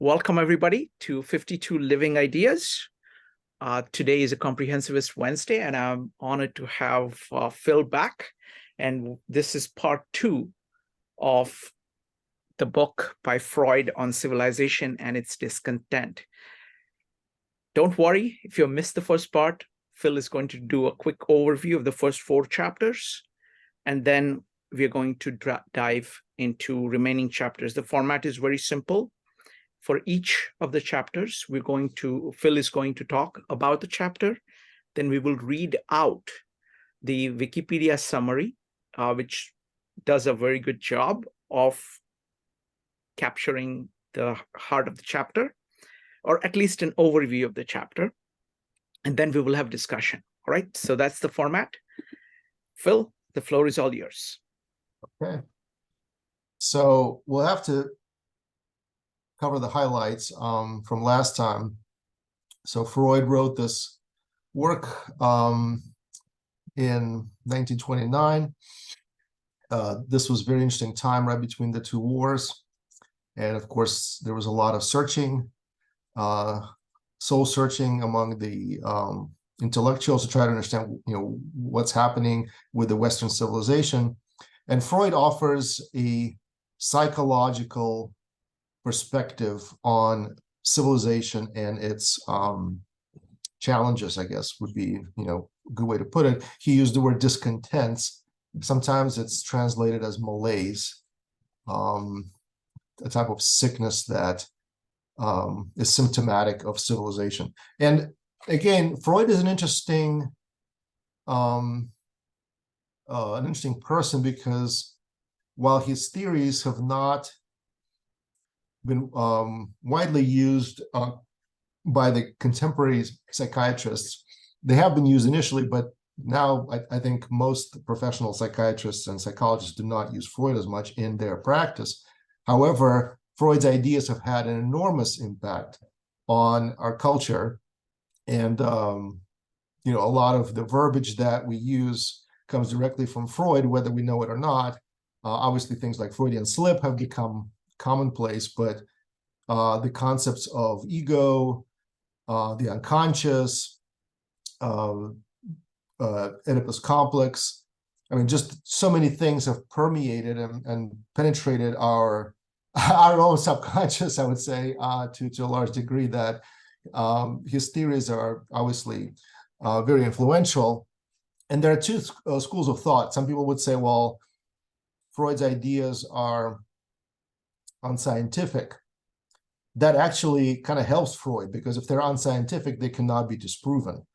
Welcome, everybody, to 52 Living Ideas. Today is a Comprehensivist Wednesday, and I'm honored to have Phil back. And this is part 2 of the book by Freud on civilization and its discontent. Don't worry if you missed the first part. Phil is going to do a quick overview of the first 4 chapters, and then we're going to dive into remaining chapters. The format is very simple. For each of the chapters, Phil is going to talk about the chapter. Then we will read out the Wikipedia summary, which does a very good job of capturing the heart of the chapter, or at least an overview of the chapter. And then we will have discussion. All right, so that's the format. Phil, the floor is all yours. Okay. So we'll have to cover the highlights from last time. So Freud wrote this work in 1929. This was a very interesting time right between the 2 wars. And of course, there was a lot of searching, soul searching among the intellectuals to try to understand, what's happening with the Western civilization. And Freud offers a psychological perspective on civilization and its challenges, I guess, would be, a good way to put it. He used the word discontents. Sometimes it's translated as malaise, a type of sickness that is symptomatic of civilization. And again, Freud is an interesting person, because while his theories have not been widely used by the contemporary psychiatrists, they have been used initially, but now I think most professional psychiatrists and psychologists do not use Freud as much in their practice. However, Freud's ideas have had an enormous impact on our culture, and a lot of the verbiage that we use comes directly from Freud, whether we know it or not. Obviously, things like Freudian slip have become commonplace, but the concepts of ego, the unconscious, Oedipus complex, just so many things have permeated and penetrated our own subconscious, I would say, to a large degree, that his theories are obviously very influential. And there are 2 schools of thought. Some people would say, well, Freud's ideas are unscientific. That actually kind of helps Freud, because if they're unscientific, they cannot be disproven.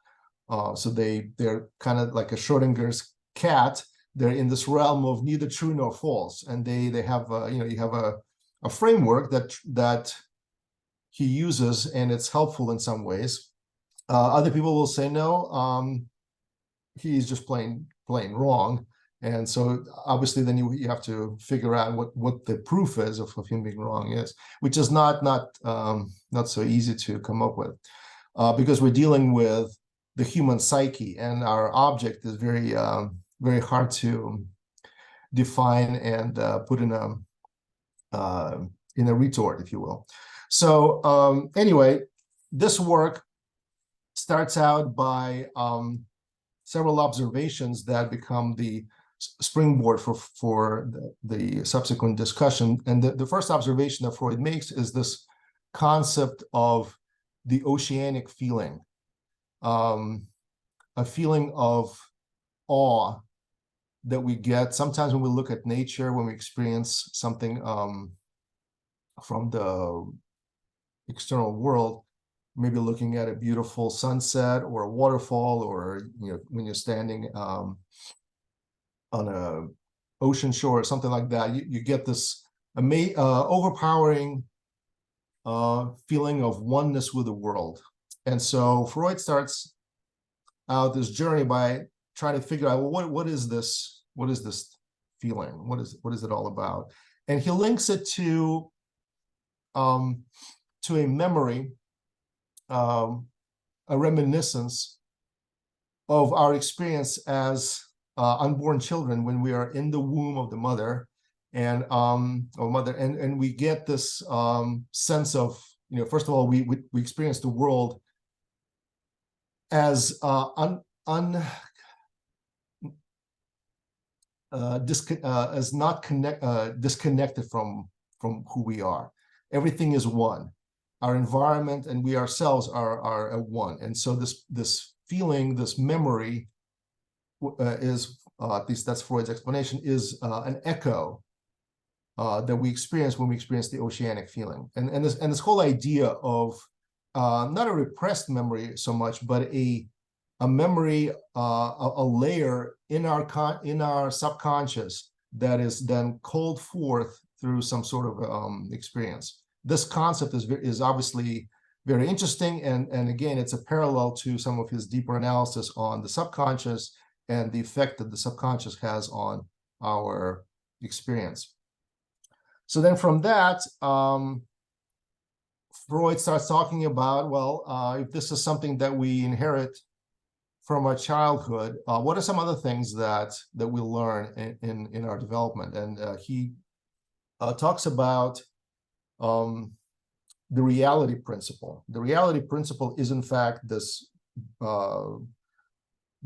So they're kind of like a Schrodinger's cat. They're in this realm of neither true nor false, and they have you have a framework that he uses, and it's helpful in some ways. Other people will say no, he's just plain wrong. And so obviously then you have to figure out what the proof is of him being wrong is, which is not so easy to come up with, because we're dealing with the human psyche, and our object is very very hard to define and put in a retort, if you will. So anyway, this work starts out by several observations that become the springboard for the subsequent discussion. And the first observation that Freud makes is this concept of the oceanic feeling, a feeling of awe that we get sometimes when we look at nature, when we experience something from the external world, maybe looking at a beautiful sunset or a waterfall, or when you're standing on a ocean shore or something like that, you get this overpowering feeling of oneness with the world. And so Freud starts out this journey by trying to figure out, well, what is this feeling? What is it all about? And he links it to a memory, a reminiscence of our experience as unborn children, when we are in the womb of the mother, and we get this sense of first of all, we experience the world as as not disconnected from who we are. Everything is one. Our environment and we ourselves are at one. And so this feeling, this memory is, at least that's Freud's explanation, is an echo that we experience when we experience the oceanic feeling. And this whole idea of not a repressed memory so much, but a memory, a layer in our subconscious that is then called forth through some sort of experience. This concept is obviously very interesting, and again, it's a parallel to some of his deeper analysis on the subconscious and the effect that the subconscious has on our experience. So then from that, Freud starts talking about, well, if this is something that we inherit from our childhood, what are some other things that we learn in our development? And he talks about the reality principle. The reality principle is, in fact, this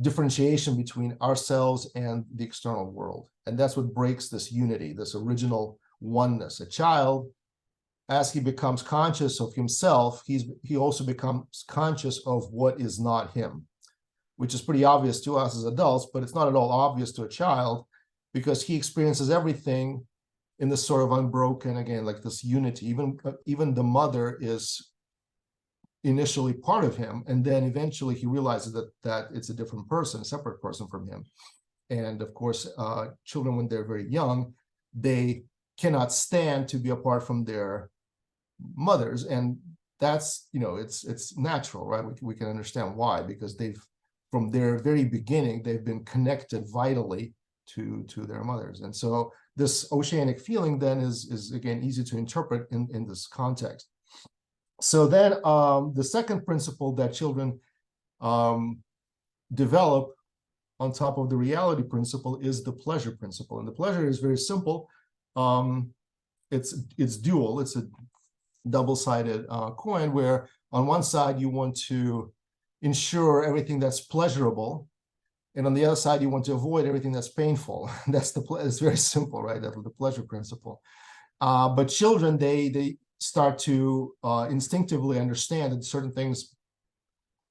differentiation between ourselves and the external world. And that's what breaks this unity, this original oneness. A child, as he becomes conscious of himself, he also becomes conscious of what is not him, which is pretty obvious to us as adults, but it's not at all obvious to a child, because he experiences everything in this sort of unbroken, again, like this unity. Even the mother is initially part of him, and then eventually he realizes that it's a different person, a separate person from him. And of course, children, when they're very young, they cannot stand to be apart from their mothers, and that's, it's natural, right? We can understand why, because from their very beginning, they've been connected vitally to their mothers. And so this oceanic feeling then is again easy to interpret in this context. So then the second principle that children develop on top of the reality principle is the pleasure principle. And the pleasure is very simple. It's dual. It's a double-sided coin, where on one side you want to ensure everything that's pleasurable, and on the other side you want to avoid everything that's painful. It's very simple, right? That's the pleasure principle. But children, they start to instinctively understand that certain things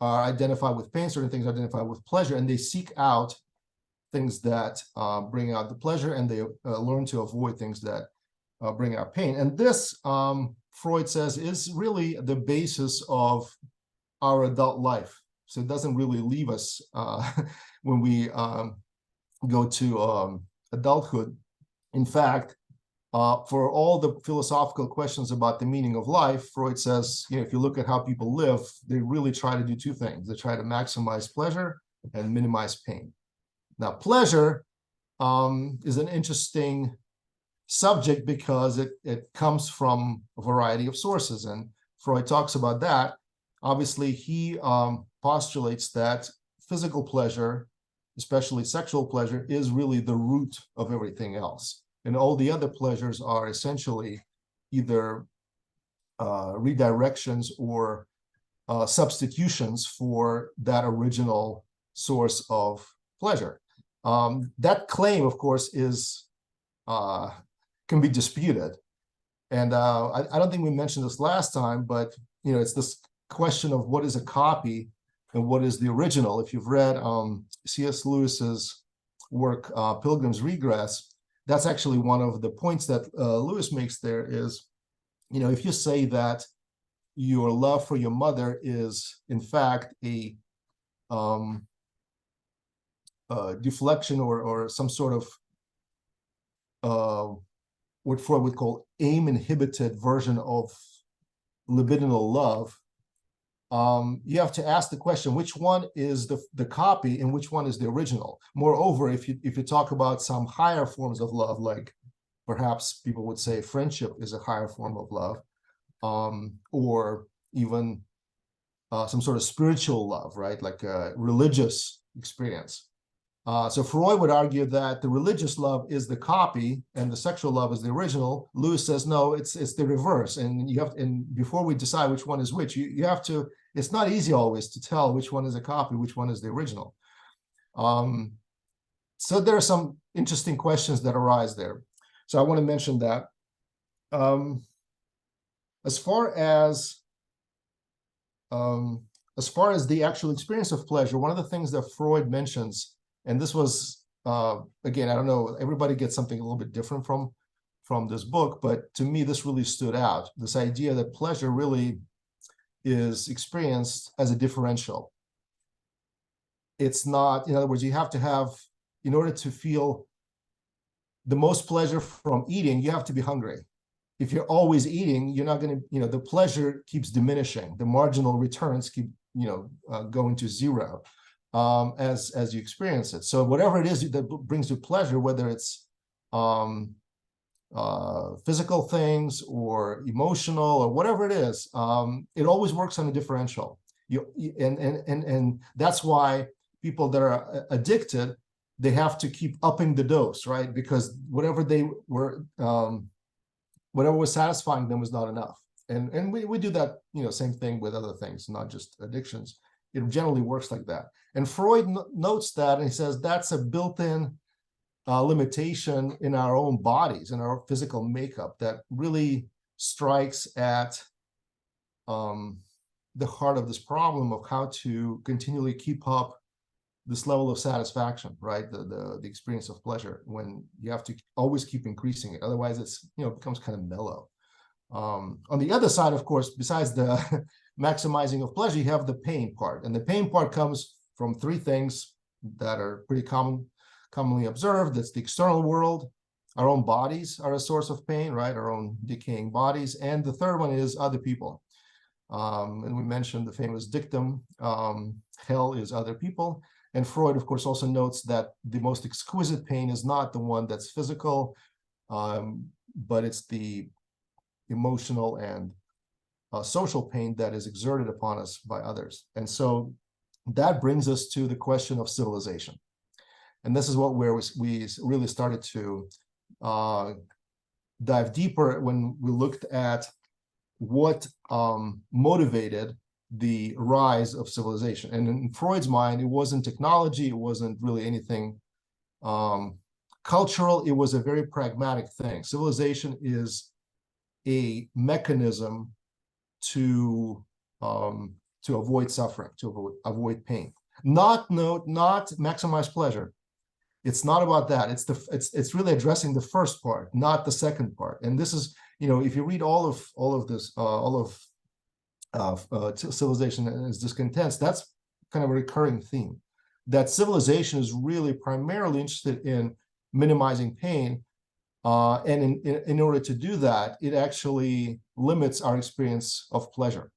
are identified with pain, certain things are identified with pleasure, and they seek out things that bring out the pleasure, and they learn to avoid things that bring out pain. And this, Freud says, is really the basis of our adult life. So it doesn't really leave us when we go to adulthood. In fact, for all the philosophical questions about the meaning of life, Freud says, if you look at how people live, they really try to do two things. They try to maximize pleasure and minimize pain. Now, pleasure is an interesting subject because it comes from a variety of sources, and Freud talks about that. Obviously, he postulates that physical pleasure, especially sexual pleasure, is really the root of everything else. And all the other pleasures are essentially either redirections or substitutions for that original source of pleasure. That claim, of course, can be disputed. And I don't think we mentioned this last time, but it's this question of what is a copy and what is the original. If you've read C.S. Lewis's work, Pilgrim's Regress, that's actually one of the points that Lewis makes there is, if you say that your love for your mother is, in fact, a deflection or some sort of what Freud would call aim-inhibited version of libidinal love, you have to ask the question, which one is the copy and which one is the original? Moreover, if you talk about some higher forms of love, like perhaps people would say friendship is a higher form of love, or even some sort of spiritual love, right? Like a religious experience. So Freud would argue that the religious love is the copy and the sexual love is the original. Lewis says, no, it's the reverse. And you have, and before we decide which one is which, you have to, it's not easy always to tell which one is a copy, which one is the original. So there are some interesting questions that arise there. So I want to mention that. As far as the actual experience of pleasure, one of the things that Freud mentions, and this was, again, I don't know, everybody gets something a little bit different from this book, but to me, this really stood out. This idea that pleasure really is experienced as a differential. It's not, in other words, you have to have, in order to feel the most pleasure from eating, you have to be hungry. If you're always eating, you're not going to, the pleasure keeps diminishing. The marginal returns keep, going to zero as you experience it. So whatever it is that brings you pleasure, whether it's physical things or emotional or whatever it is, it always works on a differential. And that's why people that are addicted, they have to keep upping the dose, right? Because whatever they were, whatever was satisfying them was not enough. And we do that, same thing with other things, not just addictions. It generally works like that. And Freud notes that, and he says that's a built-in limitation in our own bodies, in our physical makeup, that really strikes at the heart of this problem of how to continually keep up this level of satisfaction, right? The experience of pleasure, when you have to always keep increasing it. Otherwise, it's, it becomes kind of mellow. On the other side, of course, besides the maximizing of pleasure, you have the pain part. And the pain part comes from three things that are pretty commonly observed. That's the external world. Our own bodies are a source of pain, right? Our own decaying bodies. And the third one is other people. And we mentioned the famous dictum, hell is other people. And Freud, of course, also notes that the most exquisite pain is not the one that's physical, but it's the emotional and social pain that is exerted upon us by others. And so that brings us to the question of civilization. And this is where we really started to dive deeper when we looked at what motivated the rise of civilization. And in Freud's mind, it wasn't technology, it wasn't really anything cultural, it was a very pragmatic thing. Civilization is a mechanism to avoid suffering, to avoid pain. Not maximize pleasure. It's not about that. It's really addressing the first part, not the second part. And this is, if you read all of this, civilization and its discontents, that's kind of a recurring theme. That civilization is really primarily interested in minimizing pain, and in order to do that, it actually limits our experience of pleasure,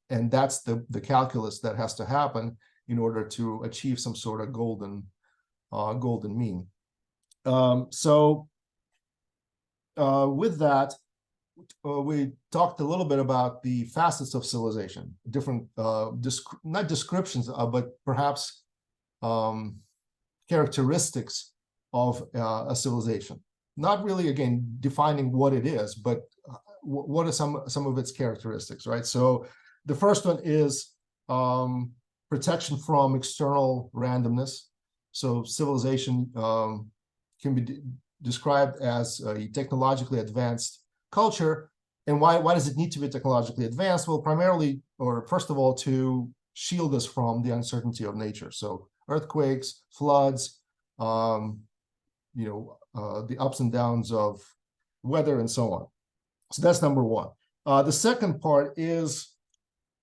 and that's the calculus that has to happen in order to achieve some sort of golden mean. With that, we talked a little bit about the facets of civilization, different, not descriptions, but perhaps characteristics of a civilization. Not really, again, defining what it is, but what are some of its characteristics, right? So the first one is protection from external randomness. So civilization can be described as a technologically advanced culture. And why does it need to be technologically advanced? Well, primarily, or first of all, to shield us from the uncertainty of nature. So earthquakes, floods, the ups and downs of weather and so on. So that's number one. The second part is,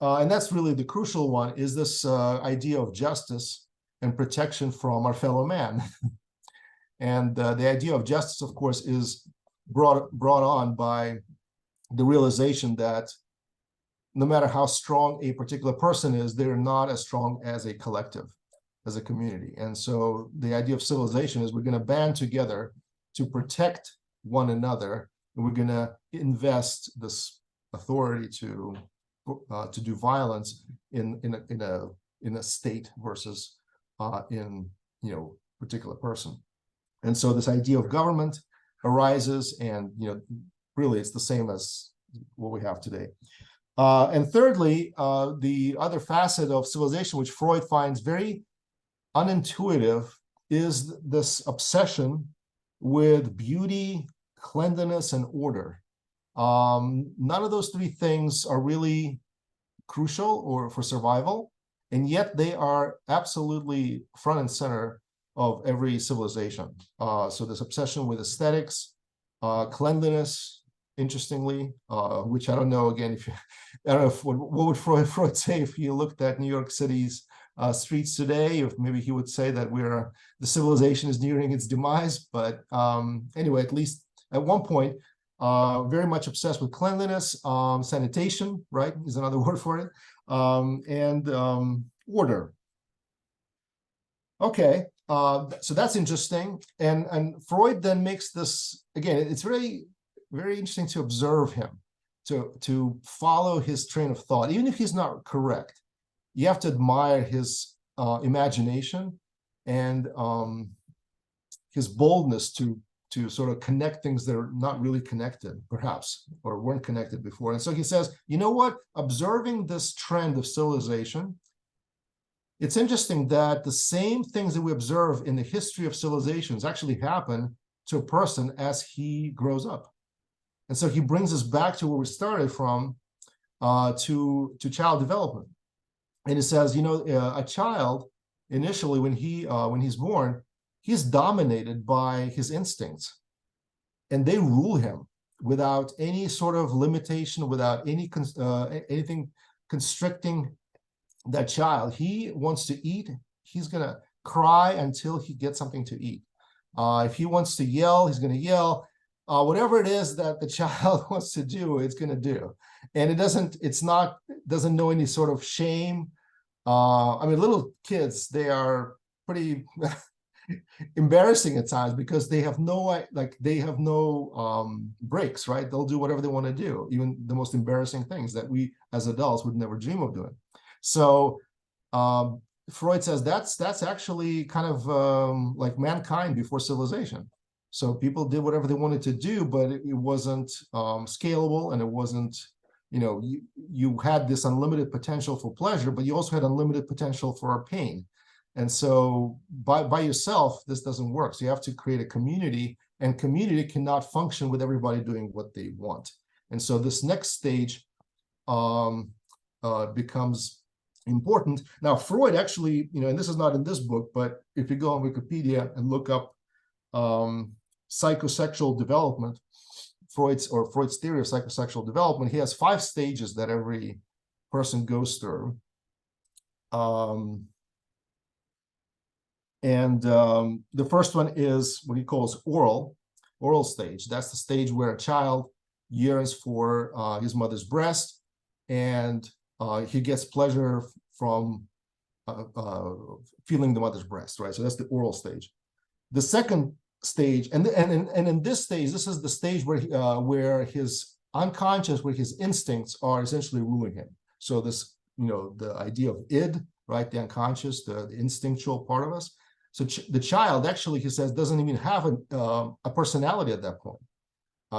and that's really the crucial one, is this idea of justice and protection from our fellow man. And the idea of justice, of course, is brought on by the realization that no matter how strong a particular person is, they're not as strong as a collective, as a community. And so the idea of civilization is we're going to band together to protect one another, and we're going to invest this authority to do violence in a state versus in particular person. And so this idea of government arises, and really it's the same as what we have today. And thirdly, the other facet of civilization, which Freud finds very unintuitive, is this obsession with beauty, cleanliness, and order. None of those three things are really crucial or for survival, and yet they are absolutely front and center of every civilization. So this obsession with aesthetics, cleanliness, interestingly, which I don't know, again, if you, I don't know if, what would Freud say if he looked at New York City's streets today, if maybe he would say that the civilization is nearing its demise. But anyway, at least at one point, very much obsessed with cleanliness, sanitation, right, is another word for it, and order. Okay, so that's interesting. And Freud then makes this, again, it's very, very interesting to observe him, to follow his train of thought, even if he's not correct. You have to admire his imagination and his boldness to sort of connect things that are not really connected, perhaps, or weren't connected before. And so he says, you know what? Observing this trend of civilization, it's interesting that the same things that we observe in the history of civilizations actually happen to a person as he grows up. And so he brings us back to where we started from, to child development. And he says, a child, initially when he's born, he's dominated by his instincts, and they rule him without any sort of limitation, without anything constricting that child. He wants to eat, he's going to cry until he gets something to eat. If he wants to yell, he's going to yell. Whatever it is that the child wants to do, it's going to do. And it doesn't know any sort of shame. I mean, little kids, they are pretty embarrassing at times because they have no breaks, right? They'll do whatever they want to do, even the most embarrassing things that we as adults would never dream of doing. So Freud says that's actually kind of like mankind before civilization. So people did whatever they wanted to do, but it wasn't scalable, and it wasn't, you had this unlimited potential for pleasure, but you also had unlimited potential for pain. And so by yourself, this doesn't work. So you have to create a community, and community cannot function with everybody doing what they want. And so this next stage becomes important. Now, Freud actually, and this is not in this book, but if you go on Wikipedia and look up psychosexual development, Freud's theory of psychosexual development, he has 5 stages that every person goes through. The first one is what he calls oral stage. That's the stage where a child yearns for his mother's breast, and he gets pleasure from feeling the mother's breast, right? So that's the oral stage. The second stage, and in this stage, this is the stage where his unconscious, where his instincts are essentially ruling him. So this, the idea of id, right? The unconscious, the instinctual part of us. So the child actually, he says, doesn't even have a personality at that point.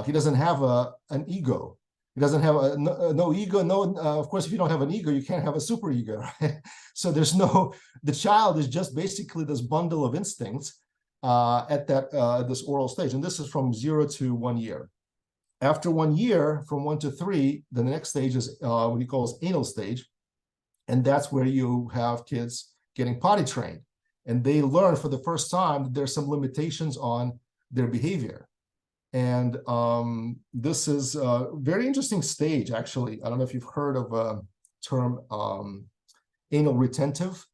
He doesn't have an ego. He doesn't have no ego. Of course, if you don't have an ego, you can't have a superego, right? So the child is just basically this bundle of instincts at this oral stage. And this is from 0 to 1 year. After 1 year, from 1 to 3, the next stage is what he calls anal stage. And that's where you have kids getting potty trained. And they learn for the first time that there's some limitations on their behavior. And this is a very interesting stage, actually. I don't know if you've heard of a term anal retentive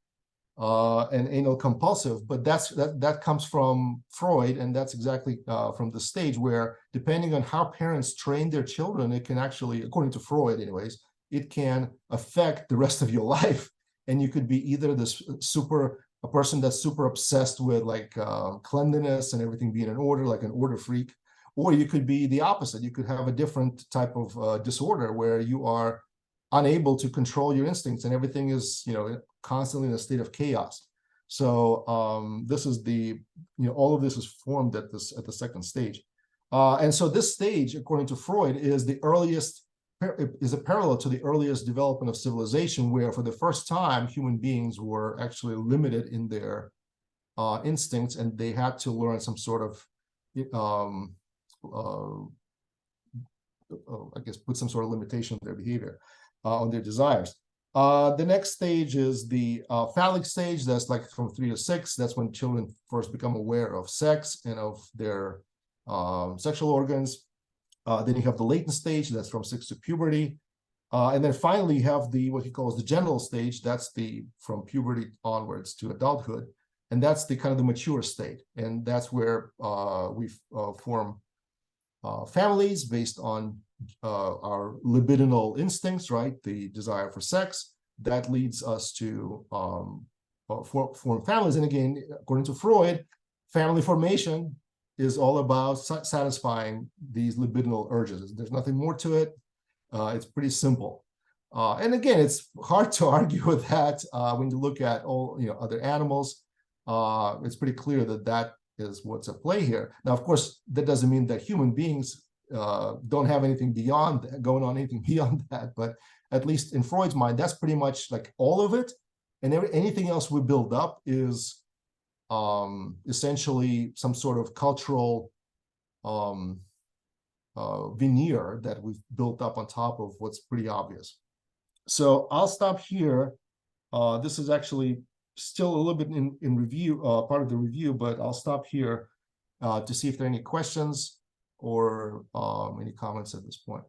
and anal compulsive, but that comes from Freud, and that's exactly from the stage where, depending on how parents train their children, it can actually, according to Freud anyways, it can affect the rest of your life. And you could be either a person that's super obsessed with cleanliness and everything being in order, like an order freak, or you could be the opposite. You could have a different type of disorder where you are unable to control your instincts and everything is, constantly in a state of chaos. So this is the, all of this is formed at the second stage. And so this stage, according to Freud, is the earliest, is a parallel to the earliest development of civilization, where for the first time human beings were actually limited in their instincts, and they had to learn some sort of I guess put some sort of limitation on their behavior, on their desires. The next stage is the phallic stage. That's like from 3 to 6. That's when children first become aware of sex and of their sexual organs. Then you have the latent stage. That's from 6 to puberty. And then finally you have the what he calls the genital stage. That's the from puberty onwards to adulthood. And that's the kind of the mature state. And that's where we form families based on our libidinal instincts, right? The desire for sex. That leads us to form families. And again, according to Freud, family formation is all about satisfying these libidinal urges. There's nothing more to it. It's pretty simple. And again, it's hard to argue with that when you look at all other animals. It's pretty clear that that is what's at play here. Now, of course, that doesn't mean that human beings don't have anything beyond that, going on anything beyond that. But at least in Freud's mind, that's pretty much like all of it. And anything else we build up is essentially some sort of cultural veneer that we've built up on top of what's pretty obvious. So I'll stop here. This is actually still a little bit in review, part of the review, but I'll stop here to see if there are any questions or any comments at this point.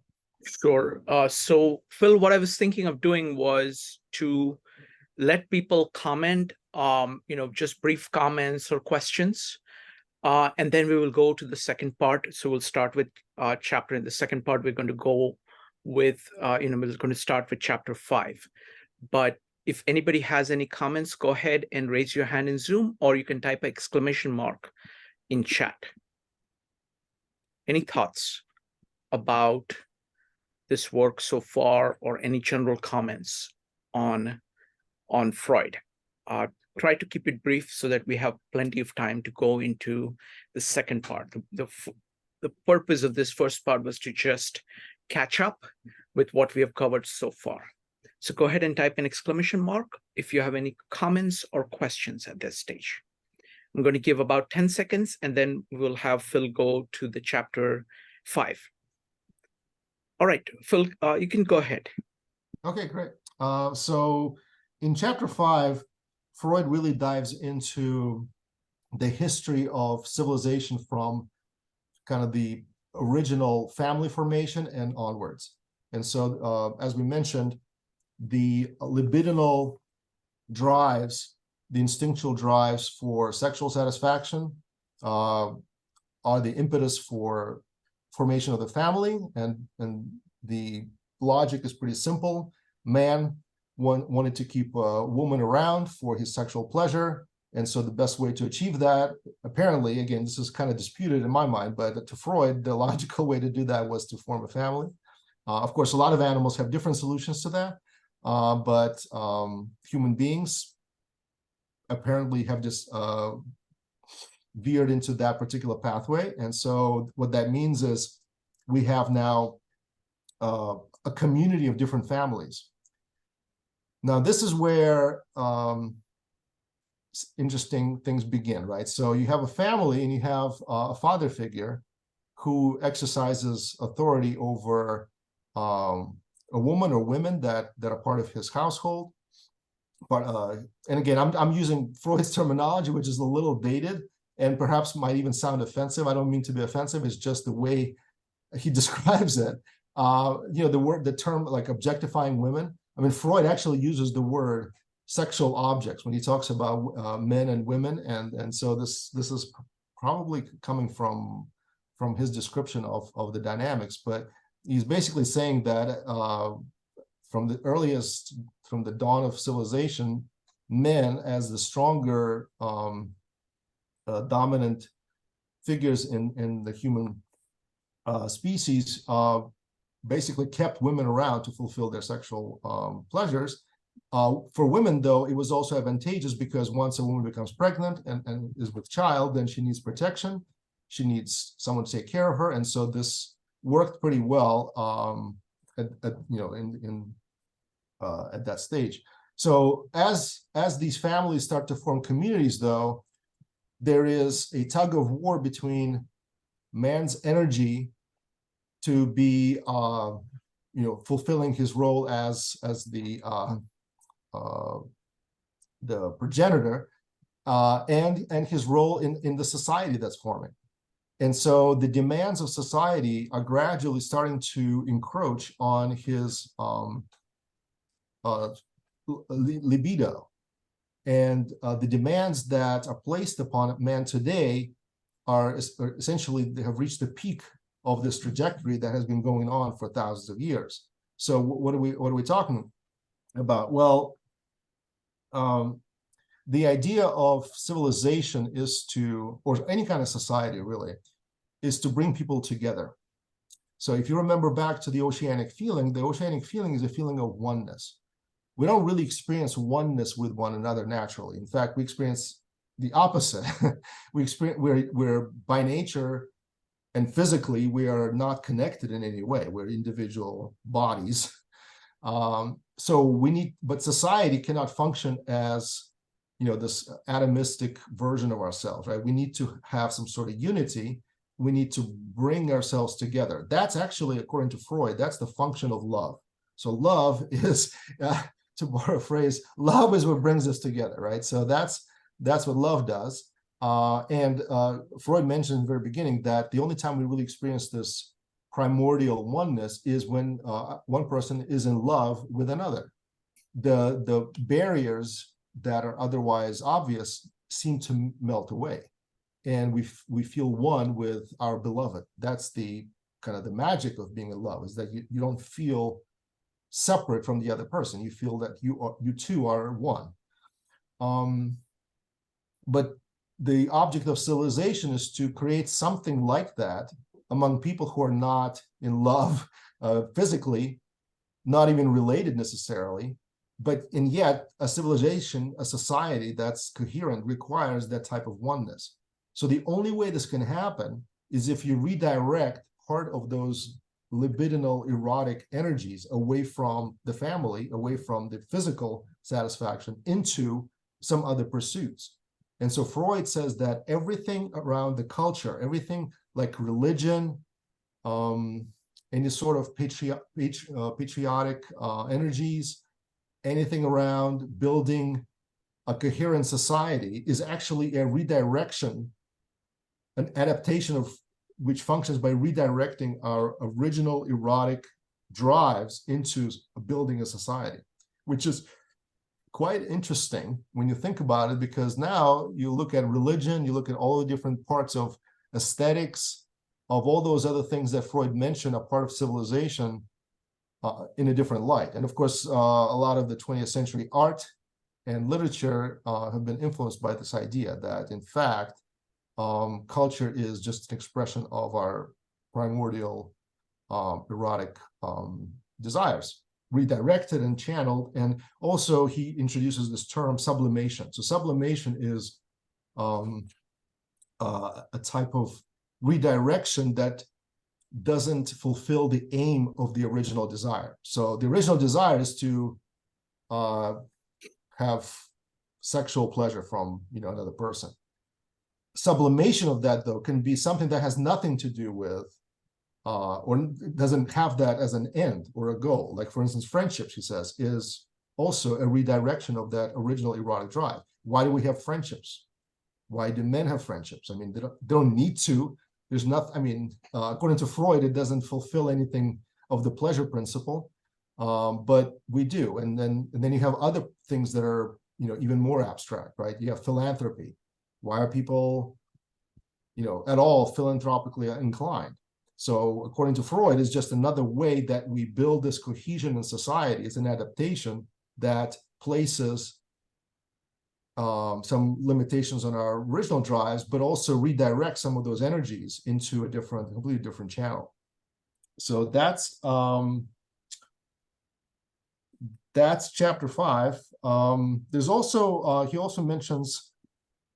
Sure. So Phil, what I was thinking of doing was to let people comment, just brief comments or questions. And then we will go to the second part. So we'll start with chapter. In the second part, we're going to go with, we're going to start with chapter 5. But if anybody has any comments, go ahead and raise your hand in Zoom, or you can type an exclamation mark in chat. Any thoughts about this work so far, or any general comments on Freud? Try to keep it brief so that we have plenty of time to go into the second part. The purpose of this first part was to just catch up with what we have covered so far. So go ahead and type an exclamation mark if you have any comments or questions at this stage. I'm going to give about 10 seconds, and then we'll have Phil go to the chapter 5. All right, Phil, you can go ahead. Okay, great. So in chapter 5, Freud really dives into the history of civilization from kind of the original family formation and onwards. And so, as we mentioned, the libidinal drives, the instinctual drives for sexual satisfaction are the impetus for formation of the family. And the logic is pretty simple. Man wanted to keep a woman around for his sexual pleasure. And so the best way to achieve that, apparently, again, this is kind of disputed in my mind, but to Freud, the logical way to do that was to form a family. Of course, a lot of animals have different solutions to that. But human beings apparently have just veered into that particular pathway. And so what that means is we have now a community of different families. Now, this is where interesting things begin, right? So you have a family and you have a father figure who exercises authority over a woman or women that are part of his household. But and again, I'm using Freud's terminology, which is a little dated and perhaps might even sound offensive. I don't mean to be offensive. It's just the way he describes it. The term like objectifying women. I mean, Freud actually uses the word sexual objects when he talks about men and women, and so this is probably coming from his description of the dynamics. But he's basically saying that from the dawn of civilization, men as the stronger dominant figures in the human species basically kept women around to fulfill their sexual pleasures. For women, though, it was also advantageous because once a woman becomes pregnant and is with child, then she needs protection. She needs someone to take care of her. And so this worked pretty well at that stage. So as these families start to form communities, though, there is a tug of war between man's energy to be fulfilling his role as the progenitor and his role in the society that's forming. And so the demands of society are gradually starting to encroach on his libido. And the demands that are placed upon man today are essentially, they have reached the peak of this trajectory that has been going on for thousands of years. So what are we talking about? Well, the idea of civilization is to, or any kind of society really, is to bring people together. So if you remember back to the oceanic feeling is a feeling of oneness. We don't really experience oneness with one another naturally. In fact, we experience the opposite. We're by nature and physically, we are not connected in any way. We're individual bodies. But society cannot function as, this atomistic version of ourselves, right? We need to have some sort of unity. We need to bring ourselves together. That's actually, according to Freud, that's the function of love. So love is, to borrow a phrase, love is what brings us together, right? So that's what love does. Freud mentioned in the very beginning that the only time we really experience this primordial oneness is when one person is in love with another. The barriers that are otherwise obvious seem to melt away, and we feel one with our beloved. That's the kind of the magic of being in love, is that you don't feel separate from the other person. You feel that you two are one. But the object of civilization is to create something like that among people who are not in love physically, not even related necessarily, and yet a civilization, a society that's coherent requires that type of oneness. So the only way this can happen is if you redirect part of those libidinal erotic energies away from the family, away from the physical satisfaction, into some other pursuits. And so Freud says that everything around the culture, everything like religion, any sort of patriotic energies, anything around building a coherent society is actually a redirection, an adaptation of which functions by redirecting our original erotic drives into building a society, which is quite interesting when you think about it, because now you look at religion, you look at all the different parts of aesthetics, of all those other things that Freud mentioned are part of civilization in a different light. And of course, a lot of the 20th century art and literature have been influenced by this idea that, in fact, culture is just an expression of our primordial erotic desires, redirected and channeled. And also he introduces this term sublimation. So sublimation is a type of redirection that doesn't fulfill the aim of the original desire. So the original desire is to have sexual pleasure from another person. Sublimation of that, though, can be something that has nothing to do with or doesn't have that as an end or a goal. Like, for instance, friendship, she says, is also a redirection of that original erotic drive. Why do we have friendships? Why do men have friendships? I mean, they don't need to. There's nothing, I mean, according to Freud, it doesn't fulfill anything of the pleasure principle, but we do. And then you have other things that are, even more abstract, right? You have philanthropy. Why are people, at all philanthropically inclined? So according to Freud, it's just another way that we build this cohesion in society. It's an adaptation that places some limitations on our original drives, but also redirect some of those energies into a completely different channel. So that's that's chapter 5. There's also, he also mentions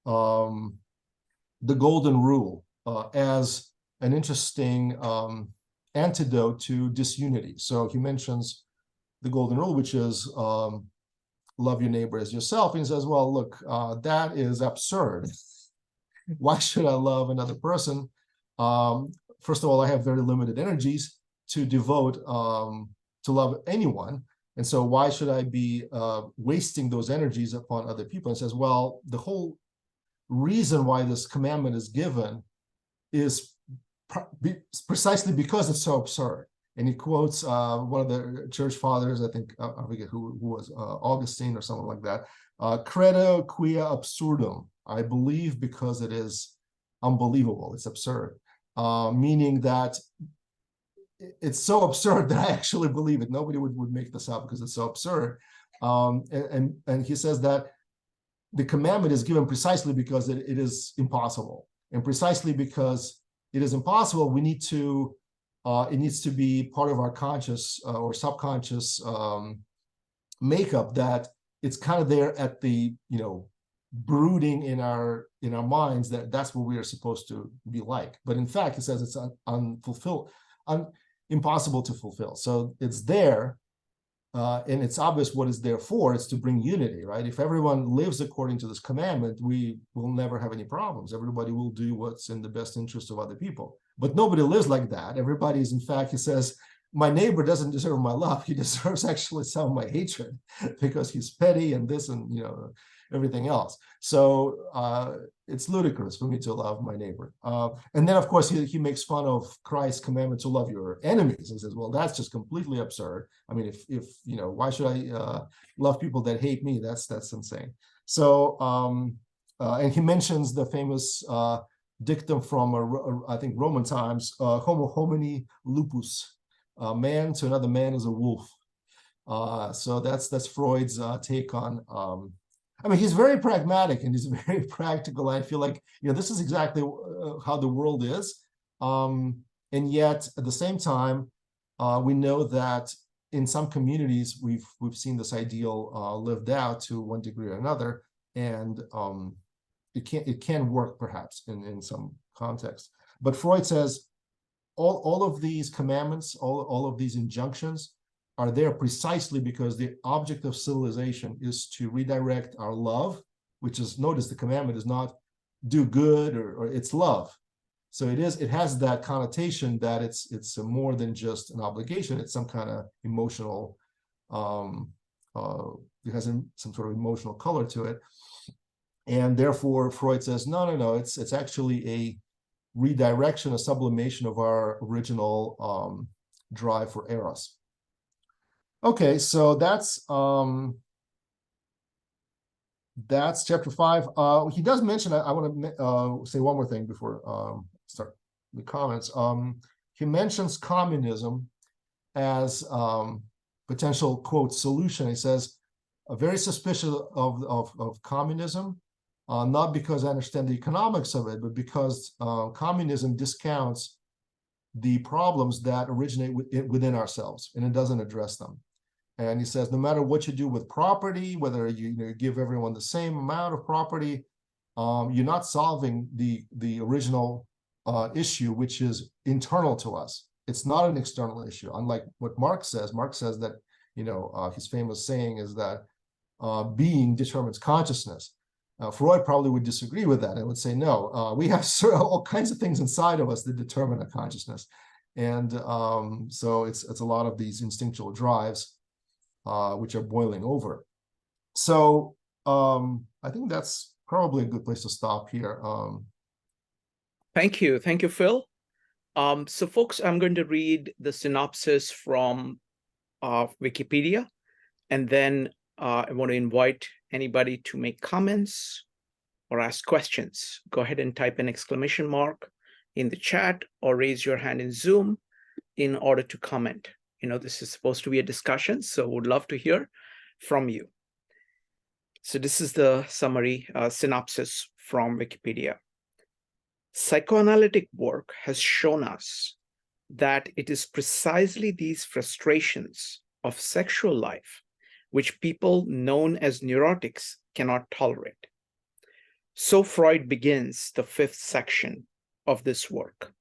the golden rule as an interesting antidote to disunity. So he mentions the golden rule, which is love your neighbor as yourself. And he says, well, look, that is absurd. Why should I love another person? First of all, I have very limited energies to devote to love anyone. And so why should I be wasting those energies upon other people? And says, well, the whole reason why this commandment is given is precisely because it's so absurd. And he quotes one of the church fathers, I think, I forget who was, Augustine or someone like that, credo quia absurdum, I believe because it is unbelievable, it's absurd, meaning that it's so absurd that I actually believe it. Nobody would make this up because it's so absurd. And he says that the commandment is given precisely because it is impossible. And precisely because it is impossible, we need to, it needs to be part of our conscious or subconscious makeup, that it's kind of there at the, you know, brooding in our minds, that that's what we are supposed to be like. But in fact, it says it's impossible to fulfill. So it's there, and it's obvious what it's there for. It's to bring unity, right? If everyone lives according to this commandment, we will never have any problems. Everybody will do what's in the best interest of other people. But nobody lives like that. Everybody is, in fact, he says, my neighbor doesn't deserve my love. He deserves actually some of my hatred because he's petty and this and, you know, everything else. So it's ludicrous for me to love my neighbor. And then, of course, he makes fun of Christ's commandment to love your enemies. He says, well, that's just completely absurd. I mean, if you know, why should I love people that hate me? That's insane. So, and he mentions the famous dictum from, I think, Roman times, homo homini lupus, man to another man is a wolf. So that's Freud's take on, I mean, he's very pragmatic and he's very practical. I feel like, you know, this is exactly how the world is. And yet at the same time, we know that in some communities, we've seen this ideal lived out to one degree or another. And it can work perhaps in some context. But Freud says all of these commandments, all of these injunctions are there precisely because the object of civilization is to redirect our love, which is, notice the commandment is not do good or it's love. So it has that connotation that it's more than just an obligation. It's some kind of emotional, it has some sort of emotional color to it. And therefore Freud says, no, it's actually a redirection, a sublimation of our original drive for eros. Okay, so that's chapter 5. He does mention, I want to say one more thing before start the comments. He mentions communism as potential, quote, solution. He says, very suspicious of communism, not because I understand the economics of it, but because communism discounts the problems that originate within ourselves, and it doesn't address them. And he says, no matter what you do with property, whether you give everyone the same amount of property, you're not solving the original issue, which is internal to us. It's not an external issue, unlike what Marx says. Marx says that, you know, his famous saying is that being determines consciousness. Freud probably would disagree with that and would say, no, we have all kinds of things inside of us that determine our consciousness. And so it's a lot of these instinctual drives which are boiling over. So I think that's probably a good place to stop here. Thank you, Phil. So folks, I'm going to read the synopsis from Wikipedia, and then I want to invite anybody to make comments or ask questions. Go ahead and type an exclamation mark in the chat or raise your hand in Zoom in order to comment. You know, this is supposed to be a discussion, so would love to hear from you. So this is the summary synopsis from Wikipedia. Psychoanalytic work has shown us that it is precisely these frustrations of sexual life which people known as neurotics cannot tolerate. So Freud begins the fifth section of this work,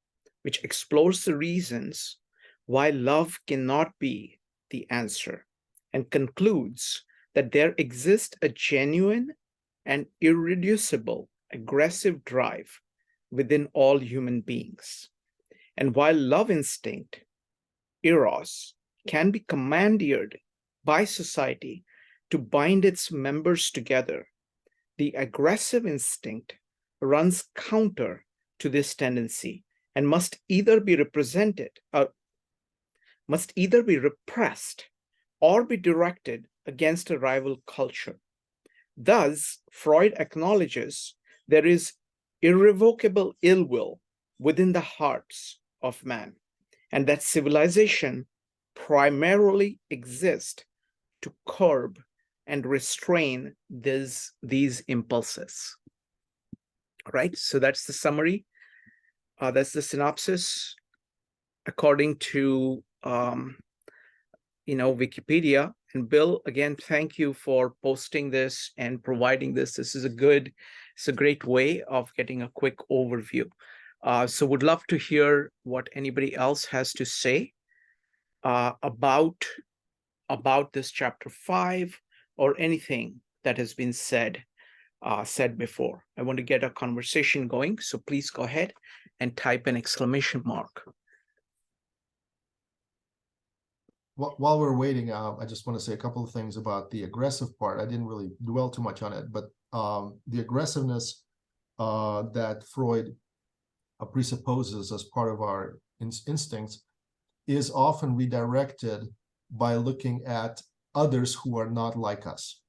which explores the reasons why love cannot be the answer, and concludes that there exists a genuine and irreducible aggressive drive within all human beings. And while love instinct, eros, can be commandeered by society to bind its members together, the aggressive instinct runs counter to this tendency and must either be repressed or be directed against a rival culture. Thus, Freud acknowledges there is irrevocable ill will within the hearts of man, and that civilization primarily exists to curb and restrain these impulses. Right? So that's the summary. That's the synopsis according to Wikipedia. And Bill, again, thank you for posting this and providing this. This is it's a great way of getting a quick overview. So would love to hear what anybody else has to say about this chapter 5 or anything that has been said before. I want to get a conversation going, so please go ahead and type an exclamation mark. While we're waiting, I just want to say a couple of things about the aggressive part. I didn't really dwell too much on it, but the aggressiveness that Freud presupposes as part of our instincts is often redirected by looking at others who are not like us.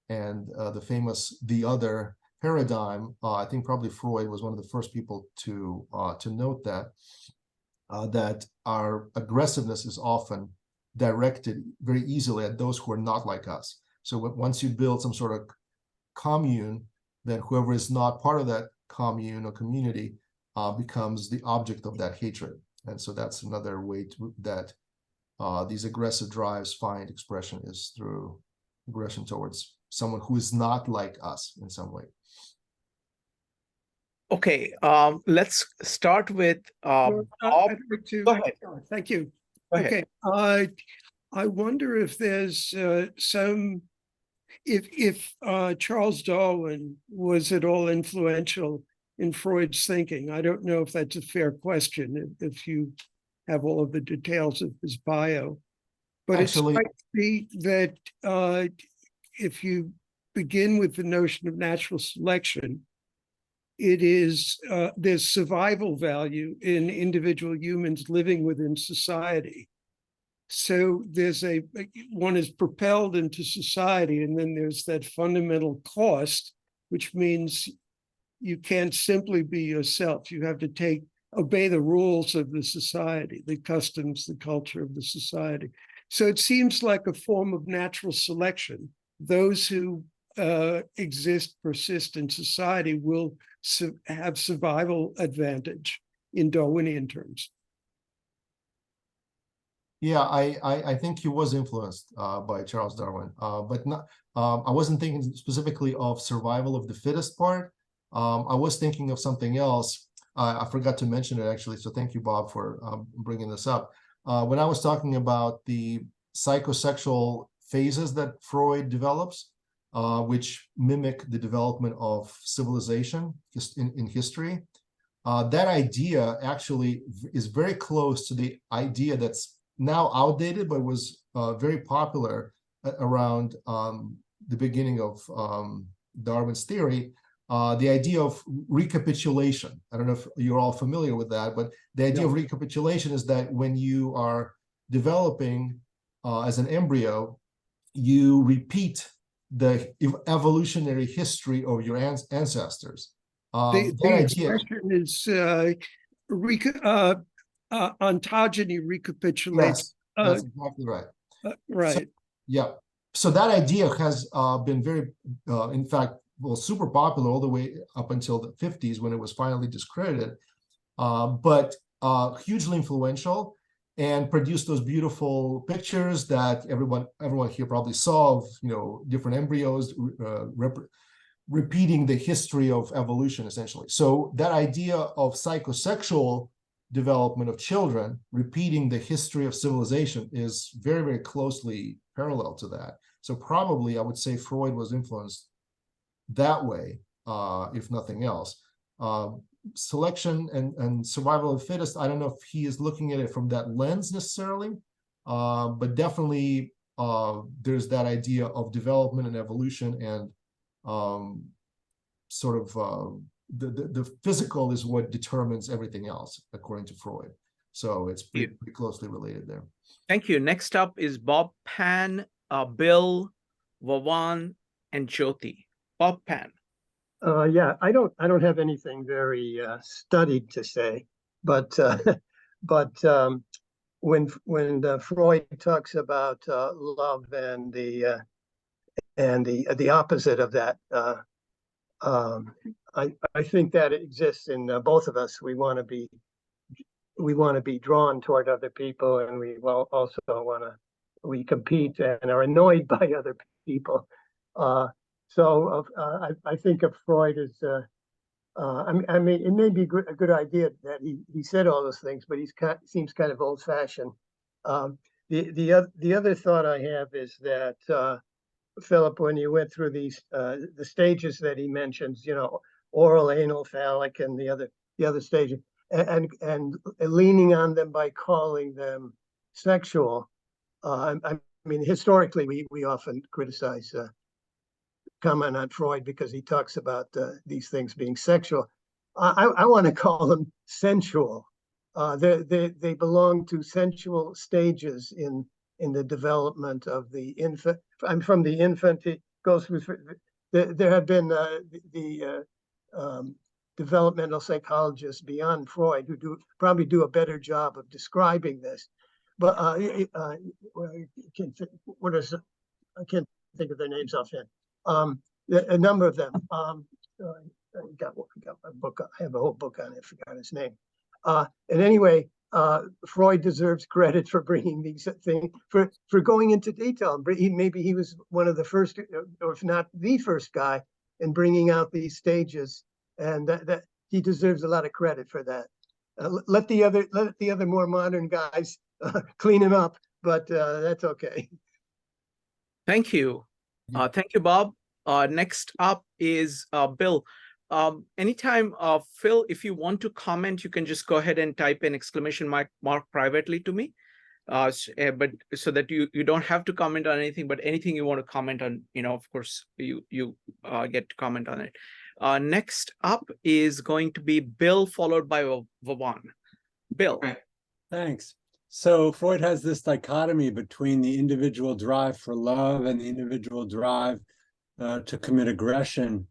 And the famous "the other" paradigm, I think probably Freud was one of the first people to note that our aggressiveness is often directed very easily at those who are not like us. So once you build some sort of commune, then whoever is not part of that commune or community becomes the object of that hatred. And so that's another way that these aggressive drives find expression, is through aggression towards someone who is not like us in some way. Okay, let's start with Bob. I'd like to, Go ahead. Thank you. Go ahead. Okay, I wonder if there's if Charles Darwin was at all influential in Freud's thinking. I don't know if that's a fair question, if you have all of the details of his bio. But Actually, it strikes me that if you begin with the notion of natural selection, it is there's survival value in individual humans living within society. So there's one is propelled into society, and then there's that fundamental cost, which means you can't simply be yourself. You have to obey the rules of the society, the customs, the culture of the society. So it seems like a form of natural selection. Those who persist in society will have survival advantage in Darwinian terms. Yeah, I think he was influenced by Charles Darwin, but not. I wasn't thinking specifically of survival of the fittest part. I was thinking of something else. I forgot to mention it, actually, so thank you, Bob, for bringing this up. When I was talking about the psychosexual phases that Freud develops, which mimic the development of civilization in history, that idea actually is very close to the idea that's now outdated, but was very popular around the beginning of Darwin's theory, the idea of recapitulation. I don't know if you're all familiar with that, but the idea of recapitulation is that when you are developing as an embryo, you repeat the evolutionary history of your ancestors. The expression is ontogeny recapitulates. Yes, that's exactly right. Right. So, yeah. So that idea has been very, in fact, super popular all the way up until the 50s when it was finally discredited, but hugely influential. and produced those beautiful pictures that everyone here probably saw of, different embryos repeating the history of evolution, essentially. So that idea of psychosexual development of children repeating the history of civilization is very, very closely parallel to that. So probably I would say Freud was influenced that way, if nothing else. Selection and survival of the fittest, I don't know if he is looking at it from that lens necessarily, but definitely there's that idea of development and evolution, and the physical is what determines everything else, according to Freud. So it's pretty closely related there. Thank you. Next up is Bob Pan, Bill, Vavan, and Jyoti. Bob Pan. Yeah, I don't have anything very studied to say, but when Freud talks about love and the opposite of that, I think that it exists in both of us. We want to be drawn toward other people, and we also we compete and are annoyed by other people. So I think of Freud as, I mean, it may be a good idea that he said all those things, but seems kind of old-fashioned. The other thought I have is that, Philip, when you went through these the stages that he mentions, oral, anal, phallic, and the other stages, and leaning on them by calling them sexual. I mean, historically, we often criticize. Comment on Freud because he talks about these things being sexual. I want to call them sensual. They belong to sensual stages in the development of the infant. From the infant, it goes through. There have been the developmental psychologists beyond Freud who probably do a better job of describing this. But I can't think of their names offhand. A number of them. I got a book. I have a whole book on it. I forgot his name. And anyway, Freud deserves credit for bringing these things, for going into detail. Maybe he was one of the first, or if not the first guy, in bringing out these stages, and that he deserves a lot of credit for that. Let the other more modern guys clean him up, but that's okay. Thank you. Thank you, Bob. Next up is Bill. Anytime, Phil, if you want to comment, you can just go ahead and type an exclamation mark privately to me, but so that you don't have to comment on anything, but anything you want to comment on, of course, you get to comment on it. Next up is going to be Bill, followed by Vavan. Bill. Right. Thanks. So Freud has this dichotomy between the individual drive for love and the individual drive to commit aggression.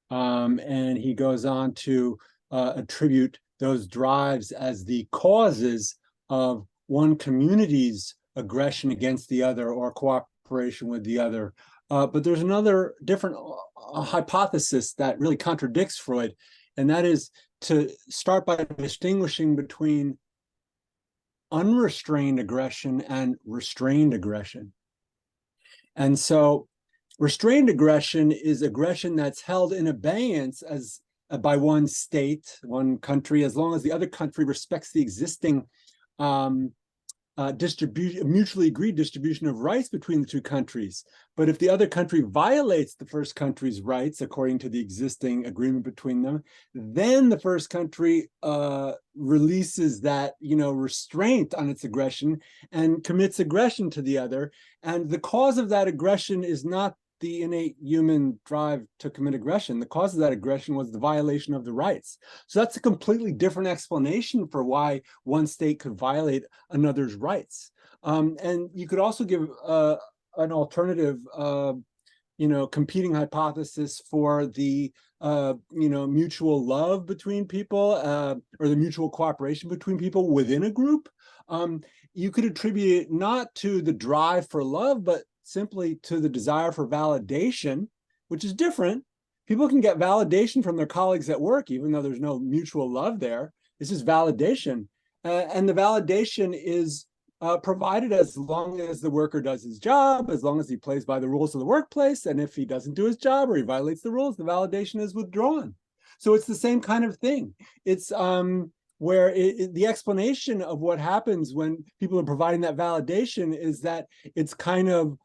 And he goes on to attribute those drives as the causes of one community's aggression against the other or cooperation with the other. But there's another different hypothesis that really contradicts Freud, and that is to start by distinguishing between unrestrained aggression and restrained aggression. And so restrained aggression is aggression that's held in abeyance by one state, one country, as long as the other country respects the existing mutually agreed distribution of rights between the two countries. But if the other country violates the first country's rights according to the existing agreement between them, then the first country releases that restraint on its aggression and commits aggression to the other. And the cause of that aggression is not the innate human drive to commit aggression. The cause of that aggression was the violation of the rights. So that's a completely different explanation for why one state could violate another's rights. And you could also give an alternative, competing hypothesis for the, mutual love between people or the mutual cooperation between people within a group. You could attribute it not to the drive for love, but simply to the desire for validation, which is different. People can get validation from their colleagues at work, even though there's no mutual love there. This is validation. and the validation is provided as long as the worker does his job, as long as he plays by the rules of the workplace. And if he doesn't do his job or he violates the rules, the validation is withdrawn. So it's the same kind of thing. It's where the explanation of what happens when people are providing that validation is that it's kind of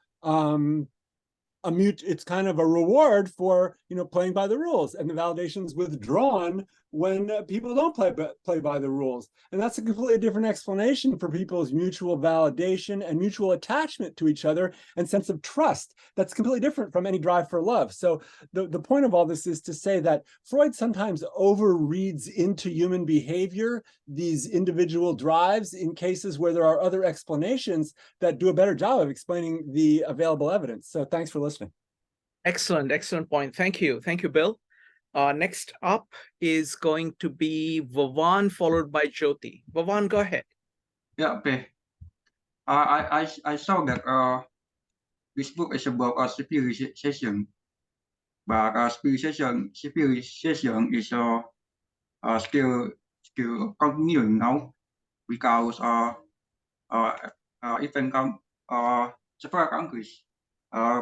it's kind of a reward for playing by the rules, and the validation is withdrawn when people don't play by the rules. And that's a completely different explanation for people's mutual validation and mutual attachment to each other and sense of trust. That's completely different from any drive for love. So the point of all this is to say that Freud sometimes overreads into human behavior these individual drives in cases where there are other explanations that do a better job of explaining the available evidence. So thanks for listening. Excellent point. Thank you, Bill. Next up is going to be Vavan, followed by Jyoti. Vavan, go ahead. Yeah, okay. I saw that this book is about civilization, but civilization is still continuing now because even several countries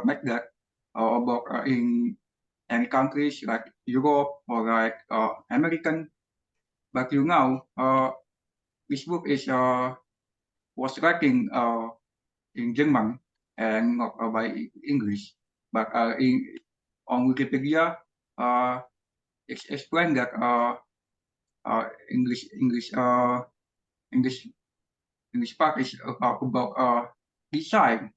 make that about in any countries like Europe or like American. But this book is was writing in German and not by English. But on Wikipedia, it's explained that English part is about decide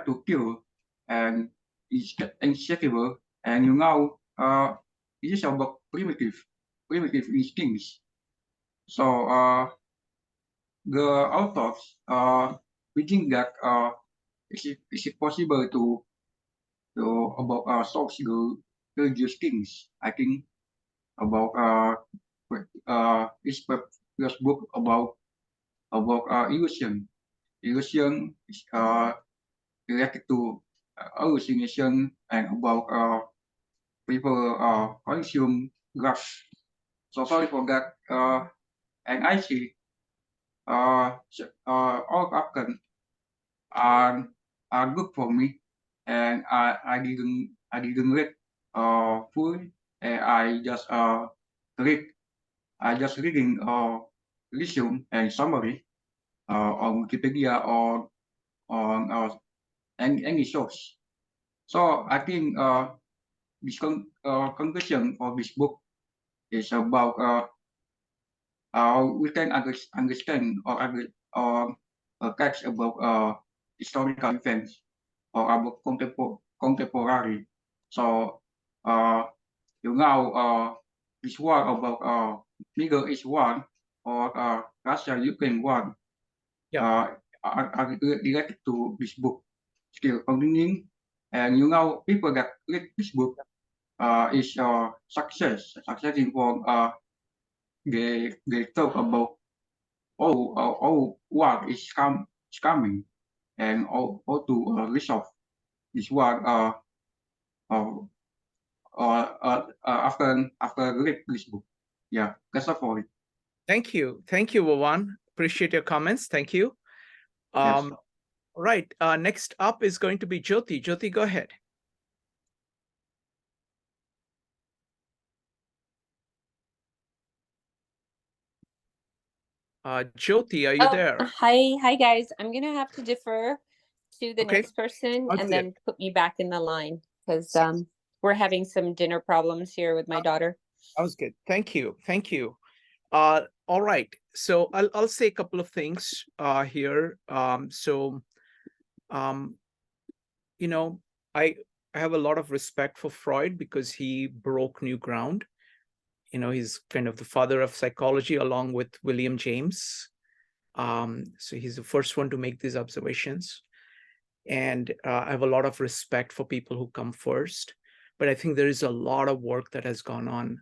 to kill, and it's insatiable, and it is about primitive instincts. So the authors we think that is it possible to about solve the religious things. I think about this first book about illusion. Illusion is related to hallucination and about people consume drugs. So sorry for that. And I see all options are good for me, and I didn't read fully. I just reading resume and summary on Wikipedia or on any source. So I think this conclusion of this book is about we can understand or catch about historical events or about contemporary. So this war about Middle East war or Russia-Ukraine war are related to this book, still continuing. And people that read this book is success involved. They talk about what is coming and how to resolve this war after read this book. Yeah, that's all for it. Thank you, Vavan. Appreciate your comments. Thank you. Yes. Right. Next up is going to be Jyoti. Jyoti, go ahead. Jyoti, are you there? Hi guys. I'm gonna have to defer to the Okay. next person Sounds and then put me back in the line because we're having some dinner problems here with my daughter. That was good. Thank you. All right. So I'll say a couple of things here. I have a lot of respect for Freud because he broke new ground. He's kind of the father of psychology along with William James. So he's the first one to make these observations. And I have a lot of respect for people who come first. But I think there is a lot of work that has gone on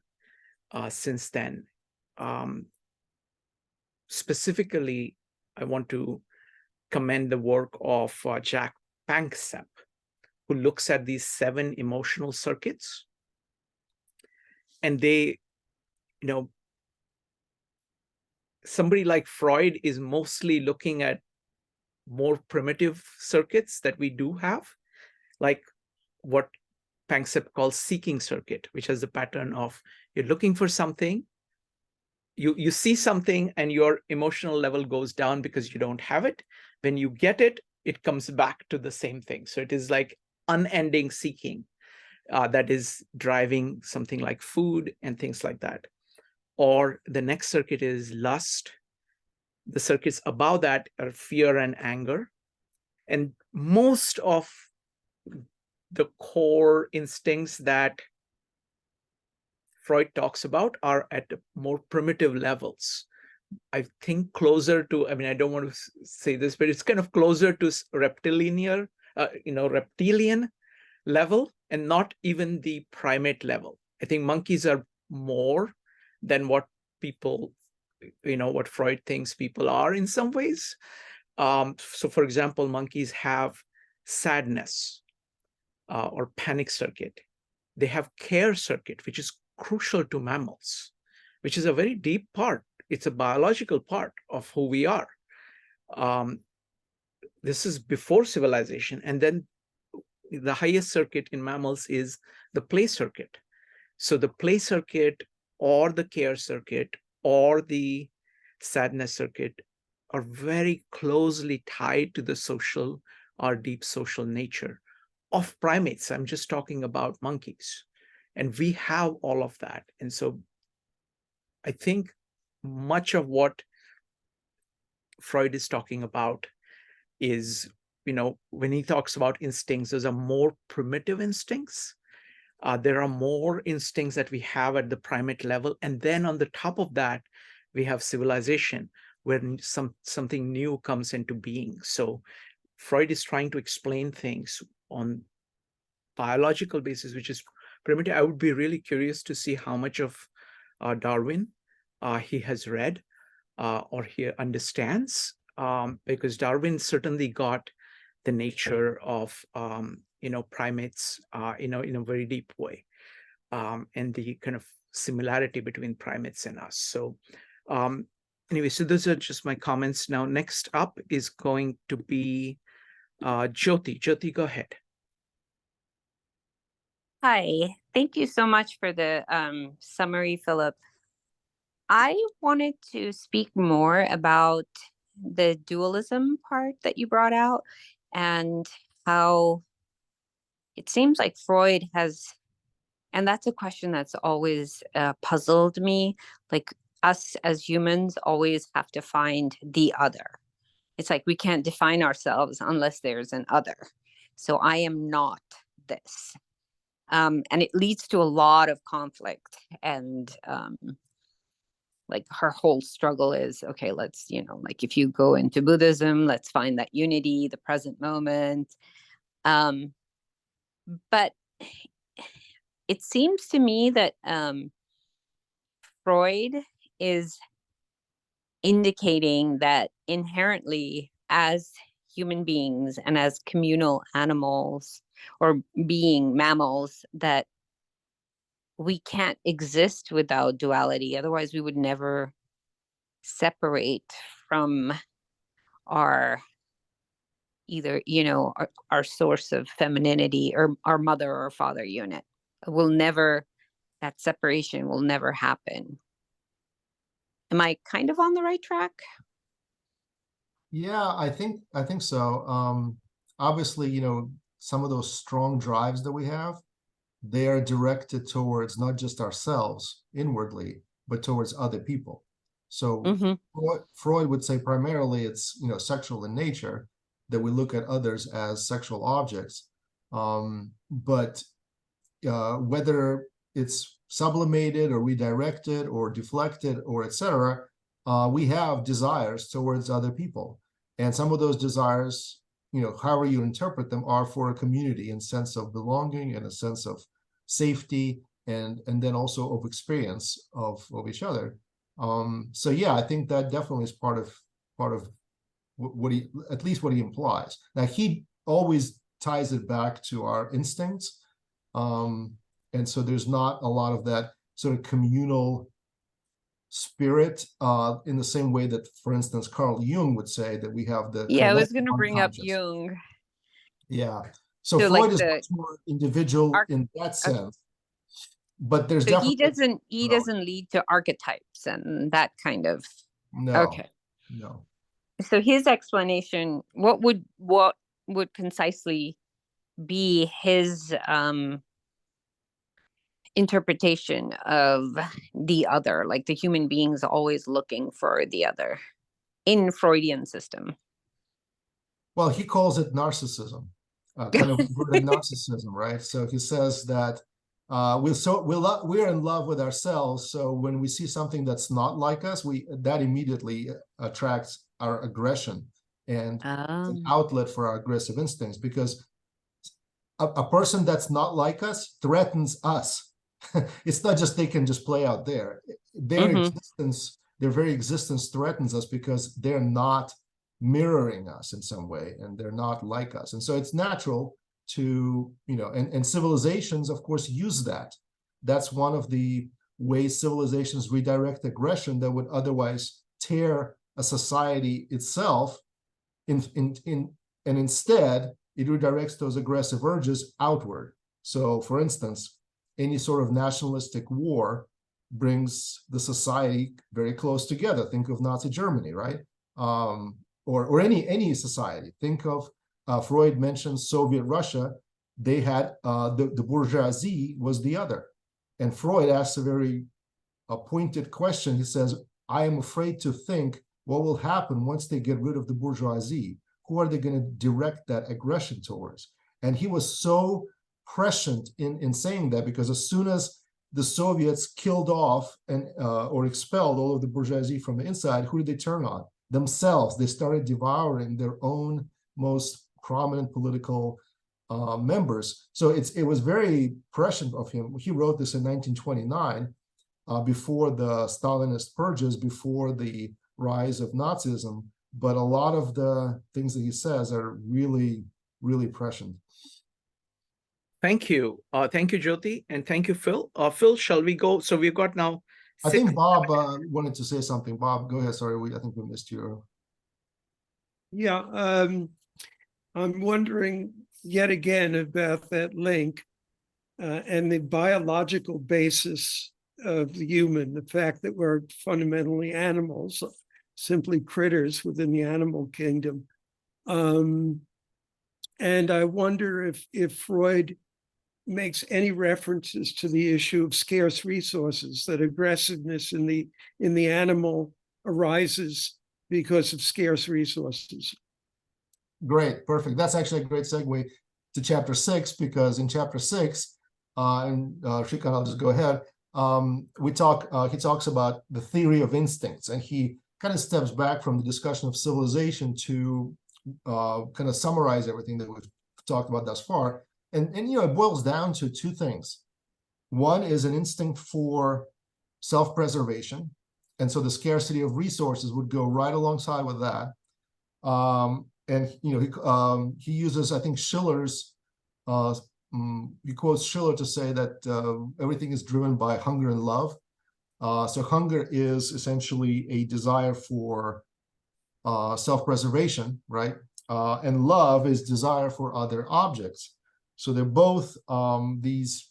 since then. Specifically, I want to commend the work of Jack Panksepp, who looks at these 7 emotional circuits. And they, somebody like Freud is mostly looking at more primitive circuits that we do have, like what Panksepp calls seeking circuit, which has the pattern of you're looking for something, you see something and your emotional level goes down because you don't have it. When you get it, it comes back to the same thing. So it is like unending seeking that is driving something like food and things like that. Or the next circuit is lust. The circuits above that are fear and anger. And most of the core instincts that Freud talks about are at more primitive levels. I think closer to, I mean, I don't want to say this, but it's kind of closer to reptilian level, and not even the primate level. I think monkeys are more than what people, what Freud thinks people are in some ways. So for example, monkeys have sadness or panic circuit. They have care circuit, which is crucial to mammals, which is a very deep part. It's a biological part of who we are. This is before civilization. And then the highest circuit in mammals is the play circuit. So the play circuit or the care circuit or the sadness circuit are very closely tied to the social or deep social nature of primates. I'm just talking about monkeys. And we have all of that. And so I think much of what Freud is talking about is, when he talks about instincts, those are more primitive instincts. There are more instincts that we have at the primate level. And then on the top of that, we have civilization, where something new comes into being. So Freud is trying to explain things on biological basis, which is primitive. I would be really curious to see how much of Darwin he has read or he understands, because Darwin certainly got the nature of primates in a very deep way, and the kind of similarity between primates and us. So anyway, so those are just my comments. Now, next up is going to be Jyoti. Jyoti, go ahead. Hi, thank you so much for the summary, Philip. I wanted to speak more about the dualism part that you brought out, and how it seems like Freud has, and that's a question that's always puzzled me, like us as humans always have to find the other. It's like we can't define ourselves unless there's an other. So I am not this. And it leads to a lot of conflict, and like her whole struggle is, okay, let's, like if you go into Buddhism, let's find that unity, the present moment. But it seems to me that Freud is indicating that inherently, as human beings and as communal animals or being mammals, that we can't exist without duality. Otherwise, we would never separate from our either, our source of femininity or our mother or father unit. That separation will never happen. Am I kind of on the right track? Yeah, I think so. Obviously, some of those strong drives that we have, they are directed towards not just ourselves inwardly, but towards other people. So Freud would say primarily it's, sexual in nature, that we look at others as sexual objects. But whether it's sublimated or redirected or deflected or etc., we have desires towards other people. And some of those desires, however you interpret them, are for a community in sense of belonging and a sense of safety, and then also of experience of each other. So yeah, I think that definitely is part of what he, at least what he implies. Now, he always ties it back to our instincts. And so there's not a lot of that sort of communal spirit, in the same way that, for instance, Carl Jung would say that we have the Yeah, I was collective going to bring up unconscious. Jung. Yeah. So So Freud like is the much more individual arc. in that Okay. sense, but there's So he definitely doesn't lead to archetypes and that kind of. no, Okay. no. So his explanation, what would concisely be his interpretation of the other, like the human beings always looking for the other in Freudian system? Well, he calls it narcissism, kind of inverted narcissism, right? So he says that we're in love with ourselves. So when we see something that's not like us, that immediately attracts our aggression and an outlet for our aggressive instincts, because a person that's not like us threatens us. It's not just they can just play out there. Their existence, their very existence threatens us because they're not mirroring us in some way, and they're not like us. And so it's natural to, and civilizations, of course, use that. That's one of the ways civilizations redirect aggression that would otherwise tear a society itself and instead it redirects those aggressive urges outward. So, for instance, any sort of nationalistic war brings the society very close together. Think of Nazi Germany, right? Or any society. Think of Freud mentions Soviet Russia. They had the bourgeoisie was the other, and Freud asks a very pointed question. He says, "I am afraid to think what will happen once they get rid of the bourgeoisie. Who are they going to direct that aggression towards?" And he was so prescient in saying that, because as soon as the Soviets killed off and or expelled all of the bourgeoisie from the inside, who did they turn on? Themselves. They started devouring their own most prominent political members. So it was very prescient of him. He wrote this in 1929, before the Stalinist purges, before the rise of Nazism. But a lot of the things that he says are really, really prescient. Thank you. Thank you, Jyoti, and thank you, Phil. Phil, shall we go? So we've got now I think Bob wanted to say something. Bob, go ahead. Sorry, I think we missed you. Yeah, I'm wondering yet again about that link and the biological basis of the human, the fact that we're fundamentally animals, simply critters within the animal kingdom. And I wonder if Freud makes any references to the issue of scarce resources, that aggressiveness in the animal arises because of scarce resources. Great, perfect. That's actually a great segue to chapter 6, because in chapter 6, and Shrikant, I'll just go ahead. He talks about the theory of instincts, and he kind of steps back from the discussion of civilization to kind of summarize everything that we've talked about thus far. And it boils down to two things. One is an instinct for self-preservation, and so the scarcity of resources would go right alongside with that. And he uses, I think, Schiller's. He quotes Schiller to say that everything is driven by hunger and love. So hunger is essentially a desire for self-preservation, right? And love is desire for other objects. So they're both these,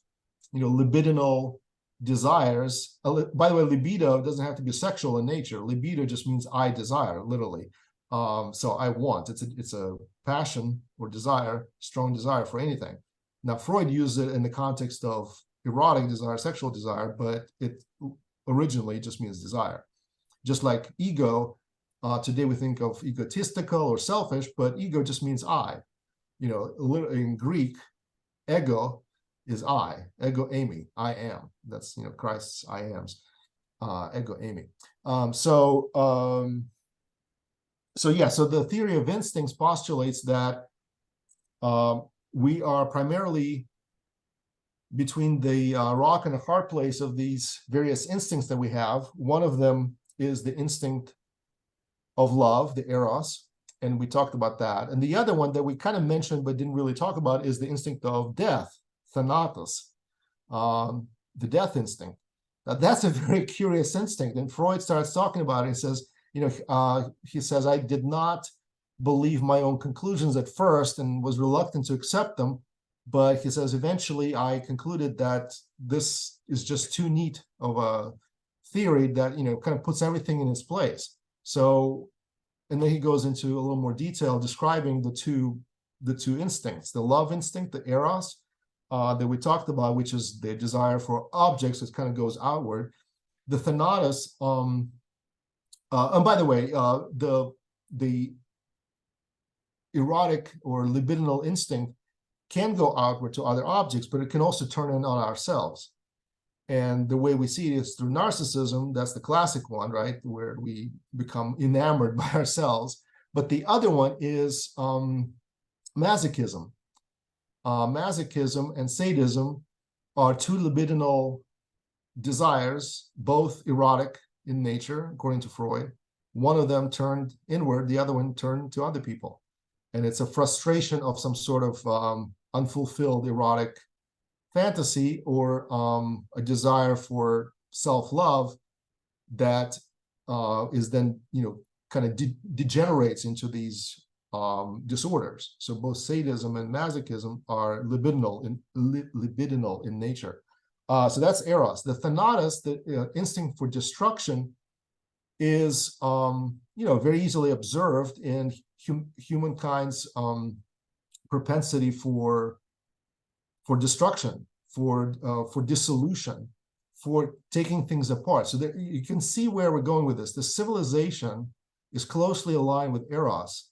libidinal desires. By the way, libido doesn't have to be sexual in nature. Libido just means I desire, literally. So I want. It's a passion or desire, strong desire for anything. Now, Freud used it in the context of erotic desire, sexual desire, but it originally just means desire. Just like ego, today we think of egotistical or selfish, but ego just means I. In Greek, ego is I, ego eimi, I am. That's, Christ's I ams, ego eimi. So the theory of instincts postulates that we are primarily between the rock and a hard place of these various instincts that we have. One of them is the instinct of love, the eros, and we talked about that. And the other one that we kind of mentioned but didn't really talk about is the instinct of death, thanatos, the death instinct. Now, that's a very curious instinct. And Freud starts talking about it. He says, he says, I did not believe my own conclusions at first and was reluctant to accept them. But he says, eventually I concluded that this is just too neat of a theory that, kind of puts everything in its place. So, and then he goes into a little more detail describing the two instincts, the love instinct, the eros, that we talked about, which is the desire for objects that kind of goes outward. The thanatos, and by the way, the erotic or libidinal instinct can go outward to other objects, but it can also turn in on ourselves. And the way we see it is through narcissism. That's the classic one, right? Where we become enamored by ourselves. But the other one is masochism. Masochism and sadism are two libidinal desires, both erotic in nature, according to Freud. One of them turned inward, the other one turned to other people. And it's a frustration of some sort of unfulfilled erotic fantasy or a desire for self-love that is then, kind of degenerates into these disorders. So both sadism and masochism are libidinal in nature. So that's eros. The thanatos, the instinct for destruction, is very easily observed in humankind's propensity for destruction, for dissolution, for taking things apart. So that you can see where we're going with this. The civilization is closely aligned with eros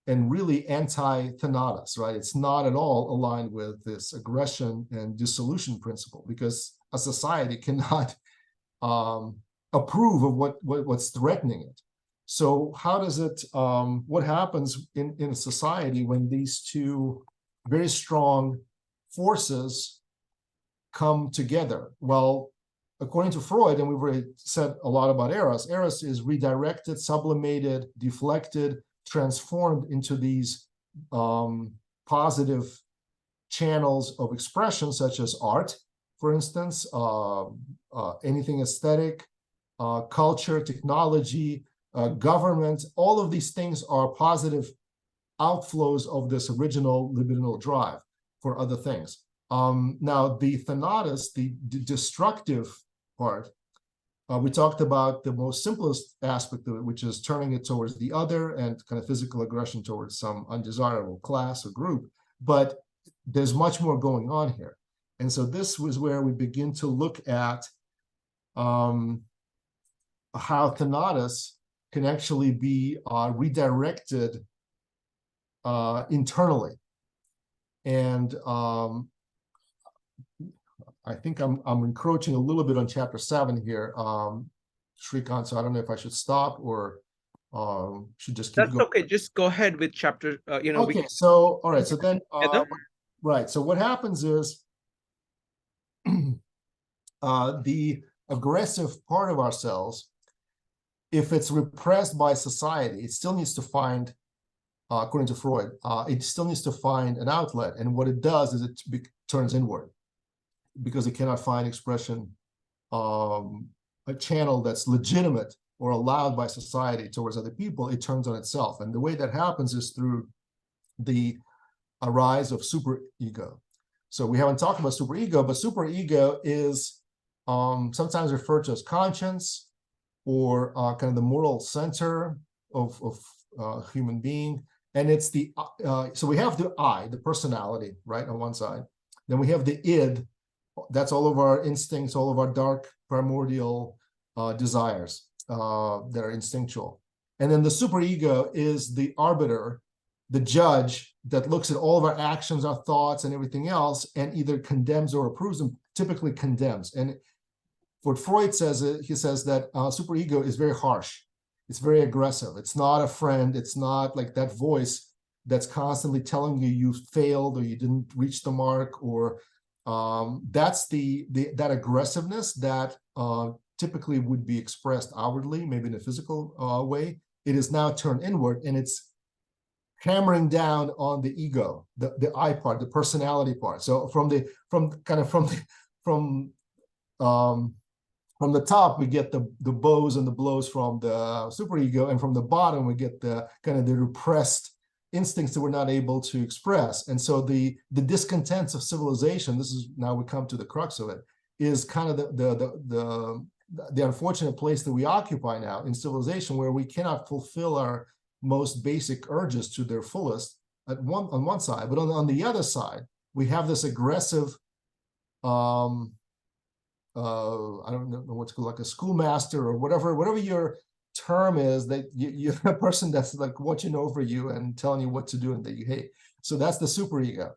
and really anti-thanatos, right? It's not at all aligned with this aggression and dissolution principle, because a society cannot approve of what's threatening it. So how does it, what happens in a society when these two very strong forces come together? Well, according to Freud, and we've already said a lot about eros is redirected, sublimated, deflected, transformed into these positive channels of expression, such as art, for instance, anything aesthetic, culture, technology, government. All of these things are positive outflows of this original libidinal drive for other things. Now, the thanatos, the destructive part, we talked about the most simplest aspect of it, which is turning it towards the other and kind of physical aggression towards some undesirable class or group. But there's much more going on here. And so this was where we begin to look at how thanatos can actually be redirected internally. And I think I'm encroaching a little bit on chapter 7 here, Shrikant, so I don't know if I should stop or should just keep That's going. okay. Just go ahead with chapter, Okay, so, all right, so then, together. right, so what happens is the aggressive part of ourselves, if it's repressed by society, it still needs to find, according to Freud, it still needs to find an outlet. And what it does is it turns inward, because it cannot find expression, a channel that's legitimate or allowed by society towards other people. It turns on itself. And the way that happens is through the rise of superego. So we haven't talked about superego, but superego is sometimes referred to as conscience, or kind of the moral center of human being. And it's the, so we have the I, the personality, right, on one side. Then we have the id, that's all of our instincts, all of our dark primordial desires that are instinctual. And then the superego is the arbiter, the judge that looks at all of our actions, our thoughts, and everything else, and either condemns or approves them, typically condemns. And what Freud says, he says that superego is very harsh. It's very aggressive. It's not a friend. It's not like that voice that's constantly telling you you failed or you didn't reach the mark, or that's that aggressiveness that typically would be expressed outwardly, maybe in a physical way. It is now turned inward, and it's hammering down on the ego, the I part, the personality part. So from from the top, we get the bows and the blows from the superego, and from the bottom, we get the kind of the repressed instincts that we're not able to express. And so the discontents of civilization, this is now we come to the crux of it, is kind of the unfortunate place that we occupy now in civilization, where we cannot fulfill our most basic urges to their fullest on one side, but on the other side, we have this aggressive I don't know what's called, like a schoolmaster or whatever your term is, that you're a person that's like watching over you and telling you what to do and that you hate. So that's the superego.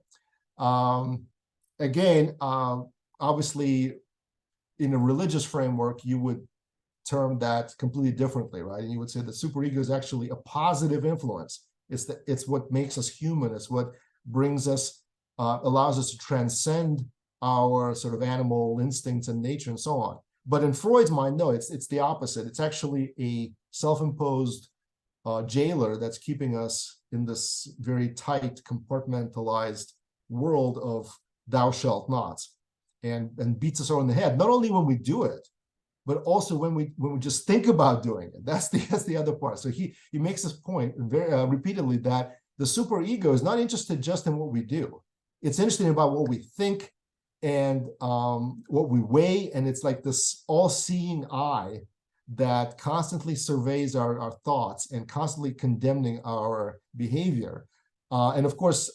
Again, obviously, in a religious framework, you would term that completely differently, right? And you would say that superego is actually a positive influence. It's what makes us human. It's what brings us, allows us to transcend our sort of animal instincts and nature and so on. But in Freud's mind, no, it's the opposite. It's actually a self-imposed jailer that's keeping us in this very tight, compartmentalized world of thou shalt nots, and beats us over the head, not only when we do it, but also when we just think about doing it. That's the other part. So he makes this point very repeatedly, that the superego is not interested just in what we do. It's interested about what we think and what we weigh, and it's like this all-seeing eye that constantly surveys our thoughts and constantly condemning our behavior. And of course,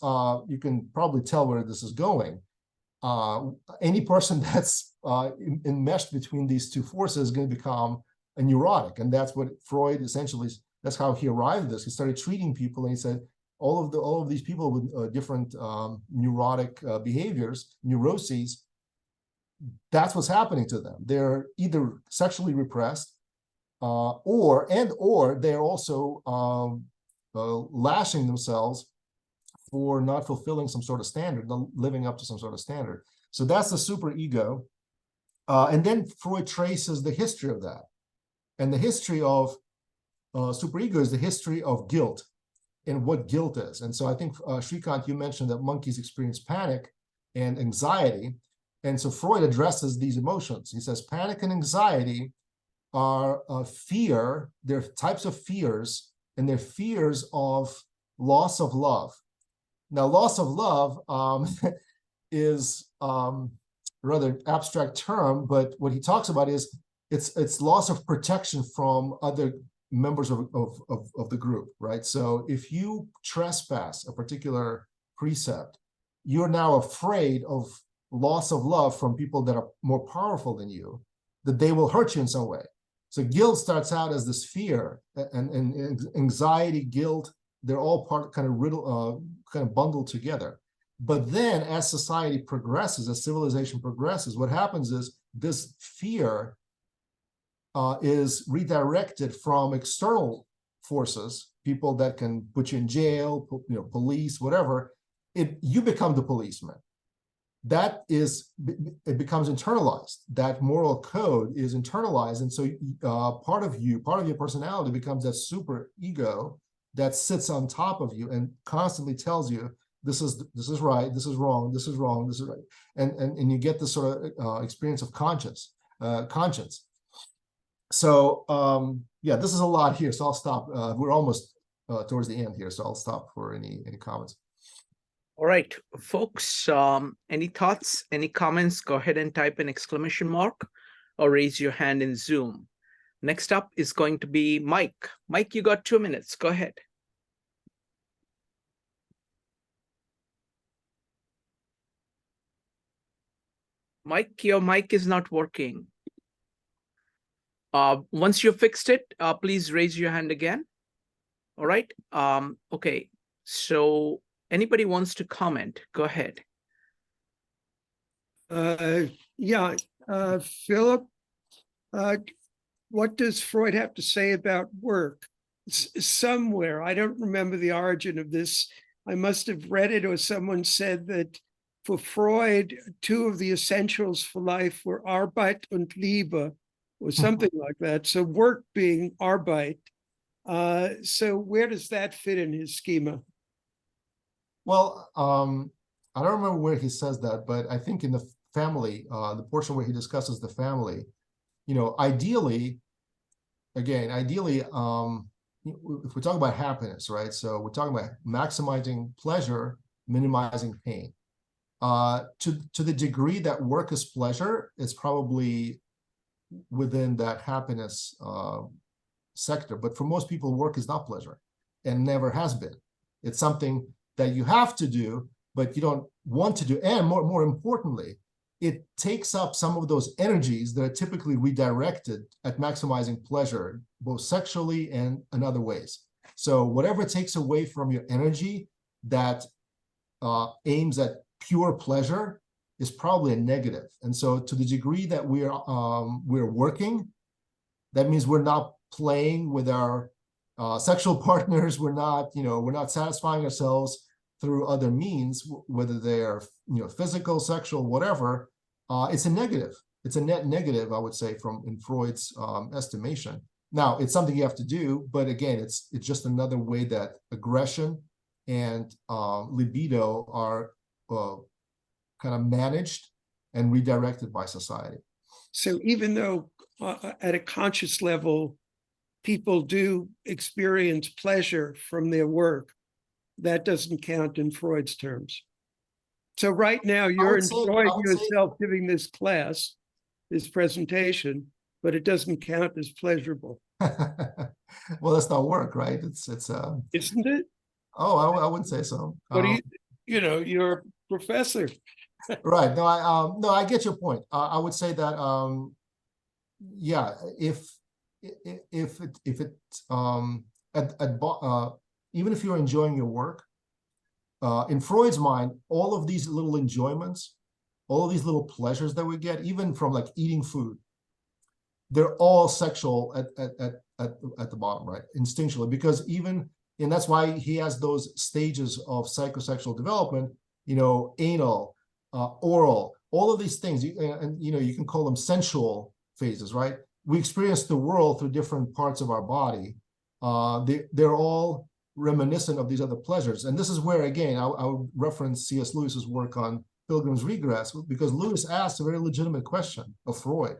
you can probably tell where this is going. Any person that's enmeshed between these two forces is going to become a neurotic, and that's what Freud essentially, that's how he arrived at this. He started treating people, and he said all of these people with different neurotic behaviors, neuroses, that's what's happening to them. They're either sexually repressed, or they're also lashing themselves for not fulfilling some sort of standard, not living up to some sort of standard. So that's the superego. And then Freud traces the history of that. And the history of superego is the history of guilt and what guilt is. And so I think, Shrikant, you mentioned that monkeys experience panic and anxiety. And so Freud addresses these emotions. He says panic and anxiety are fear. They're types of fears, and they're fears of loss of love. Now, loss of love is a rather abstract term, but what he talks about is it's loss of protection from other members of the group, right? So if you trespass a particular precept, you're now afraid of loss of love from people that are more powerful than you, that they will hurt you in some way. So guilt starts out as this fear, and anxiety, guilt, they're all part kind of bundled together. But then as society progresses, as civilization progresses, what happens is this fear is redirected from external forces, people that can put you in jail, police, whatever. You become the policeman. That is, it becomes internalized. That moral code is internalized, and so part of your personality becomes that super ego that sits on top of you and constantly tells you this is right, this is wrong, this is wrong, this is right, and you get this sort of experience of conscience. So yeah, this is a lot here, so I'll stop. We're almost towards the end here, so I'll stop for any comments. All right, folks, any thoughts, any comments? Go ahead and type an exclamation mark or raise your hand in Zoom. Next up is going to be Mike. Mike, you got 2 minutes. Go ahead. Mike, your mic is not working. Once you fixed it, please raise your hand again. All right. Okay, so anybody wants to comment? Go ahead. Yeah, Philip, what does Freud have to say about work? Somewhere, I don't remember the origin of this. I must have read it, or someone said that for Freud, two of the essentials for life were Arbeit und Liebe, or something like that. So work being Arbeit. So where does that fit in his schema? Well, I don't remember where he says that, but I think in the family, the portion where he discusses the family, ideally, if we talk about happiness, right? So we're talking about maximizing pleasure, minimizing pain. To the degree that work is pleasure, it's probably within that happiness sector. But for most people, work is not pleasure and never has been. It's something that you have to do, but you don't want to do. And more importantly, it takes up some of those energies that are typically redirected at maximizing pleasure, both sexually and in other ways. So whatever takes away from your energy that aims at pure pleasure is probably a negative. And so to the degree that we're working, that means we're not playing with our sexual partners. We're not satisfying ourselves through other means, whether they are physical, sexual, whatever. It's a negative. It's a net negative, I would say, in Freud's estimation. Now, it's something you have to do, but again, it's just another way that aggression and libido are kind of managed and redirected by society. So even though at a conscious level, people do experience pleasure from their work, that doesn't count in Freud's terms. So right now you're enjoying yourself giving this class, this presentation, but it doesn't count as pleasurable. Well, that's not work, right? It's isn't it? Oh, I wouldn't say so. What do you're a professor. Right. No, I get your point. I would say that yeah, even if you're enjoying your work, in Freud's mind, all of these little enjoyments, all of these little pleasures that we get, even from like eating food, they're all sexual at the bottom, right? Instinctually, because and that's why he has those stages of psychosexual development, anal, oral, all of these things, and you can call them sensual phases, right? We experience the world through different parts of our body. They're all reminiscent of these other pleasures. And this is where, again, I would reference C.S. Lewis's work on Pilgrim's Regress, because Lewis asked a very legitimate question of Freud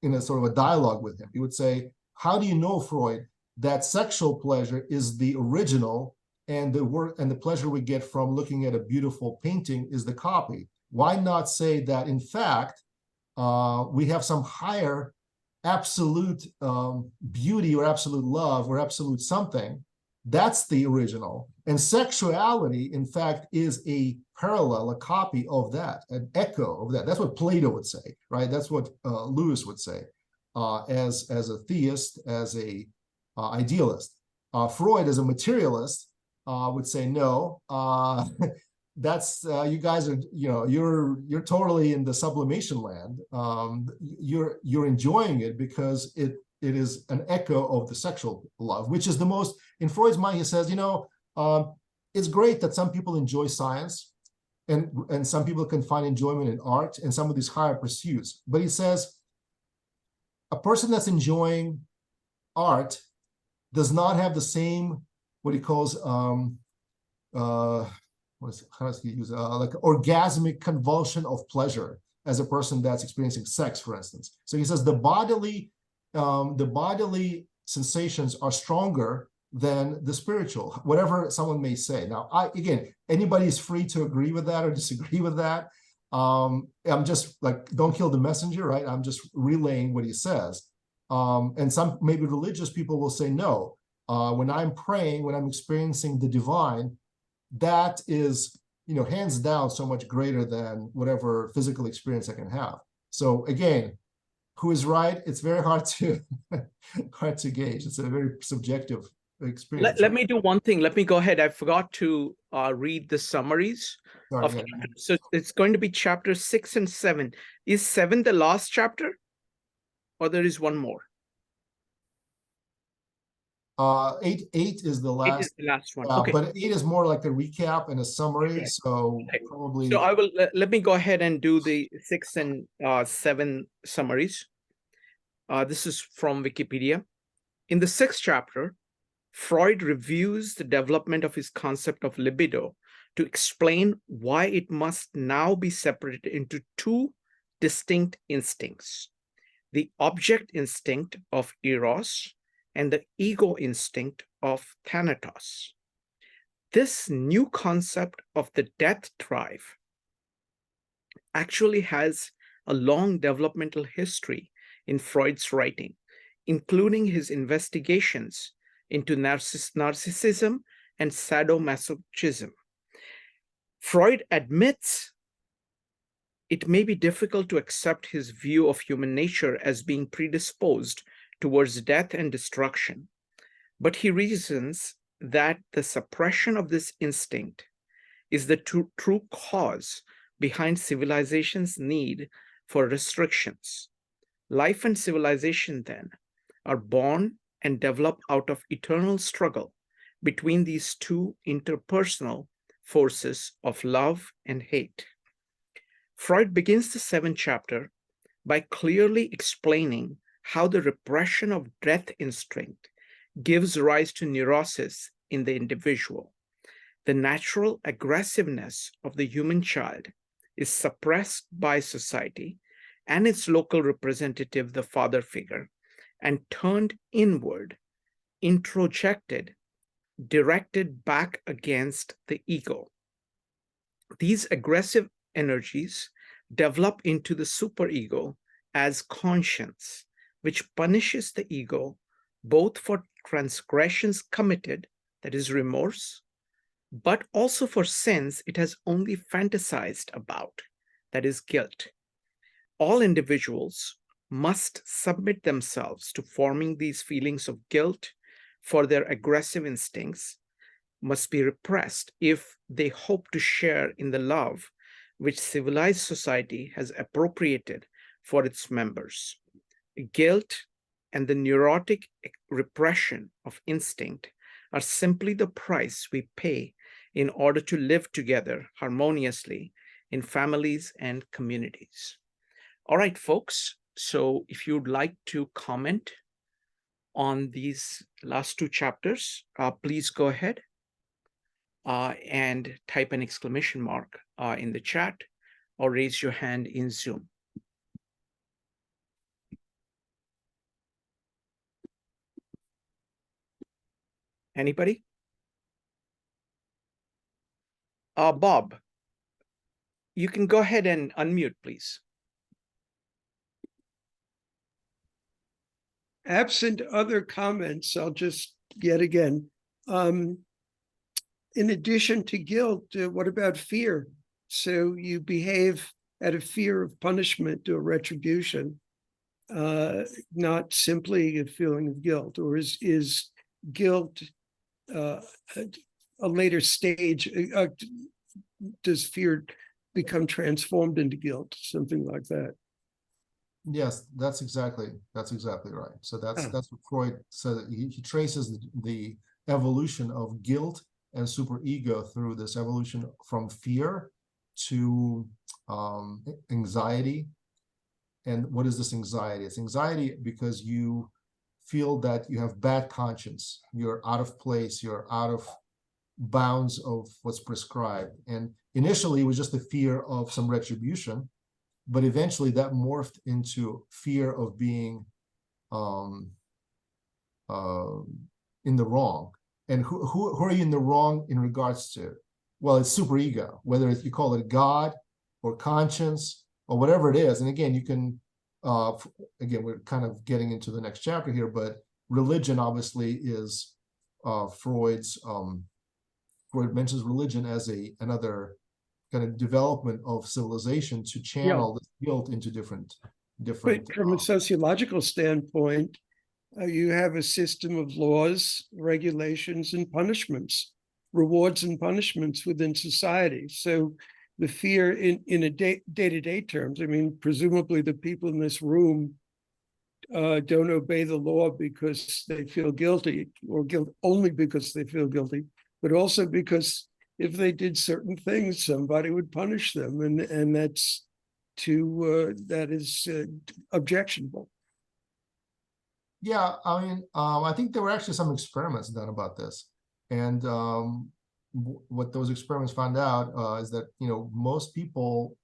in a sort of a dialogue with him. He would say, how do you know, Freud, that sexual pleasure is the original and the work and the pleasure we get from looking at a beautiful painting is the copy? Why not say that, in fact, we have some higher absolute beauty or absolute love or absolute something? That's the original. And sexuality, in fact, is a parallel, a copy of that, an echo of that. That's what Plato would say, right? That's what Lewis would say as a theist, as a idealist. Freud, as a materialist, would say, no, that's you guys are, you're totally in the sublimation land. You're enjoying it because it is an echo of the sexual love, which is the most, in Freud's mind, he says, it's great that some people enjoy science and some people can find enjoyment in art and some of these higher pursuits. But he says, a person that's enjoying art does not have the same, what he calls, how does he use, like orgasmic convulsion of pleasure as a person that's experiencing sex, for instance. So he says the bodily sensations are stronger than the spiritual, whatever someone may say. Now, again, anybody is free to agree with that or disagree with that. I'm just like, don't kill the messenger, right? I'm just relaying what he says. And some maybe religious people will say, no, when I'm praying, when I'm experiencing the divine, that is, hands down so much greater than whatever physical experience I can have. So again, who is right? It's very hard to gauge. It's a very subjective experience. Let me do one thing. Let me go ahead. I forgot to read the summaries. Sorry, So it's going to be chapter 6 and 7. Is 7 the last chapter, or there is one more? 8 is the last. 8 is the last one. Okay. But 8 is more like a recap and a summary. Okay. So Okay. probably. So I will let me go ahead and do the 6 and 7 summaries. This is from Wikipedia. In the 6th chapter, Freud reviews the development of his concept of libido to explain why it must now be separated into 2 distinct instincts. the object instinct of eros and the ego instinct of thanatos. This new concept of the death drive actually has a long developmental history in Freud's writing, including his investigations into narcissism and sadomasochism. Freud admits it may be difficult to accept his view of human nature as being predisposed towards death and destruction, but he reasons that the suppression of this instinct is the true cause behind civilization's need for restrictions. Life and civilization, then, are born and develop out of eternal struggle between these two interpersonal forces of love and hate. Freud begins the 7th chapter by clearly explaining how the repression of death instinct gives rise to neurosis in the individual. The natural aggressiveness of the human child is suppressed by society and its local representative, the father figure, and turned inward, introjected, directed back against the ego. These aggressive energies develop into the superego as conscience, which punishes the ego both for transgressions committed, that is remorse, but also for sins it has only fantasized about, that is guilt. All individuals must submit themselves to forming these feelings of guilt, for their aggressive instincts must be repressed if they hope to share in the love which civilized society has appropriated for its members. Guilt and the neurotic repression of instinct are simply the price we pay in order to live together harmoniously in families and communities. All right, folks, so if you'd like to comment on these last 2 chapters, please go ahead and type an exclamation mark in the chat or raise your hand in Zoom. Anybody? Bob, you can go ahead and unmute, please. Absent other comments, I'll just yet again, in addition to guilt, what about fear? So you behave out of fear of punishment or retribution, not simply a feeling of guilt, or is guilt a later stage? Does fear become transformed into guilt, something like that? Yes, that's exactly right. So that's what Freud said. He traces the evolution of guilt and superego through this evolution from fear to anxiety. And what is this anxiety? It's anxiety because you feel that you have bad conscience, you're out of place, you're out of bounds of what's prescribed. And initially it was just the fear of some retribution, but eventually that morphed into fear of being in the wrong. And who are you in the wrong in regards to? Well, it's superego, whether you call it God or conscience or whatever it is. And again, you can, again, we're kind of getting into the next chapter here, but religion obviously is Freud's, Freud mentions religion as another kind of development of civilization to channel this guilt into different. But from a sociological standpoint, you have a system of laws, regulations, and punishments, rewards and punishments within society. So the fear in a day-to-day terms, I mean, presumably the people in this room don't obey the law because they feel guilty, or guilt only because they feel guilty, but also because if they did certain things, somebody would punish them, and that is objectionable. Yeah, I mean, I think there were actually some experiments done about this, and what those experiments found out is that most people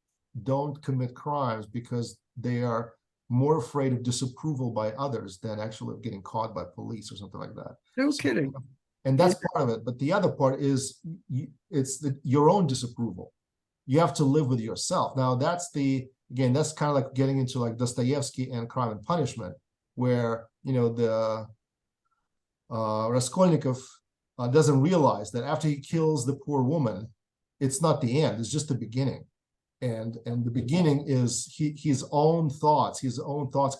don't commit crimes because they are more afraid of disapproval by others than actually of getting caught by police or something like that. No So, kidding. and that's part of it. But the other part is it's your own disapproval. You have to live with yourself. Now, that's that's kind of like getting into like Dostoevsky and Crime and Punishment, where, the Raskolnikov doesn't realize that after he kills the poor woman, it's not the end, it's just the beginning. And the beginning is his own thoughts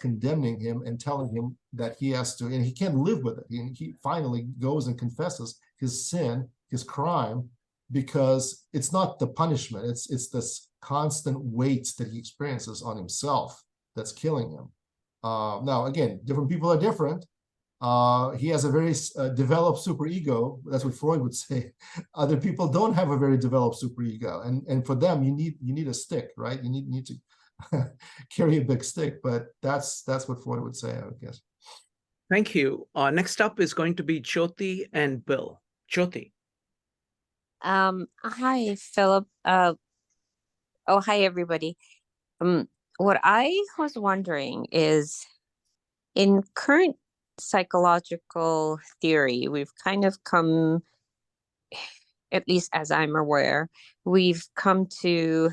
condemning him and telling him that he has to, and he can't live with it. And he finally goes and confesses his sin, his crime, because it's not the punishment, it's this constant weight that he experiences on himself that's killing him. Now, again, different people are different. He has a very developed superego. That's what Freud would say. Other people don't have a very developed superego, and for them, you need a stick, right? You need to carry a big stick. But that's what Freud would say, I would guess. Thank you. Next up is going to be Jyoti and Bill. Jyoti. Hi, Philip. Hi, everybody. What I was wondering is, in current psychological theory, we've kind of come, at least as I'm aware, we've come to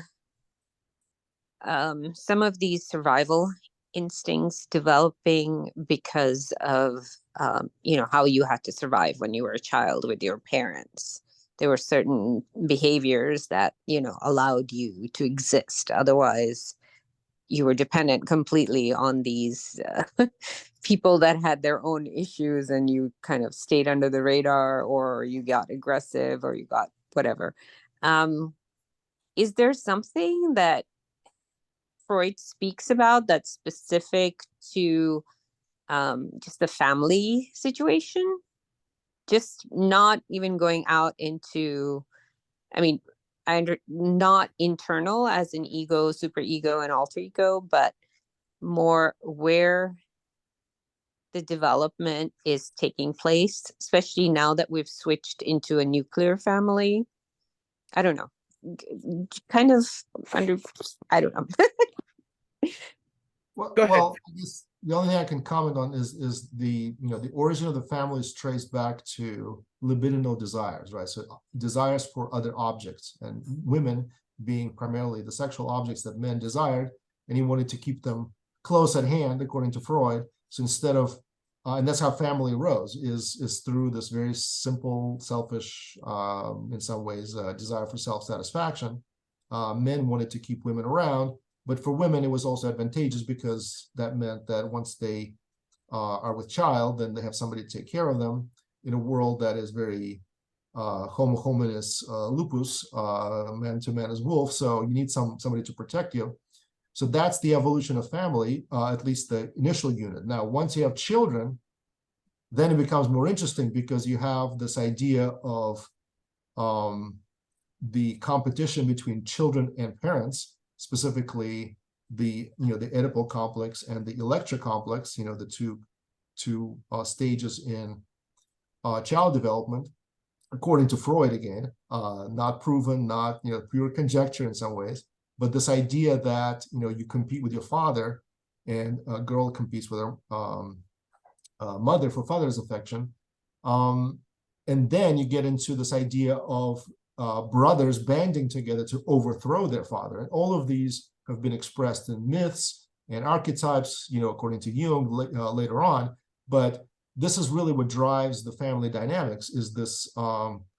some of these survival instincts developing because of how you had to survive when you were a child with your parents. There were certain behaviors that allowed you to exist. Otherwise, you were dependent completely on these people that had their own issues, and you kind of stayed under the radar, or you got aggressive, or you got whatever. Is there something that Freud speaks about that's specific to just the family situation? Just not even going out into, not internal as an ego, superego, and alter ego, but more where the development is taking place, especially now that we've switched into a nuclear family. I don't know. Kind of I don't know. Go ahead. Well, I guess the only thing I can comment on is the origin of the family is traced back to libidinal desires, right? So desires for other objects, and women being primarily the sexual objects that men desired, and he wanted to keep them close at hand, according to Freud. So instead of, and that's how family arose, is through this very simple, selfish, in some ways, desire for self-satisfaction. Men wanted to keep women around, but for women, it was also advantageous because that meant that once they are with child, then they have somebody to take care of them in a world that is very homo hominis lupus, man to man is wolf. So you need somebody to protect you. So that's the evolution of family, at least the initial unit. Now, once you have children, then it becomes more interesting because you have this idea of the competition between children and parents, specifically the Oedipal complex and the Electra complex, the two stages in child development, according to Freud again, not proven, not pure conjecture in some ways, but this idea that you compete with your father, and a girl competes with her mother for father's affection, and then you get into this idea of brothers banding together to overthrow their father. And all of these have been expressed in myths and archetypes, according to Jung later on. But this is really what drives the family dynamics, is this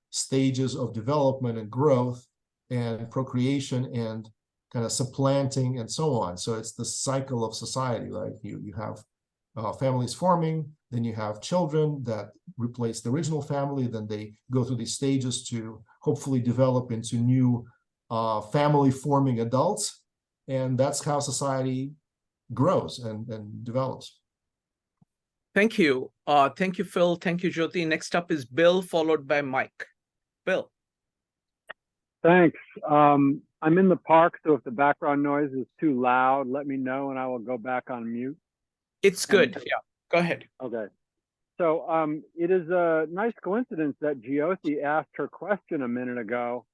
stages of development and growth and procreation and kind of supplanting and so on. So it's the cycle of society, right? You have families forming, then you have children that replace the original family, then they go through these stages to hopefully develop into new family forming adults, and that's how society grows and develops. Thank you. Thank you, Phil. Thank you, Jyoti. Next up is Bill, followed by Mike. Bill. Thanks. I'm in the park, so if the background noise is too loud, let me know and I will go back on mute. It's good. Yeah, go ahead. Okay. So it is a nice coincidence that Jyoti asked her question a minute ago,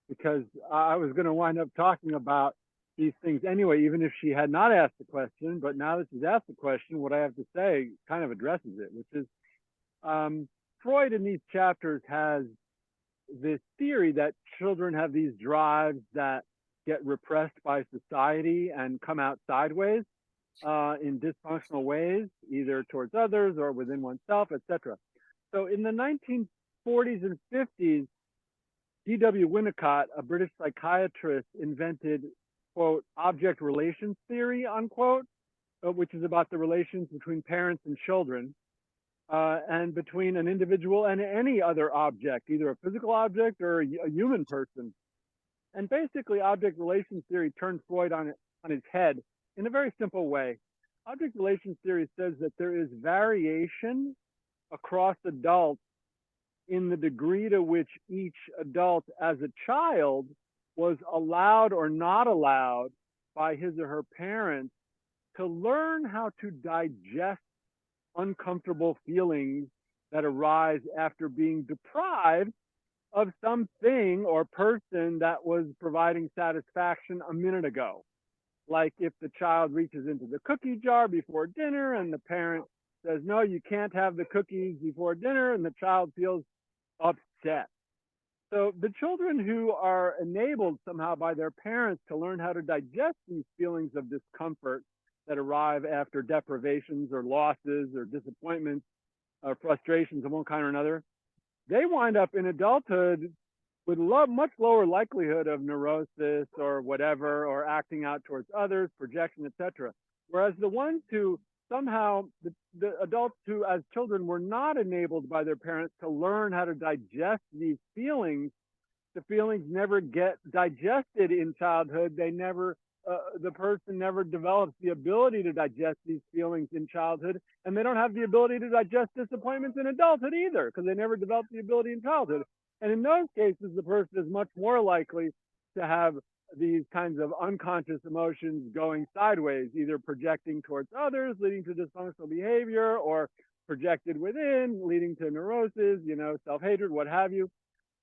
because I was going to wind up talking about these things anyway, even if she had not asked the question. But now that she's asked the question, what I have to say kind of addresses it, which is Freud in these chapters has this theory that children have these drives that get repressed by society and come out sideways in dysfunctional ways, either towards others or within oneself, etc. So in the 1940s and 50s, D.W. Winnicott, a British psychiatrist, invented, quote, object relations theory, unquote, which is about the relations between parents and children, and between an individual and any other object, either a physical object or a human person. And basically, object relations theory turned Freud on his head in a very simple way. Object relations theory says that there is variation across adults in the degree to which each adult as a child was allowed or not allowed by his or her parents to learn how to digest uncomfortable feelings that arise after being deprived of something or person that was providing satisfaction a minute ago. Like if the child reaches into the cookie jar before dinner and the parent says, no, you can't have the cookies before dinner, and the child feels upset. So the children who are enabled somehow by their parents to learn how to digest these feelings of discomfort that arrive after deprivations or losses or disappointments or frustrations of one kind or another, they wind up in adulthood with much lower likelihood of neurosis or whatever, or acting out towards others, projection, etc. Whereas the ones who somehow, the adults who as children were not enabled by their parents to learn how to digest these feelings, the feelings never get digested in childhood. They never, the person never develops the ability to digest these feelings in childhood, and they don't have the ability to digest disappointments in adulthood either, because they never developed the ability in childhood. And in those cases, the person is much more likely to have these kinds of unconscious emotions going sideways, either projecting towards others, leading to dysfunctional behavior, or projected within, leading to neurosis, self-hatred, what have you.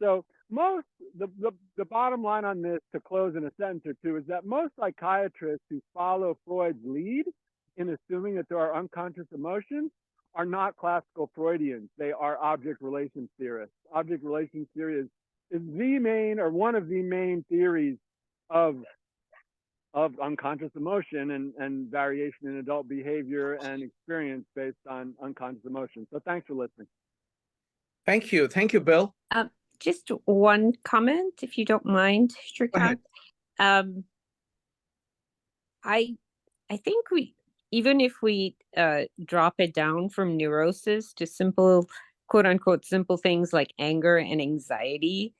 So the bottom line on this, to close in a sentence or two, is that most psychiatrists who follow Freud's lead in assuming that there are unconscious emotions are not classical Freudians. They are object relations theorists. Object relations theory is the main, or one of the main theories of unconscious emotion and variation in adult behavior and experience based on unconscious emotion. So thanks for listening. Thank you, Bill. Just one comment, if you don't mind, Shrikant. I think even if we drop it down from neurosis to simple, quote unquote, simple things like anger and anxiety,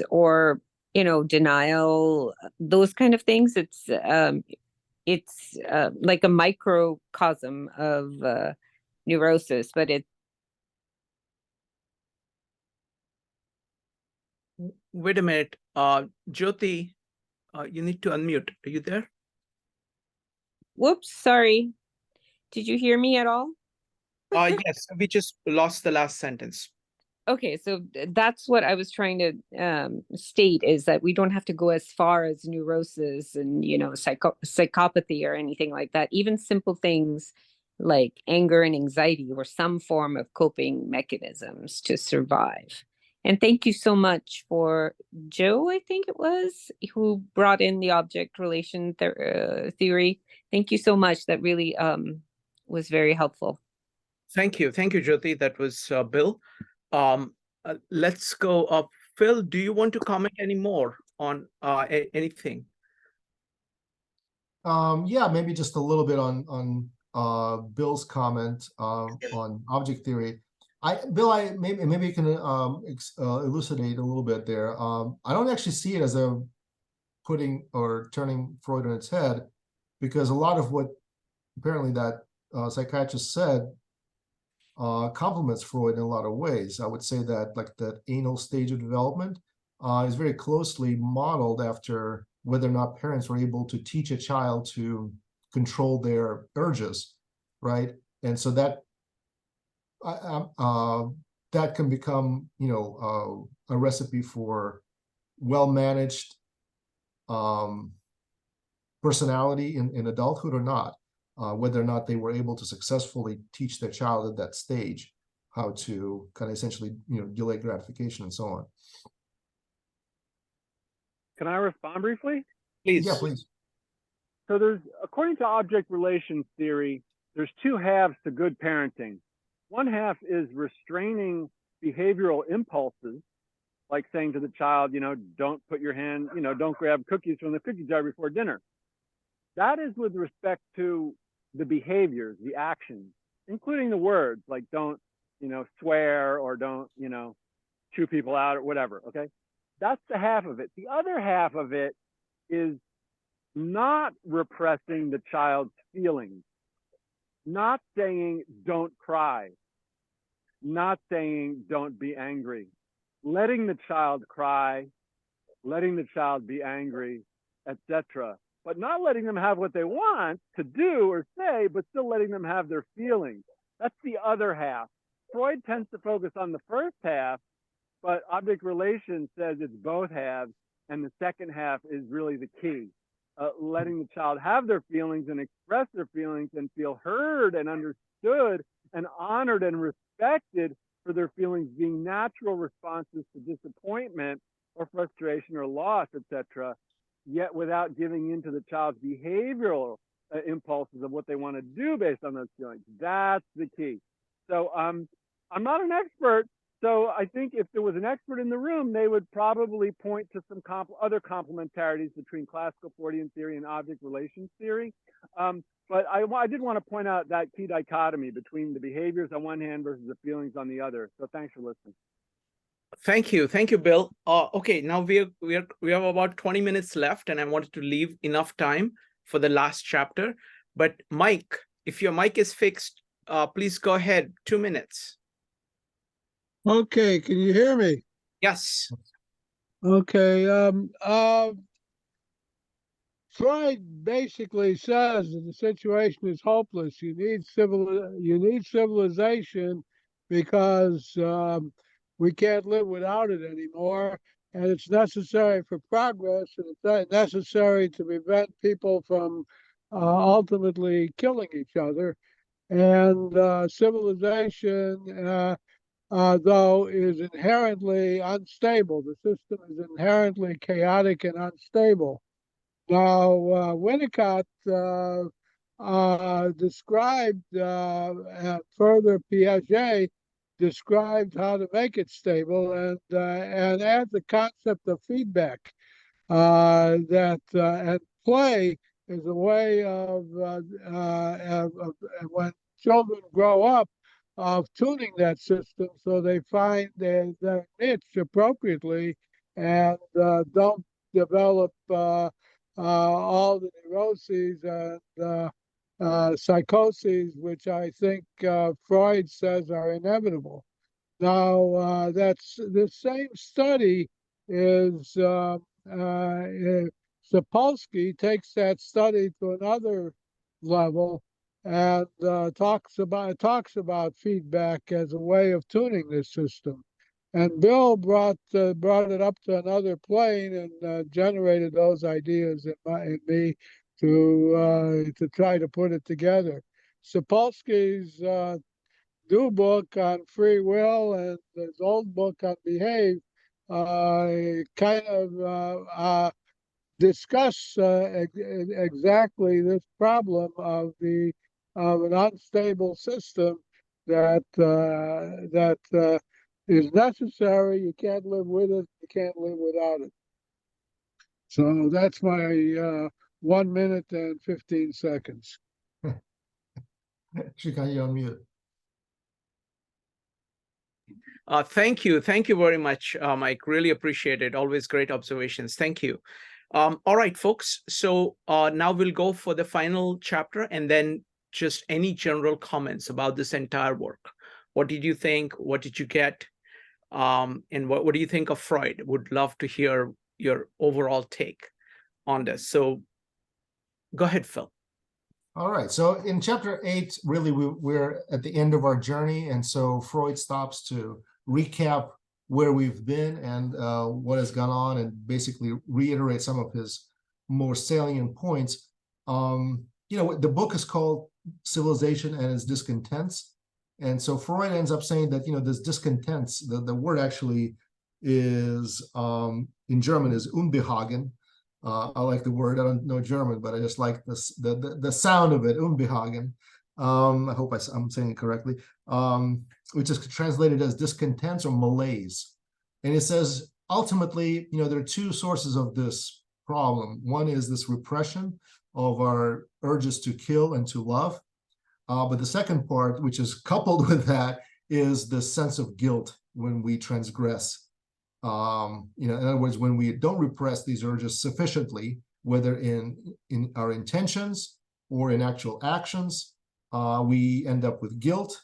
or denial, those kind of things, it's like a microcosm of neurosis, but Wait a minute, Jyoti, you need to unmute. Are you there? Whoops, sorry. Did you hear me at all? Yes, we just lost the last sentence. Okay, so that's what I was trying to state, is that we don't have to go as far as neurosis and, psychopathy or anything like that. Even simple things like anger and anxiety or some form of coping mechanisms to survive. And thank you so much for Joe, I think it was, who brought in the object relation theory. Thank you so much. That really was very helpful. Thank you, Jyoti. That was Bill. Let's go up. Phil, do you want to comment any more on anything? Yeah, maybe just a little bit on Bill's comment on object theory. Bill, maybe you can elucidate a little bit there. I don't actually see it as a putting or turning Freud on its head, because a lot of what apparently that psychiatrist said complements Freud in a lot of ways. I would say that like that anal stage of development is very closely modeled after whether or not parents were able to teach a child to control their urges, right? And so that that can become, a recipe for well-managed personality in adulthood or not, whether or not they were able to successfully teach their child at that stage how to kind of essentially, delay gratification and so on. Can I respond briefly? Please. Yeah, please. So according to object relations theory, there's two halves to good parenting. One half is restraining behavioral impulses, like saying to the child, don't put your hand, don't grab cookies from the cookie jar before dinner. That is with respect to the behaviors, the actions, including the words, like don't, swear, or don't, chew people out, or whatever, okay? That's the half of it. The other half of it is not repressing the child's feelings, not saying don't cry, not saying don't be angry, letting the child cry, letting the child be angry, etc., but not letting them have what they want to do or say, but still letting them have their feelings. That's the other half. Freud tends to focus on the first half, but object relations says it's both halves, and the second half is really the key. Letting the child have their feelings and express their feelings and feel heard and understood and honored and respected for their feelings being natural responses to disappointment or frustration or loss, etc., yet without giving into the child's behavioral impulses of what they want to do based on those feelings. That's the key. So I'm not an expert. So I think if there was an expert in the room, they would probably point to some other complementarities between classical Freudian theory and object relations theory. But I did want to point out that key dichotomy between the behaviors on one hand versus the feelings on the other. So thanks for listening. Thank you, Bill. Okay, now we have about 20 minutes left, and I wanted to leave enough time for the last chapter. But Mike, if your mic is fixed, please go ahead. 2 minutes. Okay, can you hear me? Yes. Okay. Freud basically says that the situation is hopeless. You need civilization because we can't live without it anymore, and it's necessary for progress, and it's necessary to prevent people from ultimately killing each other. And civilization, though, is inherently unstable. The system is inherently chaotic and unstable. Now, Winnicott described, further Piaget described how to make it stable, and add the concept of feedback, and play is a way of when children grow up, of tuning that system so they find their niche appropriately, and don't develop all the neuroses and psychoses, which I think Freud says are inevitable. Now, that's the same study is Sapolsky takes that study to another level, and talks about feedback as a way of tuning this system. And Bill brought it up to another plane and generated those ideas in me to try to put it together. Sapolsky's new book on free will and his old book on behave kind of discuss exactly this problem of an unstable system that is necessary. You can't live with it. You can't live without it. So that's my 1 minute and 15 seconds. Shikan, you're on mute. Thank you very much, Mike. Really appreciate it. Always great observations. Thank you. All right, folks. So now we'll go for the final chapter, and then just any general comments about this entire work. What did you think? What did you get? And what do you think of Freud? Would love to hear your overall take on this. So go ahead, Phil. All right. So in chapter 8, really, we're at the end of our journey. And so Freud stops to recap where we've been and what has gone on, and basically reiterate some of his more salient points You know, the book is called Civilization and Its Discontents. And so Freud ends up saying that, you know, this discontents, the word actually is, in German is Unbehagen. I like the word, I don't know German, but I just like this, the sound of it, Unbehagen. I hope I'm saying it correctly, which is translated as discontents or malaise. And it says, ultimately, you know, there are two sources of this problem. One is this repression of our urges to kill and to love. But the second part, which is coupled with that, is the sense of guilt when we transgress. You know, in other words, when we don't repress these urges sufficiently, whether in our intentions or in actual actions, we end up with guilt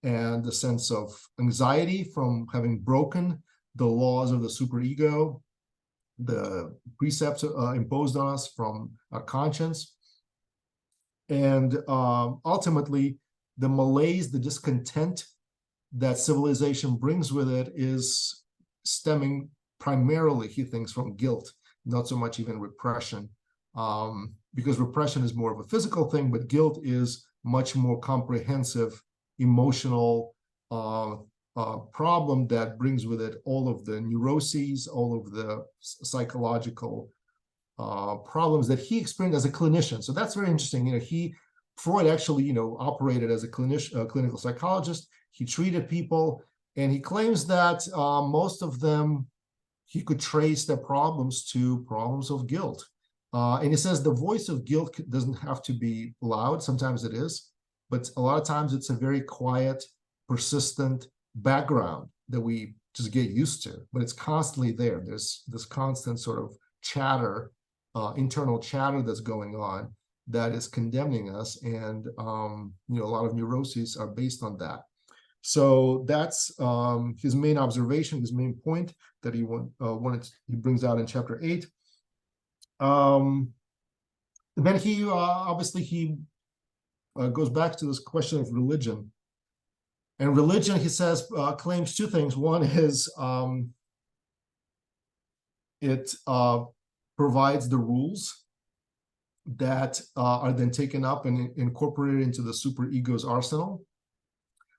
and the sense of anxiety from having broken the laws of the superego, the precepts imposed on us from our conscience. And ultimately, the malaise, the discontent that civilization brings with it is stemming primarily, he thinks, from guilt, not so much even repression, because repression is more of a physical thing, but guilt is much more comprehensive, emotional problem that brings with it all of the neuroses, all of the psychological problems that he experienced as a clinician. So that's very interesting. You know, Freud actually, you know, operated as a clinical psychologist. He treated people, and he claims that most of them, he could trace their problems to problems of guilt. And he says the voice of guilt doesn't have to be loud. Sometimes it is, but a lot of times it's a very quiet, persistent background that we just get used to, but it's constantly there. There's this constant sort of chatter, internal chatter that's going on that is condemning us, and you know, a lot of neuroses are based on that. So that's his main observation, his main point that he he brings out in chapter 8. Then he obviously he goes back to this question of religion. And religion, he says, claims two things. One is it provides the rules that are then taken up and incorporated into the superego's arsenal.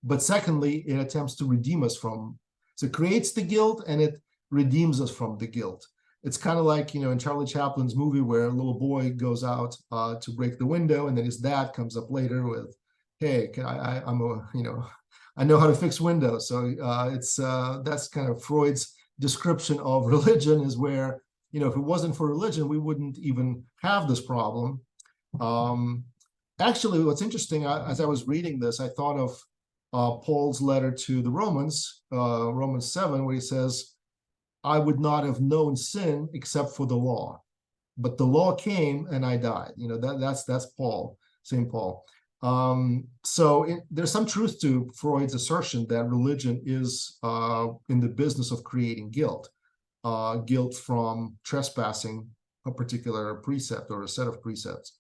But secondly, it attempts to redeem us from, so it creates the guilt and it redeems us from the guilt. It's kind of like, you know, in Charlie Chaplin's movie where a little boy goes out to break the window, and then his dad comes up later with, hey, I'm a, you know, I know how to fix windows. So that's kind of Freud's description of religion, is where, you know, if it wasn't for religion, we wouldn't even have this problem. Actually, what's interesting, as I was reading this, I thought of Paul's letter to the Romans, Romans 7, where he says, I would not have known sin except for the law, but the law came and I died. You know, that's Paul, St. Paul. There's some truth to Freud's assertion that religion is in the business of creating guilt, guilt from trespassing a particular precept or a set of precepts,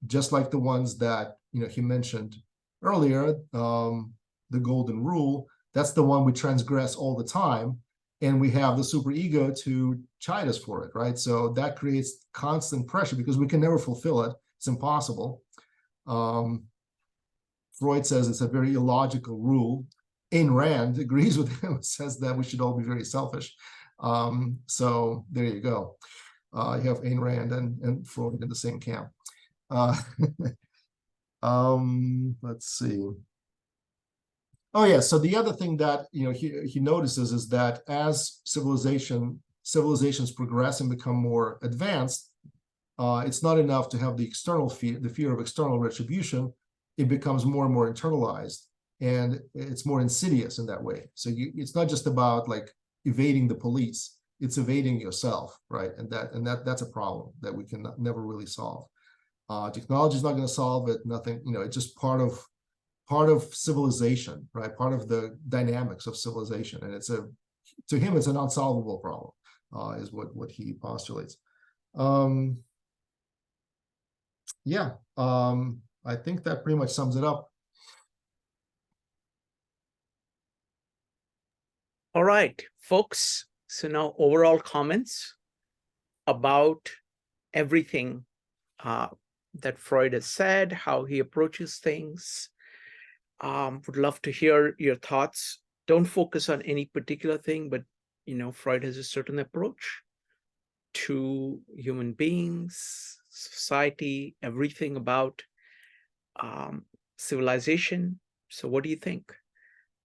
just like the ones that, you know, he mentioned earlier, the golden rule. That's the one we transgress all the time, and we have the superego to chide us for it, right? So that creates constant pressure because we can never fulfill it. It's impossible. Freud says it's a very illogical rule. Ayn Rand agrees with him, says that we should all be very selfish. So there you go. You have Ayn Rand and Freud in the same camp. Let's see. Oh yeah, so the other thing that, you know, he notices is that as civilizations progress and become more advanced, it's not enough to have the external fear, the fear of external retribution. It becomes more and more internalized, and it's more insidious in that way. So it's not just about like evading the police; it's evading yourself, right? And that's a problem that we can never really solve. Technology is not going to solve it. Nothing, you know, it's just part of civilization, right? Part of the dynamics of civilization, and to him it's an unsolvable problem, is what he postulates. Yeah, I think that pretty much sums it up. All right, folks. So now overall comments about everything that Freud has said, how he approaches things. Would love to hear your thoughts. Don't focus on any particular thing, but Freud has a certain approach to human beings, society, everything about civilization. So what do you think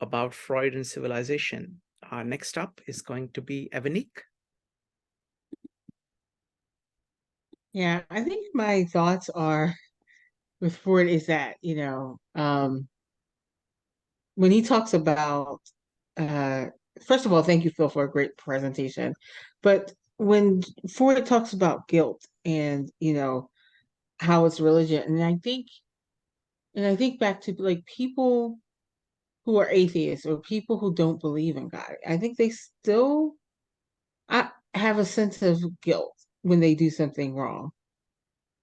about Freud and civilization? Next up is going to be Evanique. Yeah, I think my thoughts are with Freud is that, when he talks about, first of all, thank you, Phil, for a great presentation. But when Freud talks about guilt and, how it's religion, and I think back to like people who are atheists or people who don't believe in God, I think they still have a sense of guilt when they do something wrong.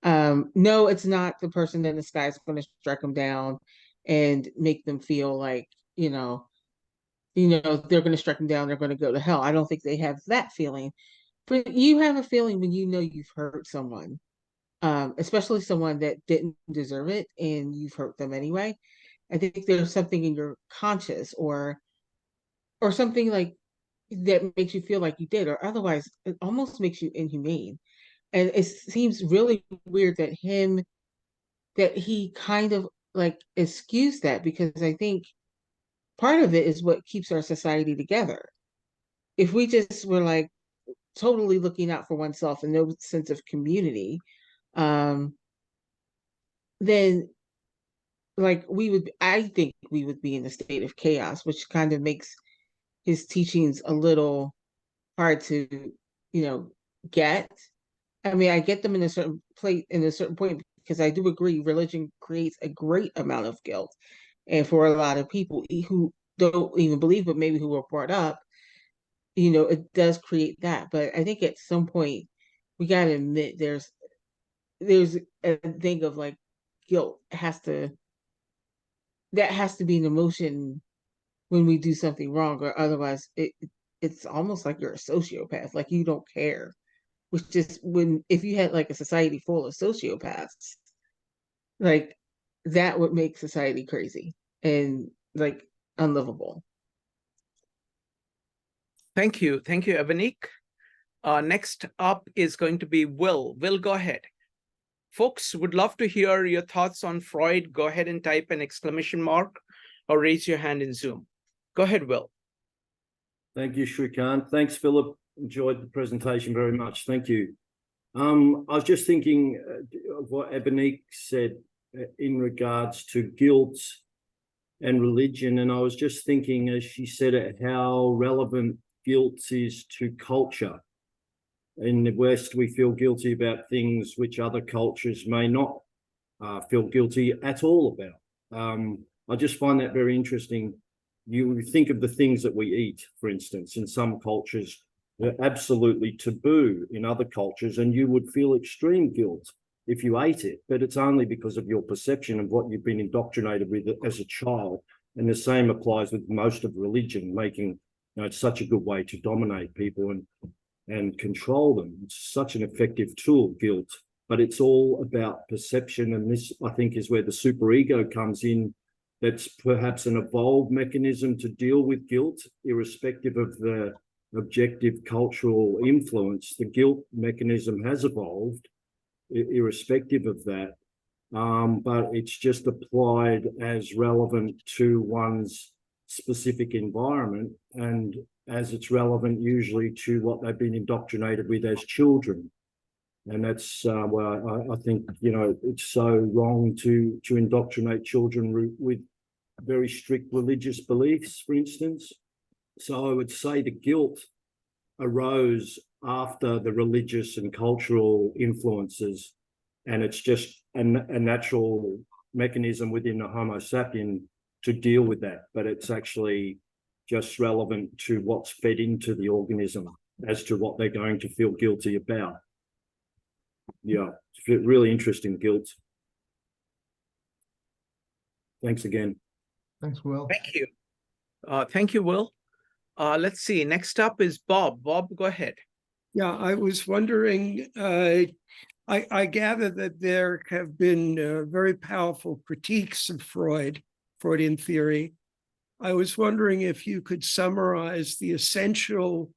No, it's not the person in the sky is going to strike them down and make them feel like, they're going to strike them down, they're going to go to hell. I don't think they have that feeling. But you have a feeling when you've hurt someone, especially someone that didn't deserve it and you've hurt them anyway. I think there's something in your conscience or something like that makes you feel like you did, or otherwise it almost makes you inhumane. And it seems really weird that he kind of like excused that, because I think part of it is what keeps our society together. If we just were like totally looking out for oneself and no sense of community, then I think we would be in a state of chaos, which kind of makes his teachings a little hard to, get. I mean, I get them in a certain point, because I do agree religion creates a great amount of guilt. And for a lot of people who don't even believe, but maybe who were brought up, it does create that. But I think at some point we got to admit there's a thing of like guilt has to be an emotion when we do something wrong, or otherwise it's almost like you're a sociopath, like you don't care. Which just if you had like a society full of sociopaths, like that would make society crazy and like unlivable. Thank you, Evanique. Next up is going to be Will. Will, go ahead. Folks, would love to hear your thoughts on Freud. Go ahead and type an exclamation mark or raise your hand in Zoom. Go ahead, Will. Thank you, Shrikant. Thanks, Philip. Enjoyed the presentation very much. Thank you. I was just thinking of what Ebonique said in regards to guilt and religion, and I was just thinking, as she said it, how relevant guilt is to culture. In the West, we feel guilty about things which other cultures may not feel guilty at all about. I just find that very interesting. You think of the things that we eat, for instance, in some cultures, they're absolutely taboo in other cultures, and you would feel extreme guilt if you ate it, but it's only because of your perception of what you've been indoctrinated with as a child. And the same applies with most of religion, making it's such a good way to dominate people and control them. It's such an effective tool, guilt, but it's all about perception. And this, I think, is where the superego comes in. That's perhaps an evolved mechanism to deal with guilt, irrespective of the objective cultural influence. The guilt mechanism has evolved, irrespective of that, but it's just applied as relevant to one's specific environment, and as it's relevant usually to what they've been indoctrinated with as children. And that's I think it's so wrong to indoctrinate children with very strict religious beliefs, for instance. So I would say the guilt arose after the religious and cultural influences, and it's just a natural mechanism within the Homo sapien to deal with that. But it's actually just relevant to what's fed into the organism as to what they're going to feel guilty about. Yeah, it's really interesting, guilt. Thanks again. Thanks, Will. Thank you. Thank you, Will. Let's see. Next up is Bob. Bob, go ahead. Yeah, I was wondering, I gather that there have been very powerful critiques of Freudian theory. I was wondering if you could summarize the essential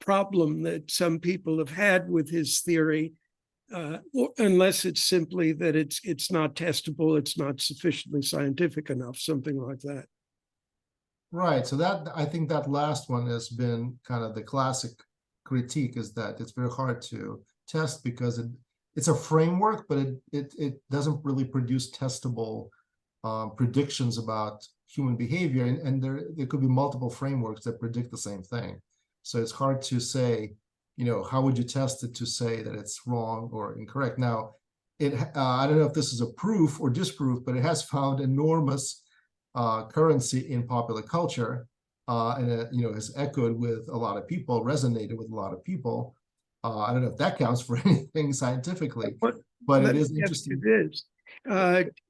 problem that some people have had with his theory, unless it's simply that it's not testable, it's not sufficiently scientific enough, something like that. Right. So that, I think that last one has been kind of the classic critique, is that it's very hard to test because it's a framework, but it doesn't really produce testable predictions about human behavior. And there could be multiple frameworks that predict the same thing. So it's hard to say, you know, how would you test it to say that it's wrong or incorrect? Now, I don't know if this is a proof or disproof, but it has found enormous currency in popular culture, and it, you know, has echoed with a lot of people, resonated with a lot of people. I don't know if that counts for anything scientifically, but it is interesting. It is.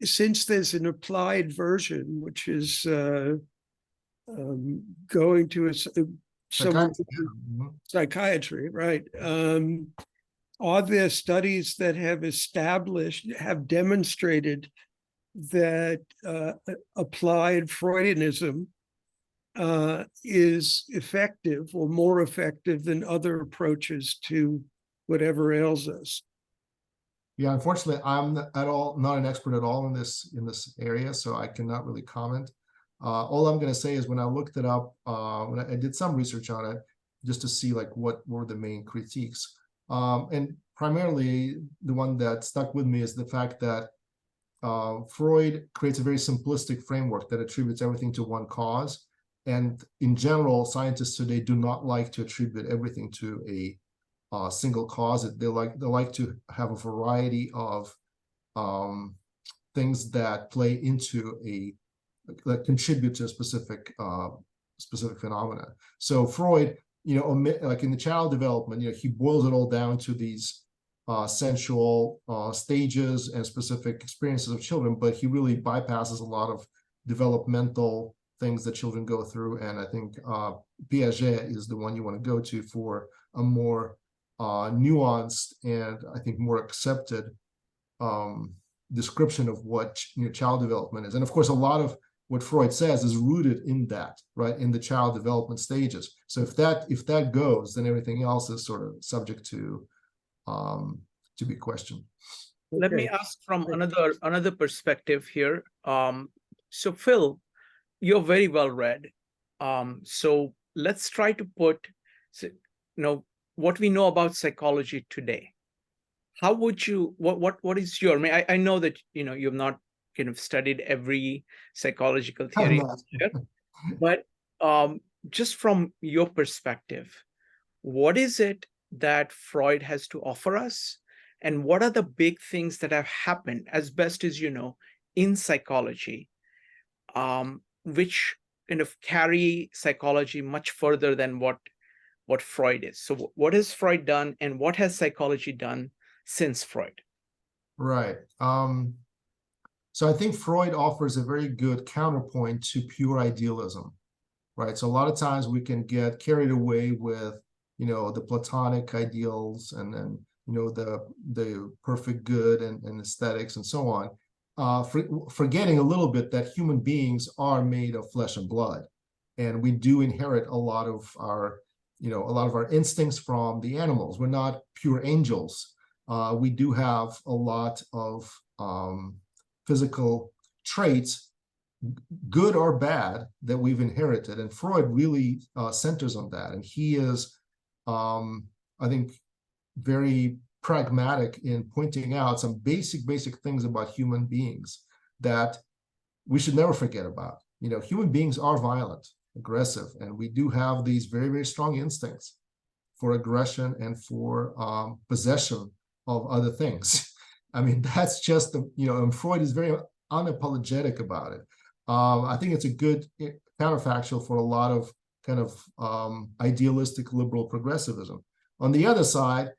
Since there's an applied version, which is going to psychiatry, right? Are there studies that have demonstrated that applied Freudianism is effective or more effective than other approaches to whatever ails us? Yeah, unfortunately, I'm not an expert at all in this area, so I cannot really comment. All I'm going to say is when I looked it up, when I did some research on it, just to see like what were the main critiques. And primarily, the one that stuck with me is the fact that Freud creates a very simplistic framework that attributes everything to one cause. And in general, scientists today do not like to attribute everything to a single cause. They like to have a variety of things that play into that contribute to a specific phenomena. So Freud, you know, like in the child development, you know, he boils it all down to these sensual stages and specific experiences of children, but he really bypasses a lot of developmental things that children go through. And I think Piaget is the one you want to go to for a more nuanced and I think more accepted description of what, you know, child development is. And of course, a lot of what Freud says is rooted in that, right, in the child development stages. So if that goes, then everything else is sort of subject to be questioned. Let me ask from another perspective here. So Phil, you're very well read. So let's try to put, you know, what we know about psychology today. How would you, what is your, I mean, I know that, you know, you've not kind of studied every psychological theory, but just from your perspective, what is it that Freud has to offer us? And what are the big things that have happened, as best as you know, in psychology, which kind of carry psychology much further than what Freud is? So what has Freud done and what has psychology done since Freud? Right. So I think Freud offers a very good counterpoint to pure idealism, right? So a lot of times we can get carried away with, you know, the Platonic ideals and then, you know, the perfect good and aesthetics and so on, forgetting a little bit that human beings are made of flesh and blood, and we do inherit a lot of our instincts from the animals. We're not pure angels. We do have a lot of physical traits, good or bad, that we've inherited, and Freud really centers on that. And he is, I think, very pragmatic in pointing out some basic things about human beings that we should never forget about. You know, human beings are violent, aggressive, and we do have these very strong instincts for aggression and for possession of other things. I mean, that's just and Freud is very unapologetic about it. I think it's a good counterfactual for a lot of kind of idealistic liberal progressivism. On the other side,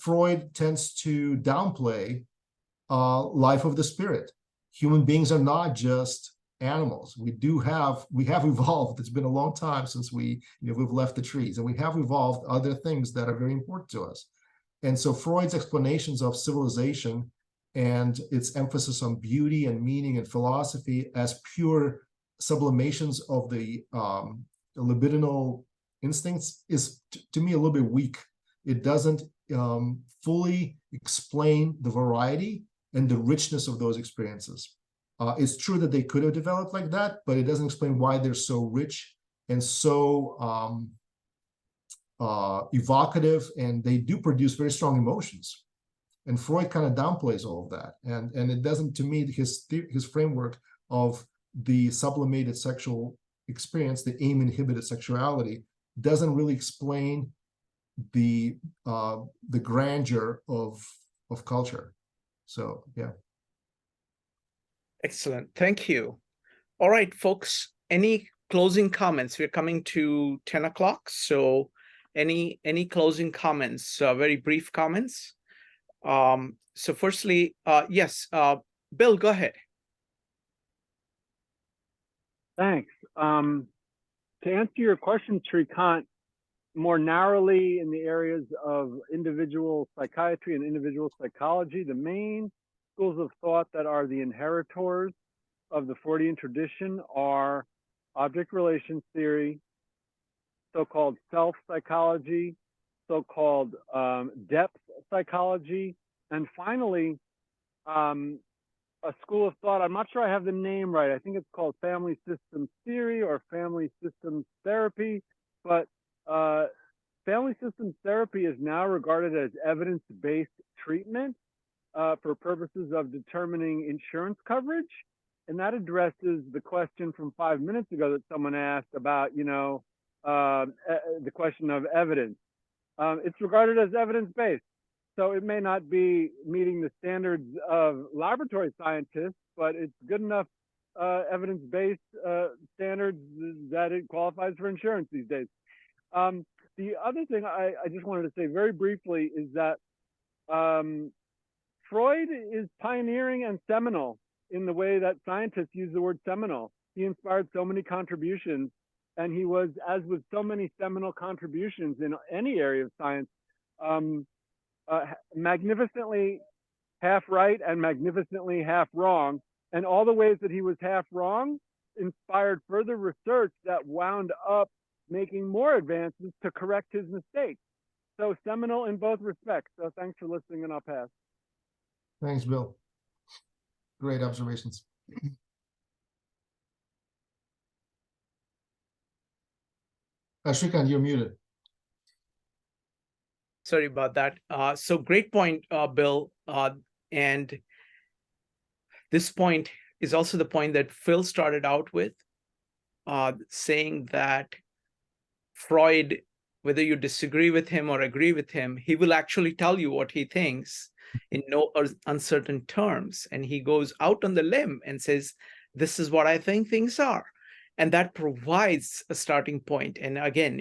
Freud tends to downplay life of the spirit. Human beings are not just animals. We have evolved. It's been a long time since we've left the trees, and we have evolved other things that are very important to us. And so Freud's explanations of civilization and its emphasis on beauty and meaning and philosophy as pure sublimations of the libidinal instincts is, to me, a little bit weak. It doesn't fully explain the variety and the richness of those experiences. It's true that they could have developed like that, but it doesn't explain why they're so rich and so evocative, and they do produce very strong emotions. And Freud kind of downplays all of that, and it doesn't, to me, his framework of the sublimated sexual experience, the aim-inhibited sexuality, doesn't really explain the grandeur of culture. So yeah. Excellent. Thank you. All right, folks, any closing comments? We're coming to 10 o'clock. So any closing comments, very brief comments? So firstly, yes, Bill, go ahead. Thanks. To answer your question, Shrikant, more narrowly in the areas of individual psychiatry and individual psychology, the main schools of thought that are the inheritors of the Freudian tradition are object relations theory, so-called self-psychology, so-called depth psychology, and finally, a school of thought, I'm not sure I have the name right, I think it's called family systems theory or family systems therapy, but family systems therapy is now regarded as evidence-based treatment for purposes of determining insurance coverage. And that addresses the question from 5 minutes ago that someone asked about, the question of evidence. It's regarded as evidence-based. So it may not be meeting the standards of laboratory scientists, but it's good enough evidence-based standards that it qualifies for insurance these days. The other thing I just wanted to say very briefly is that Freud is pioneering and seminal in the way that scientists use the word seminal. He inspired so many contributions, and he was, as with so many seminal contributions in any area of science, magnificently half right and magnificently half wrong. And all the ways that he was half wrong inspired further research that wound up making more advances to correct his mistakes. So seminal in both respects. So thanks for listening, and I'll pass. Thanks, Bill. Great observations. Shrikant, you're muted. Sorry about that. So great point, Bill. And this point is also the point that Phil started out with, saying that Freud, whether you disagree with him or agree with him, he will actually tell you what he thinks in no uncertain terms. And he goes out on the limb and says, this is what I think things are. And that provides a starting point. And again,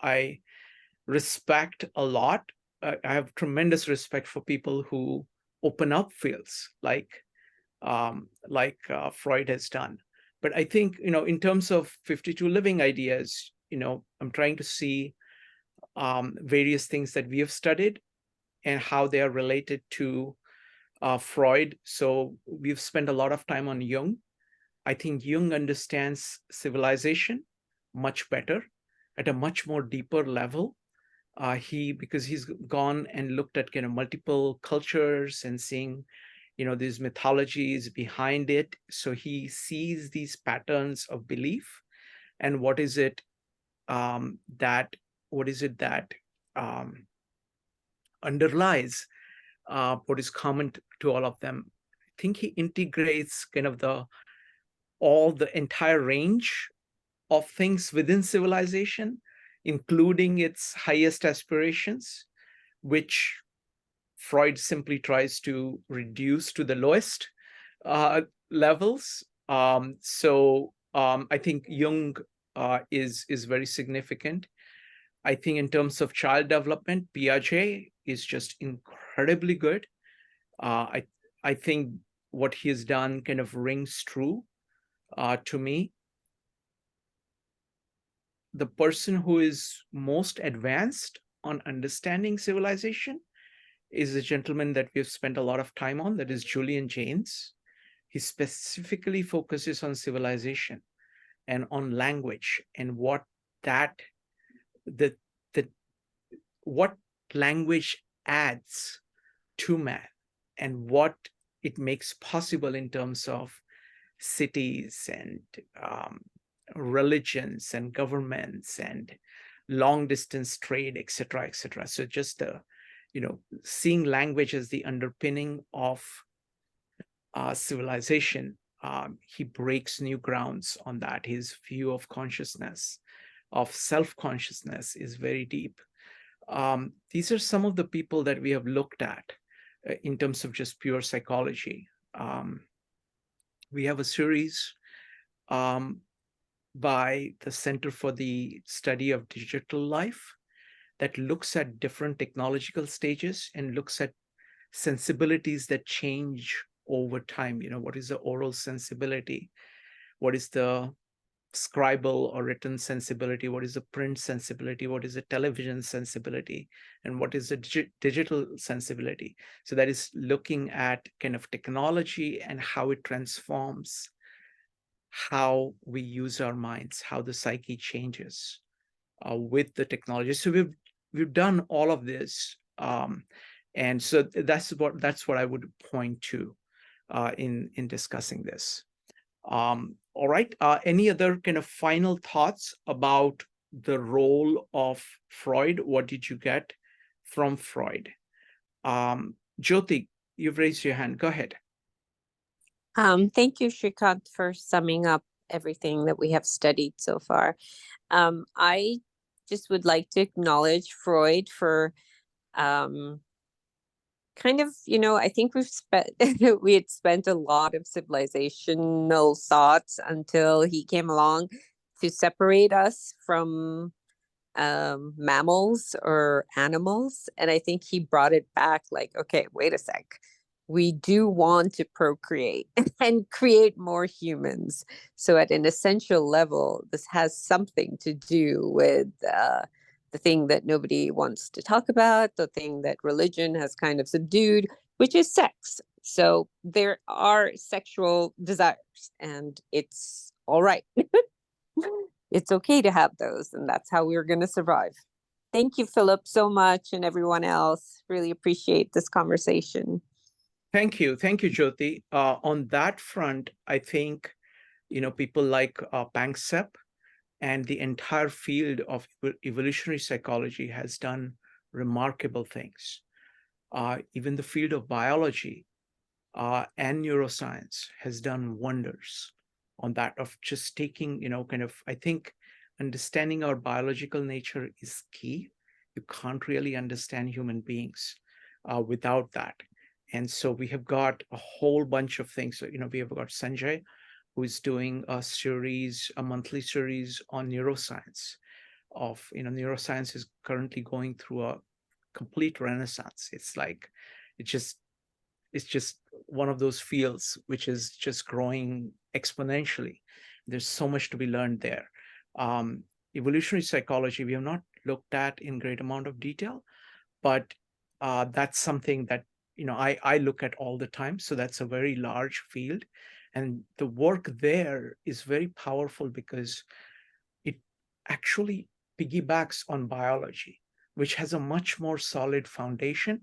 I respect a lot. I have tremendous respect for people who open up fields like Freud has done. But I think, in terms of 52 living ideas, I'm trying to see various things that we have studied and how they are related to Freud. So we've spent a lot of time on Jung. I think Jung understands civilization much better at a much more deeper level. Because he's gone and looked at multiple cultures and seeing, these mythologies behind it. So he sees these patterns of belief and what is it that underlies what is common to all of them. I think he integrates the entire range of things within civilization, including its highest aspirations, which Freud simply tries to reduce to the lowest levels. So I think Jung is very significant. I think in terms of child development, Piaget is just incredibly good. I think what he has done rings true to me. The person who is most advanced on understanding civilization is a gentleman that we've spent a lot of time on, that is Julian Jaynes. He specifically focuses on civilization and on language and what what language adds to man and what it makes possible in terms of cities and religions and governments and long distance trade, etc., etc. So just seeing language as the underpinning of civilization, he breaks new grounds on that. His view of consciousness, of self-consciousness, is very deep. These are some of the people that we have looked at in terms of just pure psychology. We have a series by the Center for the Study of Digital Life that looks at different technological stages and looks at sensibilities that change over time. What is the oral sensibility? What is the scribal or written sensibility? What is the print sensibility? What is the television sensibility? And what is the digital sensibility? So that is looking at kind of technology and how it transforms how we use our minds, how the psyche changes with the technology. So we've done all of this, and so that's what I would point to in discussing this. All right. Any other kind of final thoughts about the role of Freud? What did you get from Freud? Jyoti, you've raised your hand. Go ahead. Thank you, Shrikant, for summing up everything that we have studied so far. I just would like to acknowledge Freud for kind of, I think we had spent a lot of civilizational thoughts until he came along to separate us from mammals or animals. And I think he brought it back like, okay, wait a sec. We do want to procreate and create more humans. So at an essential level, this has something to do with the thing that nobody wants to talk about, the thing that religion has kind of subdued, which is sex. So there are sexual desires, and it's all right. It's okay to have those, and that's how we're going to survive. Thank you, Philip, so much, and everyone else. Really appreciate this conversation. Thank you, Jyoti. On that front, I think people like Panksepp and the entire field of evolutionary psychology has done remarkable things. Even the field of biology and neuroscience has done wonders on that, of just taking, I think understanding our biological nature is key. You can't really understand human beings without that. And so we have got a whole bunch of things. So, we have got Sanjay, who is doing a monthly series on neuroscience. Neuroscience is currently going through a complete renaissance. It's just one of those fields which is just growing exponentially. There's so much to be learned there. Evolutionary psychology, we have not looked at in great amount of detail, but that's something that I look at all the time. So that's a very large field. And the work there is very powerful because it actually piggybacks on biology, which has a much more solid foundation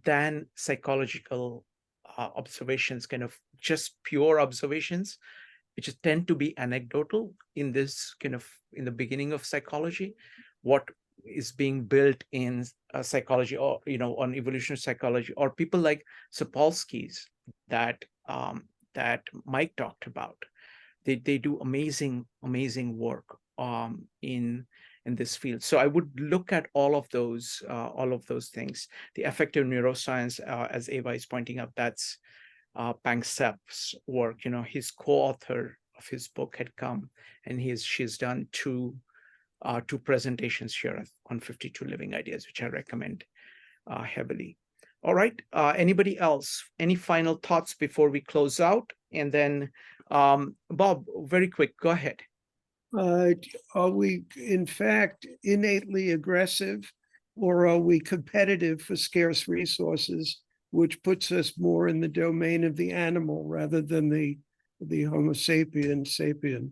than psychological observations, kind of just pure observations, which tend to be anecdotal in this in the beginning of psychology. What is being built in psychology, or on evolutionary psychology, or people like Sapolsky's that Mike talked about. They do amazing work in this field. So I would look at all of those things. The affective neuroscience, as Eva is pointing out, that's Panksepp's work. His co-author of his book had come, and she's done two presentations here on 52 Living Ideas, which I recommend heavily. All right. Anybody else? Any final thoughts before we close out? And then, Bob, very quick, go ahead. Are we, in fact, innately aggressive, or are we competitive for scarce resources, which puts us more in the domain of the animal rather than the Homo sapien?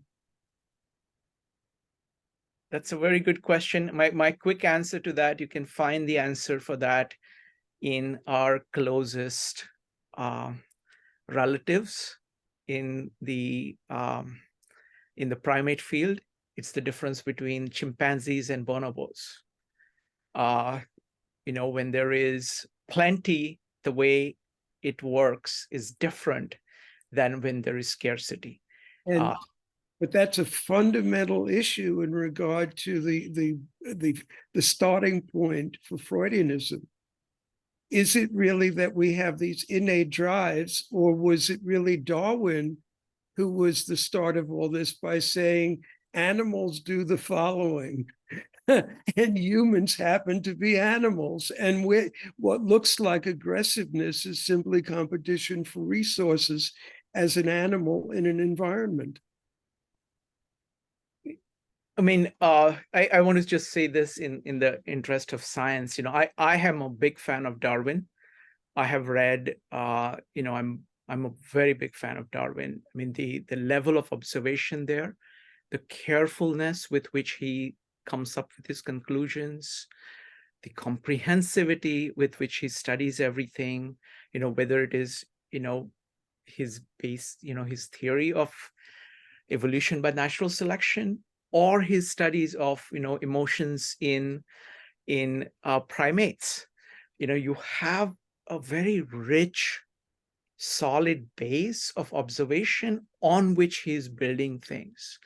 That's a very good question. My quick answer to that, you can find the answer for that in our closest relatives in the primate field. It's the difference between chimpanzees and bonobos. When there is plenty, the way it works is different than when there is scarcity. But that's a fundamental issue in regard to the starting point for Freudianism. Is it really that we have these innate drives, or was it really Darwin who was the start of all this by saying animals do the following and humans happen to be animals, and what looks like aggressiveness is simply competition for resources as an animal in an environment? I mean, I want to just say this in the interest of science. I am a big fan of Darwin. I have read, I'm a very big fan of Darwin. I mean, the level of observation there, the carefulness with which he comes up with his conclusions, the comprehensivity with which he studies everything, whether it is, his base, his theory of evolution by natural selection, or his studies of emotions in primates. You have a very rich, solid base of observation on which he's building things.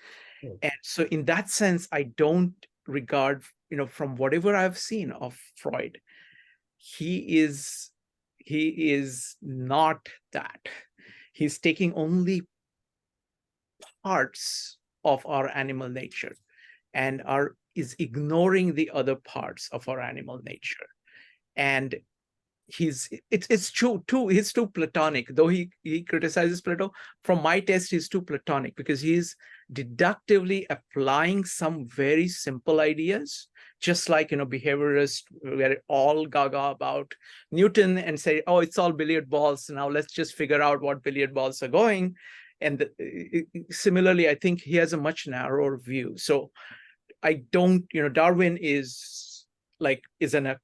And so in that sense, I don't regard, from whatever I've seen of Freud, he is not that. He's taking only parts of our animal nature and is ignoring the other parts of our animal nature. And it's true too, he's too Platonic, though he criticizes Plato. From my test, he's too Platonic because he's deductively applying some very simple ideas, just like behaviorists were all gaga about Newton and say, oh, it's all billiard balls, now let's just figure out what billiard balls are going. And similarly, I think he has a much narrower view. So I don't, Darwin is in a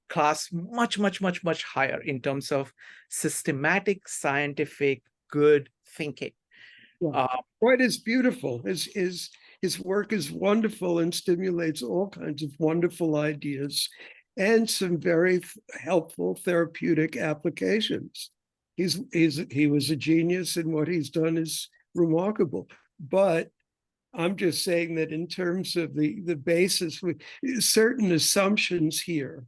class much higher in terms of systematic, scientific, good thinking. Freud is beautiful. His work is wonderful and stimulates all kinds of wonderful ideas and some very helpful therapeutic applications. He was a genius, and what he's done is remarkable. But I'm just saying that in terms of the basis, with certain assumptions here,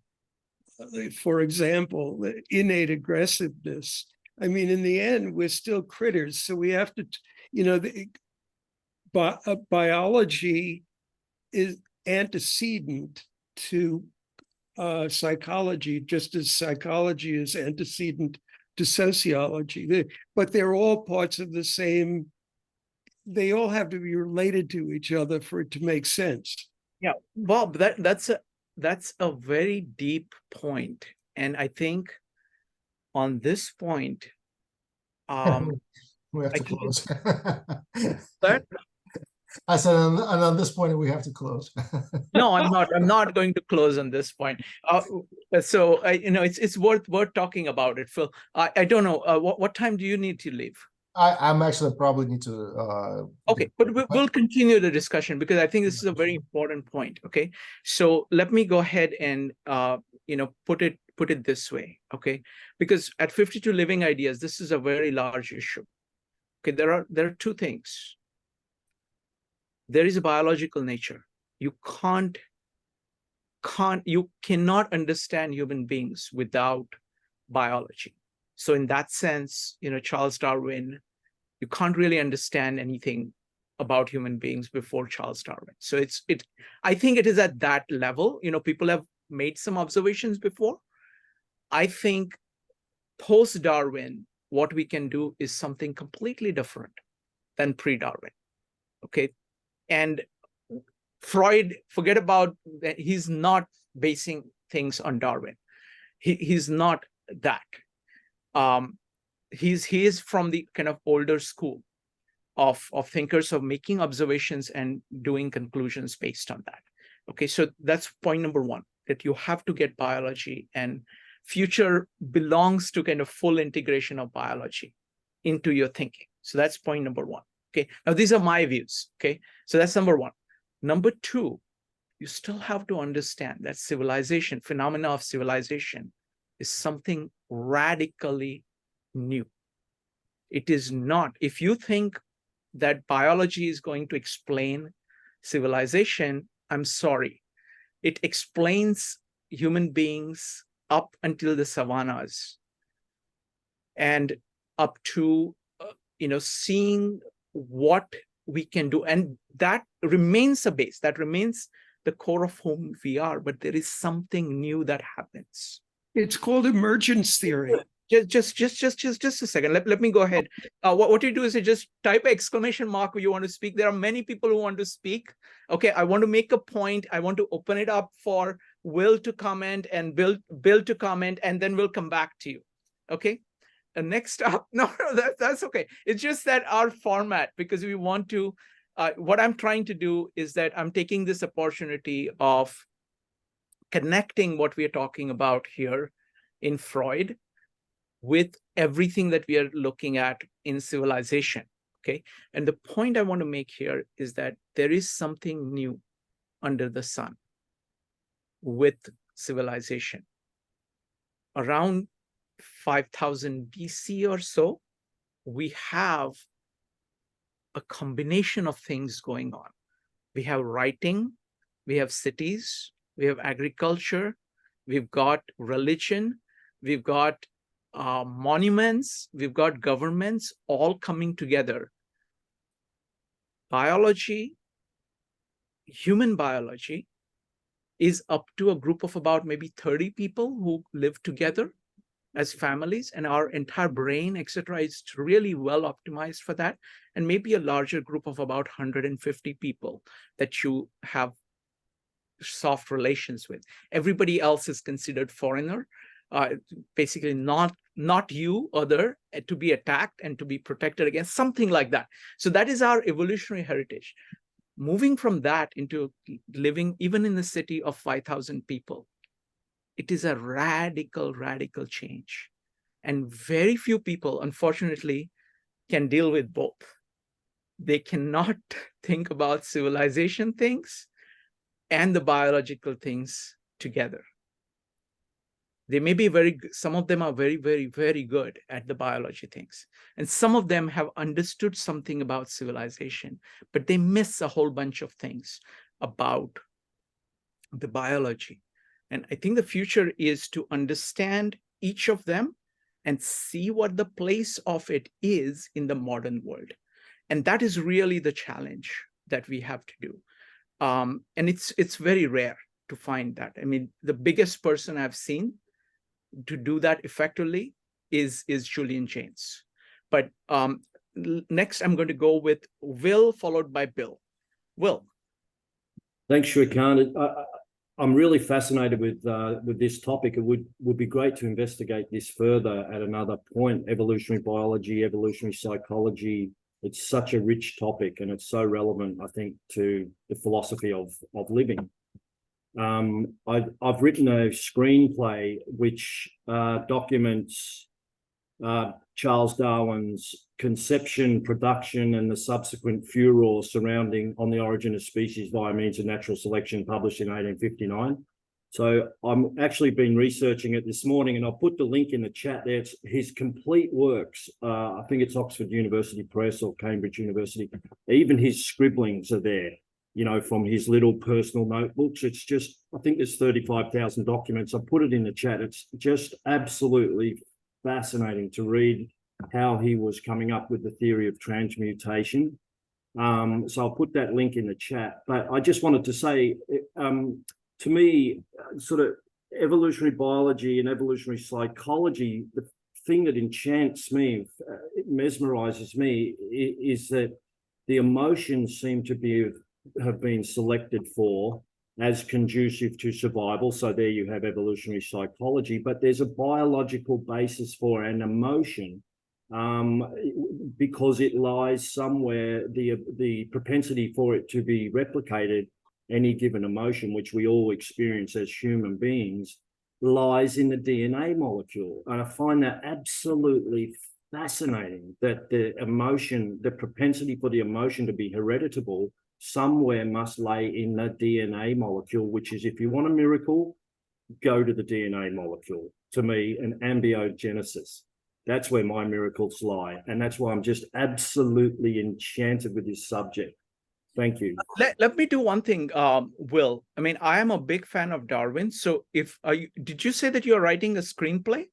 for example, innate aggressiveness. I mean, in the end, we're still critters, so we have to, biology is antecedent to psychology, just as psychology is antecedent to sociology. But they're all parts of the same. They all have to be related to each other for it to make sense. Yeah, Bob, that's a very deep point, and I think on this point, we have to close. But I said, and on this point, we have to close. no, I'm not going to close on this point. So it's worth talking about it, Phil. I don't know what time do you need to leave? I'm actually probably need to. Okay, but we'll continue the discussion because I think this is a very important point. Okay, so let me go ahead and put it this way. Okay, because at 52 Living Ideas, this is a very large issue. Okay, there are two things. There is a biological nature. You cannot understand human beings without biology. So in that sense, Charles Darwin, you can't really understand anything about human beings before Charles Darwin. So I think it is at that level. People have made some observations before. I think post-Darwin, what we can do is something completely different than pre-Darwin. Okay. And Freud, forget about that. He's not basing things on Darwin. He's not that. He is from the kind of older school of thinkers, of making observations and doing conclusions based on that. Okay, so that's point number one, that you have to get biology, and future belongs to kind of full integration of biology into your thinking. So that's point number one. Okay, now these are my views. Okay, so that's number one. Number two, you still have to understand that civilization, phenomena of civilization, is something radically new. It is not. If you think that biology is going to explain civilization, I'm sorry. It explains human beings up until the savannas and up to seeing what we can do, and that remains a base, that remains the core of whom we are. But there is something new that happens. It's called emergence theory. Just a second. Let me go ahead. What you do is you just type an exclamation mark when you want to speak. There are many people who want to speak. Okay, I want to make a point. I want to open it up for Will to comment and Bill to comment, and then we'll come back to you. Okay. And next up, no, that's okay. It's just that our format, because we want to. What I'm trying to do is that I'm taking this opportunity of connecting what we are talking about here in Freud with everything that we are looking at in civilization. Okay. And the point I want to make here is that there is something new under the sun with civilization. Around 5000 BC or so, we have a combination of things going on. We have writing, we have cities, we have agriculture, we've got religion, we've got monuments, we've got governments all coming together. Biology, human biology, is up to a group of about maybe 30 people who live together as families, and our entire brain, etc., is really well optimized for that. And maybe a larger group of about 150 people that you have soft relations with. Everybody else is considered foreigner, basically not you, other, to be attacked and to be protected against, something like that. So that is our evolutionary heritage. Moving from that into living even in the city of 5,000 people, it is a radical change. And very few people, unfortunately, can deal with both. They cannot think about civilization things and the biological things together. They may be some of them are very good at the biology things. And some of them have understood something about civilization, but they miss a whole bunch of things about the biology. And I think the future is to understand each of them and see what the place of it is in the modern world. And that is really the challenge that we have to do. And it's very rare to find that. I mean, the biggest person I've seen to do that effectively is Julian Jaynes. But next, I'm going to go with Will, followed by Bill. Will. Thanks, Shrikant. I'm really fascinated with this topic. It would be great to investigate this further at another point. Evolutionary biology, evolutionary psychology. It's such a rich topic, and it's so relevant, I think, to the philosophy of living. I've written a screenplay which documents Charles Darwin's conception, production, and the subsequent furor surrounding On the Origin of Species via Means of Natural Selection, published in 1859. So I'm actually been researching it this morning, and I'll put the link in the chat there. It's his complete works. I think it's Oxford University Press or Cambridge University. Even his scribblings are there, from his little personal notebooks. It's just, I think there's 35,000 documents. I put it in the chat. It's just absolutely fascinating to read how he was coming up with the theory of transmutation. So I'll put that link in the chat. But I just wanted to say, to me, sort of evolutionary biology and evolutionary psychology, the thing that enchants me, it mesmerizes me, is that the emotions seem to have been selected for as conducive to survival. So there you have evolutionary psychology, but there's a biological basis for an emotion because it lies somewhere, the propensity for it to be replicated, any given emotion, which we all experience as human beings, lies in the DNA molecule. And I find that absolutely fascinating, that the emotion, the propensity for the emotion to be hereditable somewhere must lay in the DNA molecule, which is, if you want a miracle, go to the DNA molecule. To me, an ambiogenesis. That's where my miracles lie. And that's why I'm just absolutely enchanted with this subject. Thank you. Let me do one thing, Will. I mean, I am a big fan of Darwin. So did you say that you're writing a screenplay?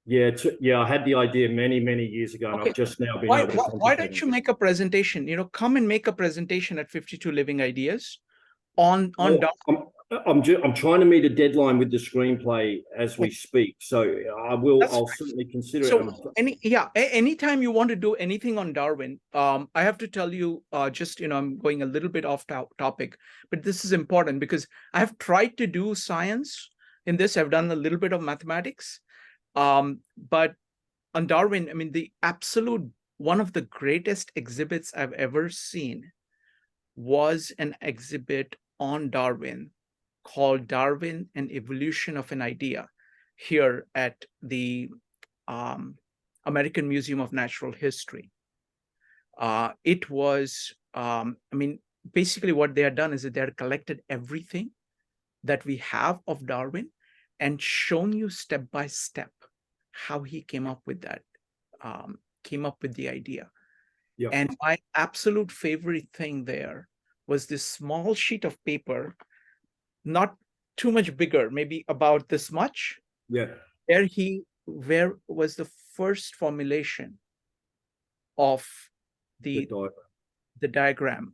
Yeah, I had the idea many, many years ago, and Okay. I've just now been Why able to don't you make a presentation? Come and make a presentation at 52 Living Ideas on Darwin. I'm trying to meet a deadline with the screenplay as we speak, so I'll certainly consider it. Anytime you want to do anything on Darwin, I have to tell you, I'm going a little bit off topic, but this is important because I have tried to do science in this. I've done a little bit of mathematics, but on Darwin, I mean, one of the greatest exhibits I've ever seen was an exhibit on Darwin called Darwin and Evolution of an Idea here at the American Museum of Natural History. It was, basically what they had done is that they had collected everything that we have of Darwin and shown you step by step how he came up with that, came up with the idea. Yep. And my absolute favorite thing there was this small sheet of paper, not too much bigger, maybe about this much. Yeah. Where was the first formulation of the diagram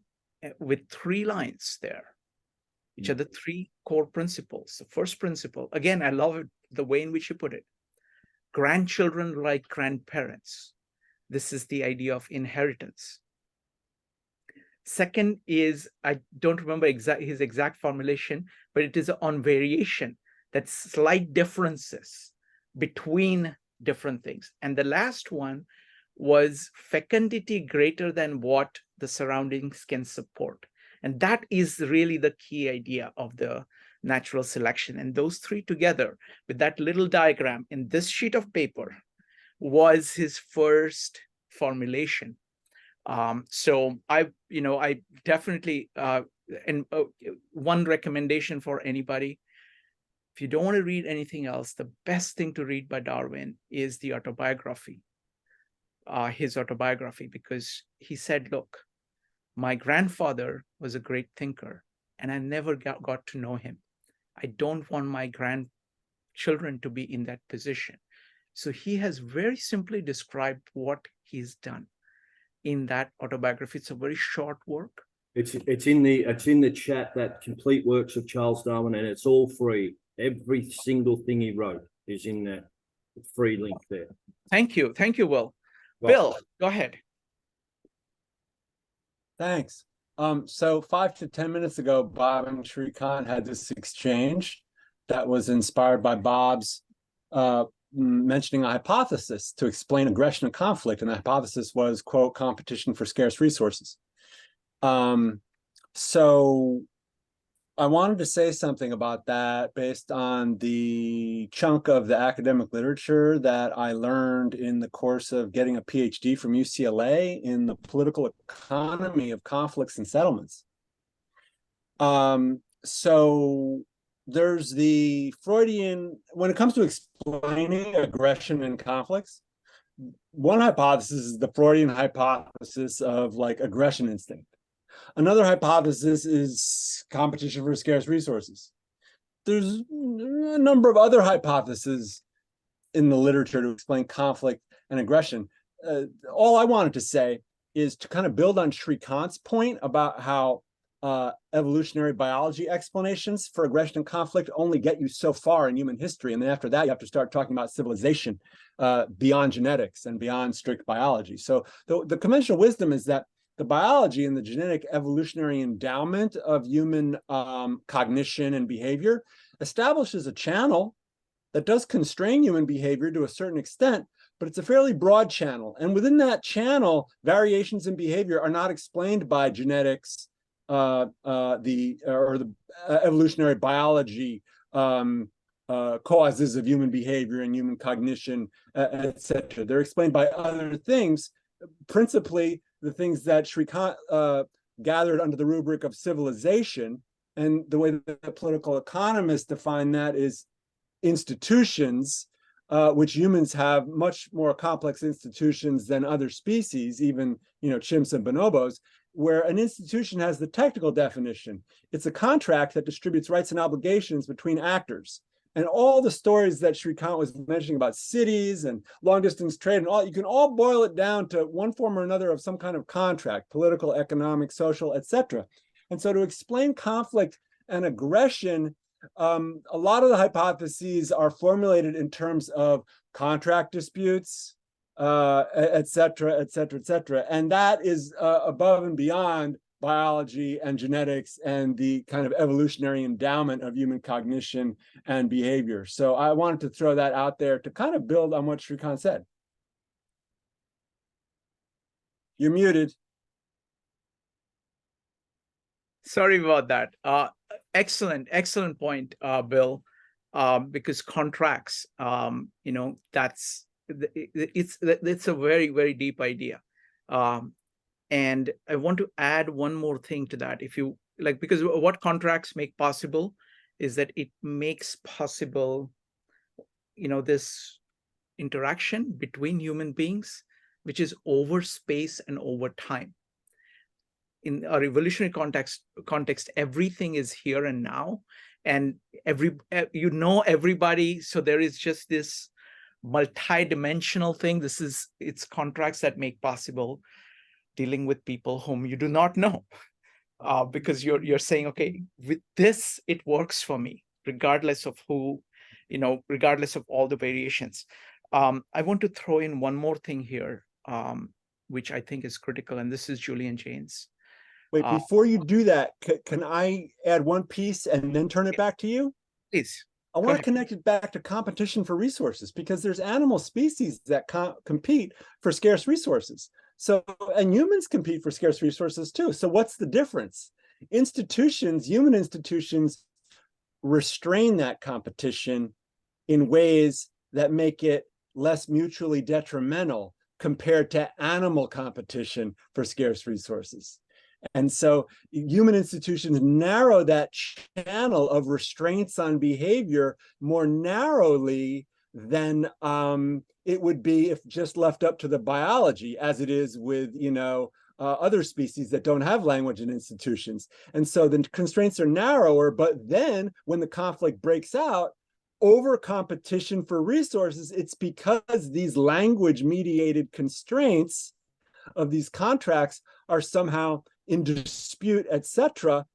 with 3 lines there, which are the 3 core principles. The first principle, again, I love it, the way in which you put it. Grandchildren like grandparents. This is the idea of inheritance. Second is, I don't remember his exact formulation, but it is on variation, that's slight differences between different things. And the last one was fecundity greater than what the surroundings can support. And that is really the key idea of the natural selection. And those 3 together with that little diagram in this sheet of paper was his first formulation. So I definitely, one recommendation for anybody, if you don't want to read anything else, the best thing to read by Darwin is the autobiography, his autobiography, because he said, look, my grandfather was a great thinker and I never got to know him. I don't want my grandchildren to be in that position. So he has very simply described what he's done in that autobiography. It's a very short work. It's in the chat, that complete works of Charles Darwin, and it's all free. Every single thing he wrote is in that free link there. Thank you, Will. Bill, go ahead. Thanks. So 5 to 10 minutes ago, Bob and Shrikant had this exchange that was inspired by Bob's mentioning a hypothesis to explain aggression and conflict. And the hypothesis was, quote, competition for scarce resources. So I wanted to say something about that based on the chunk of the academic literature that I learned in the course of getting a PhD from UCLA in the political economy of conflicts and settlements. So there's the Freudian, when it comes to explaining aggression and conflicts, one hypothesis is the Freudian hypothesis of like aggression instinct. Another hypothesis is competition for scarce resources. There's a number of other hypotheses in the literature to explain conflict and aggression. All I wanted to say is to kind of build on Shrikant's point about how evolutionary biology explanations for aggression and conflict only get you so far in human history. And then after that, you have to start talking about civilization beyond genetics and beyond strict biology. So the conventional wisdom is that the biology and the genetic evolutionary endowment of human cognition and behavior establishes a channel that does constrain human behavior to a certain extent, but it's a fairly broad channel. And within that channel, variations in behavior are not explained by genetics, the evolutionary biology causes of human behavior and human cognition, etc. They're explained by other things, principally the things that Shrikant gathered under the rubric of civilization. And the way that political economists define that is institutions, which humans have much more complex institutions than other species, even chimps and bonobos, where an institution has the technical definition. It's a contract that distributes rights and obligations between actors. And all the stories that Shrikant was mentioning about cities and long distance trade and all, you can all boil it down to one form or another of some kind of contract, political, economic, social, etc. And so to explain conflict and aggression, a lot of the hypotheses are formulated in terms of contract disputes, et cetera, et cetera, et cetera. And that is above and beyond biology and genetics and the kind of evolutionary endowment of human cognition and behavior. So I wanted to throw that out there to kind of build on what Shrikant said. You're muted. Sorry about that. Excellent point, Bill. Because contracts, it's a very, very deep idea. And I want to add one more thing to that. If you like, because what contracts make possible is that it makes possible, this interaction between human beings, which is over space and over time. In our evolutionary context, everything is here and now, and everybody. So there is just this multi-dimensional thing. It's contracts that make possible dealing with people whom you do not know, because you're saying, okay, with this it works for me, regardless of who, regardless of all the variations. I want to throw in one more thing here, which I think is critical, and this is Julian Jaynes. Wait, before you do that, can I add one piece and then turn it back to you? Please. I want to connect it back to competition for resources, because there's animal species that compete for scarce resources. So, and humans compete for scarce resources too. So what's the difference? Human institutions restrain that competition in ways that make it less mutually detrimental compared to animal competition for scarce resources. And so human institutions narrow that channel of restraints on behavior more narrowly than it would be if just left up to the biology, as it is with, other species that don't have language and institutions. And so the constraints are narrower, but then when the conflict breaks out over competition for resources, it's because these language-mediated constraints of these contracts are somehow in dispute, etc.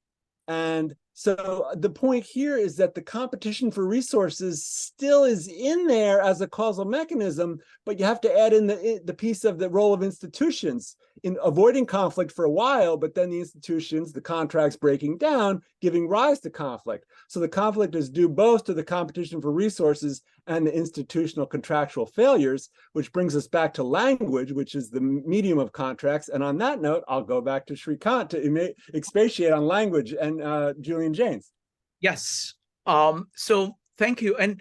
And so the point here is that the competition for resources still is in there as a causal mechanism, but you have to add in the piece of the role of institutions in avoiding conflict for a while, but then the institutions, the contracts breaking down, giving rise to conflict. So the conflict is due both to the competition for resources and the institutional contractual failures, which brings us back to language, which is the medium of contracts. And on that note, I'll go back to Shrikant to expatiate on language and Julian Jaynes. Yes. So thank you. And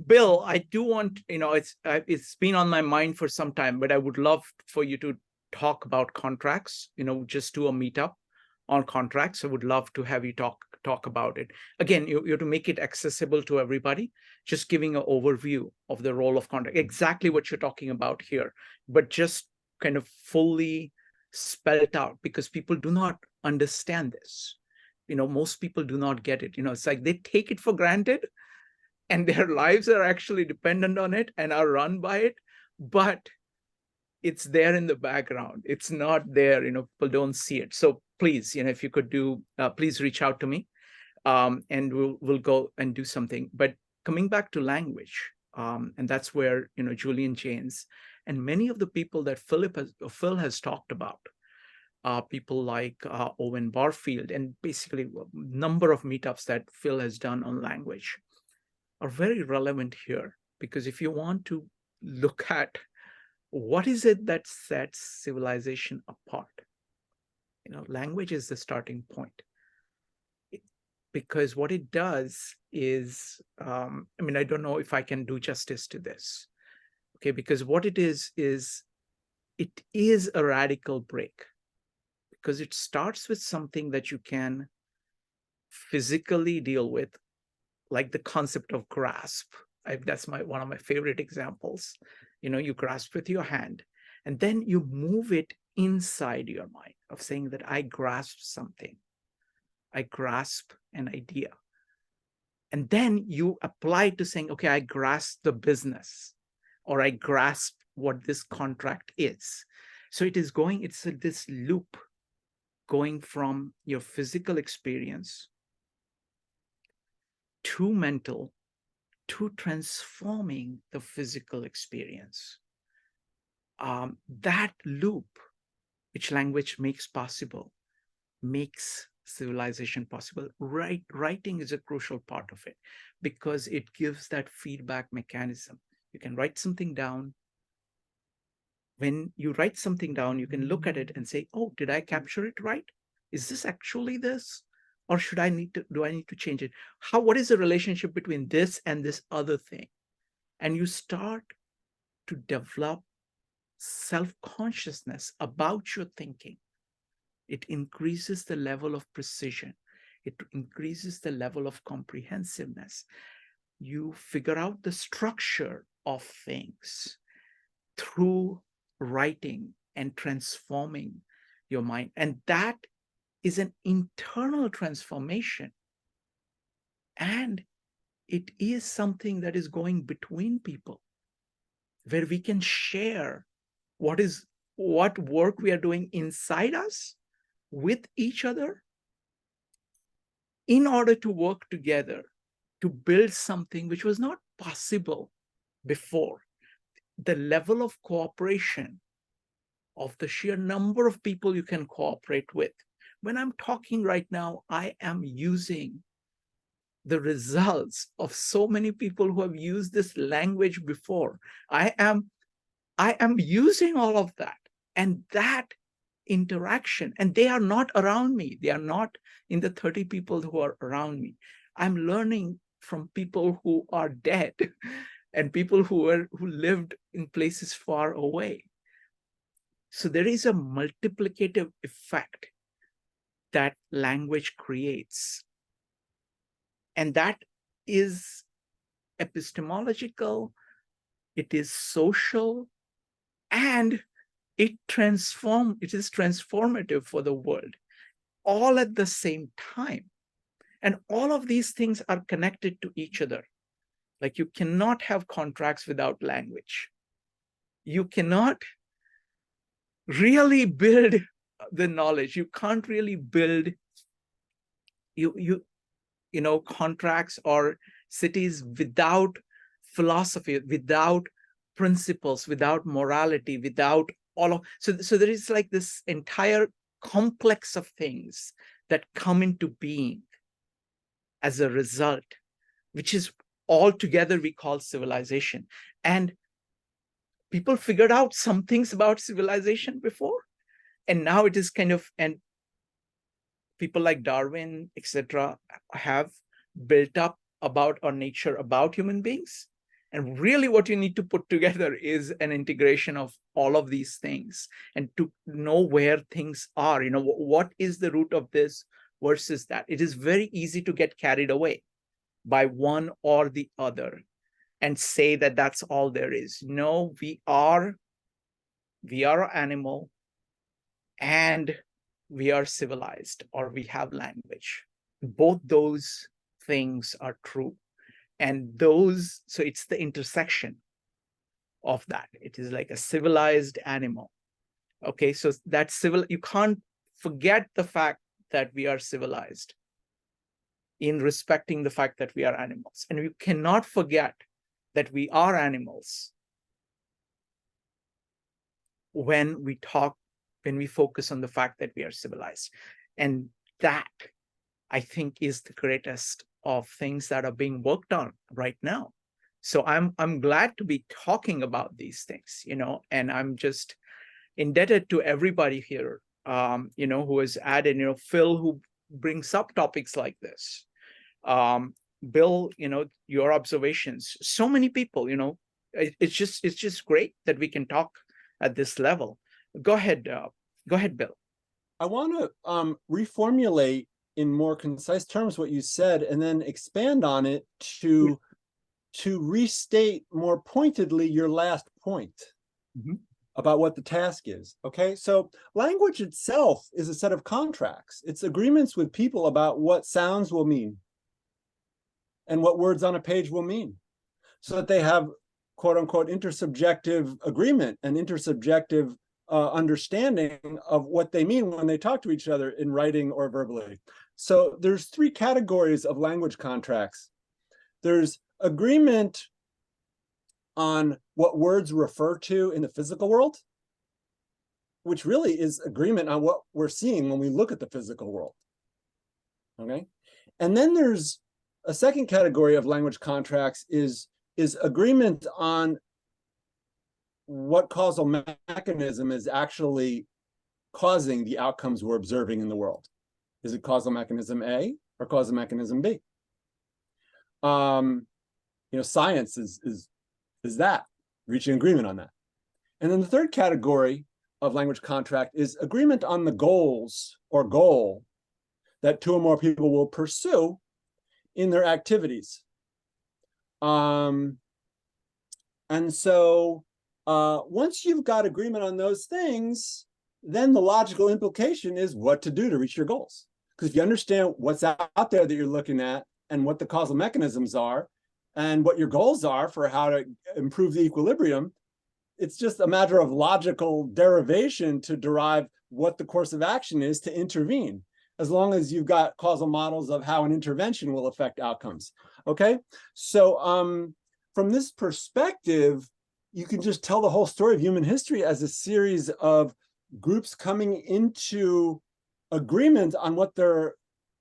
Bill, I do want, it's been on my mind for some time, but I would love for you to talk about contracts, just do a meetup on contracts. I would love to have you talk about it. Again, you have to make it accessible to everybody, just giving an overview of the role of contract, exactly what you're talking about here, but just kind of fully spell it out, because people do not understand this. Most people do not get it. It's like they take it for granted and their lives are actually dependent on it and are run by it, but it's there in the background. It's not there, people don't see it. So please, if you could please reach out to me, and we'll go and do something. But coming back to language, and that's where, Julian Jaynes and many of the people that Phil has talked about, people like Owen Barfield, and basically a number of meetups that Phil has done on language are very relevant here, because if you want to look at what is it that sets civilization apart, language is the starting point. Because what it does is, I don't know if I can do justice to this, okay? Because what it is it is a radical break, because it starts with something that you can physically deal with, like the concept of grasp. That's one of my favorite examples. You grasp with your hand, and then you move it inside your mind of saying that I grasp something. I grasp an idea. And then you apply to saying, okay, I grasp the business, or I grasp what this contract is. So it's this loop going from your physical experience to mental, to transforming the physical experience. That loop, which language makes possible, makes civilization possible. Writing is a crucial part of it, because it gives that feedback mechanism. You can write something down. When you write something down, you can look at it and say, oh, did I capture it right? Is this actually this? Or do I need to change it? What is the relationship between this and this other thing? And you start to develop self-consciousness about your thinking. It increases the level of precision. It increases the level of comprehensiveness. You figure out the structure of things through writing and transforming your mind. And that is an internal transformation. And it is something that is going between people, where we can share what work we are doing inside us with each other, in order to work together to build something which was not possible before. The level of cooperation, of the sheer number of people you can cooperate with. When I'm talking right now, I am using the results of so many people who have used this language before. I am using all of that, and that interaction, and they are not around me. They are not in the 30 people who are around me. I'm learning from people who are dead and people who lived in places far away. So there is a multiplicative effect that language creates. And that is epistemological, it is social, and it is transformative for the world, all at the same time. And all of these things are connected to each other. Like, you cannot have contracts without language. You cannot really build the knowledge. You can't really build contracts or cities without philosophy, without principles, without morality, without so there is like this entire complex of things that come into being as a result, which is all together we call civilization. And people figured out some things about civilization before, and now it is and people like Darwin, etc., have built up about our nature, about human beings. And really what you need to put together is an integration of all of these things, and to know where things are, what is the root of this versus that. It is very easy to get carried away by one or the other and say that that's all there is. No, we are an animal, and we are civilized, or we have language. Both those things are true. And so it's the intersection of that. It is like a civilized animal. Okay, so that's you can't forget the fact that we are civilized in respecting the fact that we are animals. And you cannot forget that we are animals when we talk when we focus on the fact that we are civilized. And that, I think, is the greatest of things that are being worked on right now. So I'm glad to be talking about these things, and I'm just indebted to everybody here, who has added, Phil, who brings up topics like this. Bill, your observations, so many people, it's just great that we can talk at this level. Go ahead, Bill. I want to reformulate in more concise terms what you said, and then expand on it to restate more pointedly your last point about what the task is. Okay, so language itself is a set of contracts. It's agreements with people about what sounds will mean and what words on a page will mean, so that they have quote unquote intersubjective agreement and intersubjective understanding of what they mean when they talk to each other in writing or verbally. So there's three categories of language contracts. There's agreement on what words refer to in the physical world, which really is agreement on what we're seeing when we look at the physical world. Okay, and then there's a second category of language contracts is agreement on what causal mechanism is actually causing the outcomes we're observing in the world. Is it causal mechanism A or causal mechanism B? Science is that, reaching agreement on that. And then the third category of language contract is agreement on the goals or goal that two or more people will pursue in their activities. And so once you've got agreement on those things, then the logical implication is what to do to reach your goals. Because if you understand what's out there that you're looking at and what the causal mechanisms are and what your goals are for how to improve the equilibrium, it's just a matter of logical derivation to derive what the course of action is to intervene, as long as you've got causal models of how an intervention will affect outcomes. Okay, so from this perspective, you can just tell the whole story of human history as a series of groups coming into agreement on what their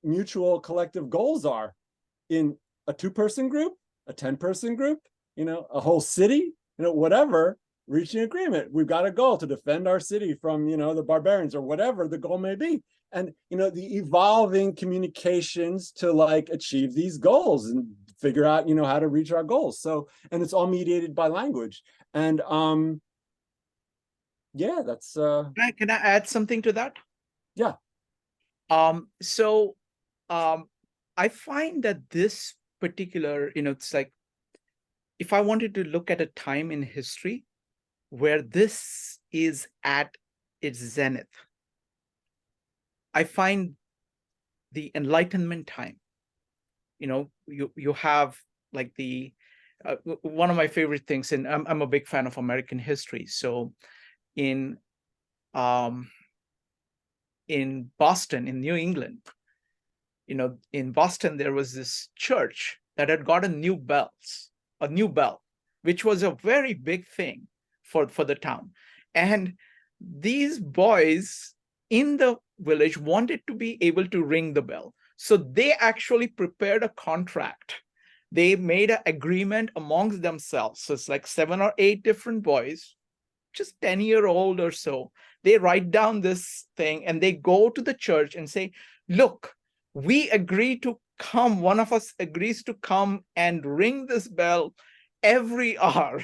mutual collective goals are in a 2-person group, a 10-person group, a whole city, whatever, reaching agreement. We've got a goal to defend our city from, the barbarians or whatever the goal may be. And, the evolving communications to achieve these goals and figure out, how to reach our goals. So, and it's all mediated by language. And yeah, that's Can I add something to that? Yeah. I find that this particular, it's like, if I wanted to look at a time in history where this is at its zenith, I find the Enlightenment time. You have the one of my favorite things, and I'm a big fan of American history. So in Boston, in New England, in Boston, there was this church that had gotten a new bell, which was a very big thing for the town. And these boys in the village wanted to be able to ring the bell. So they actually prepared a contract. They made an agreement amongst themselves. So it's like 7 or 8 different boys, just 10-year-old or so. They write down this thing and they go to the church and say, look, we agree to come. One of us agrees to come and ring this bell every hour,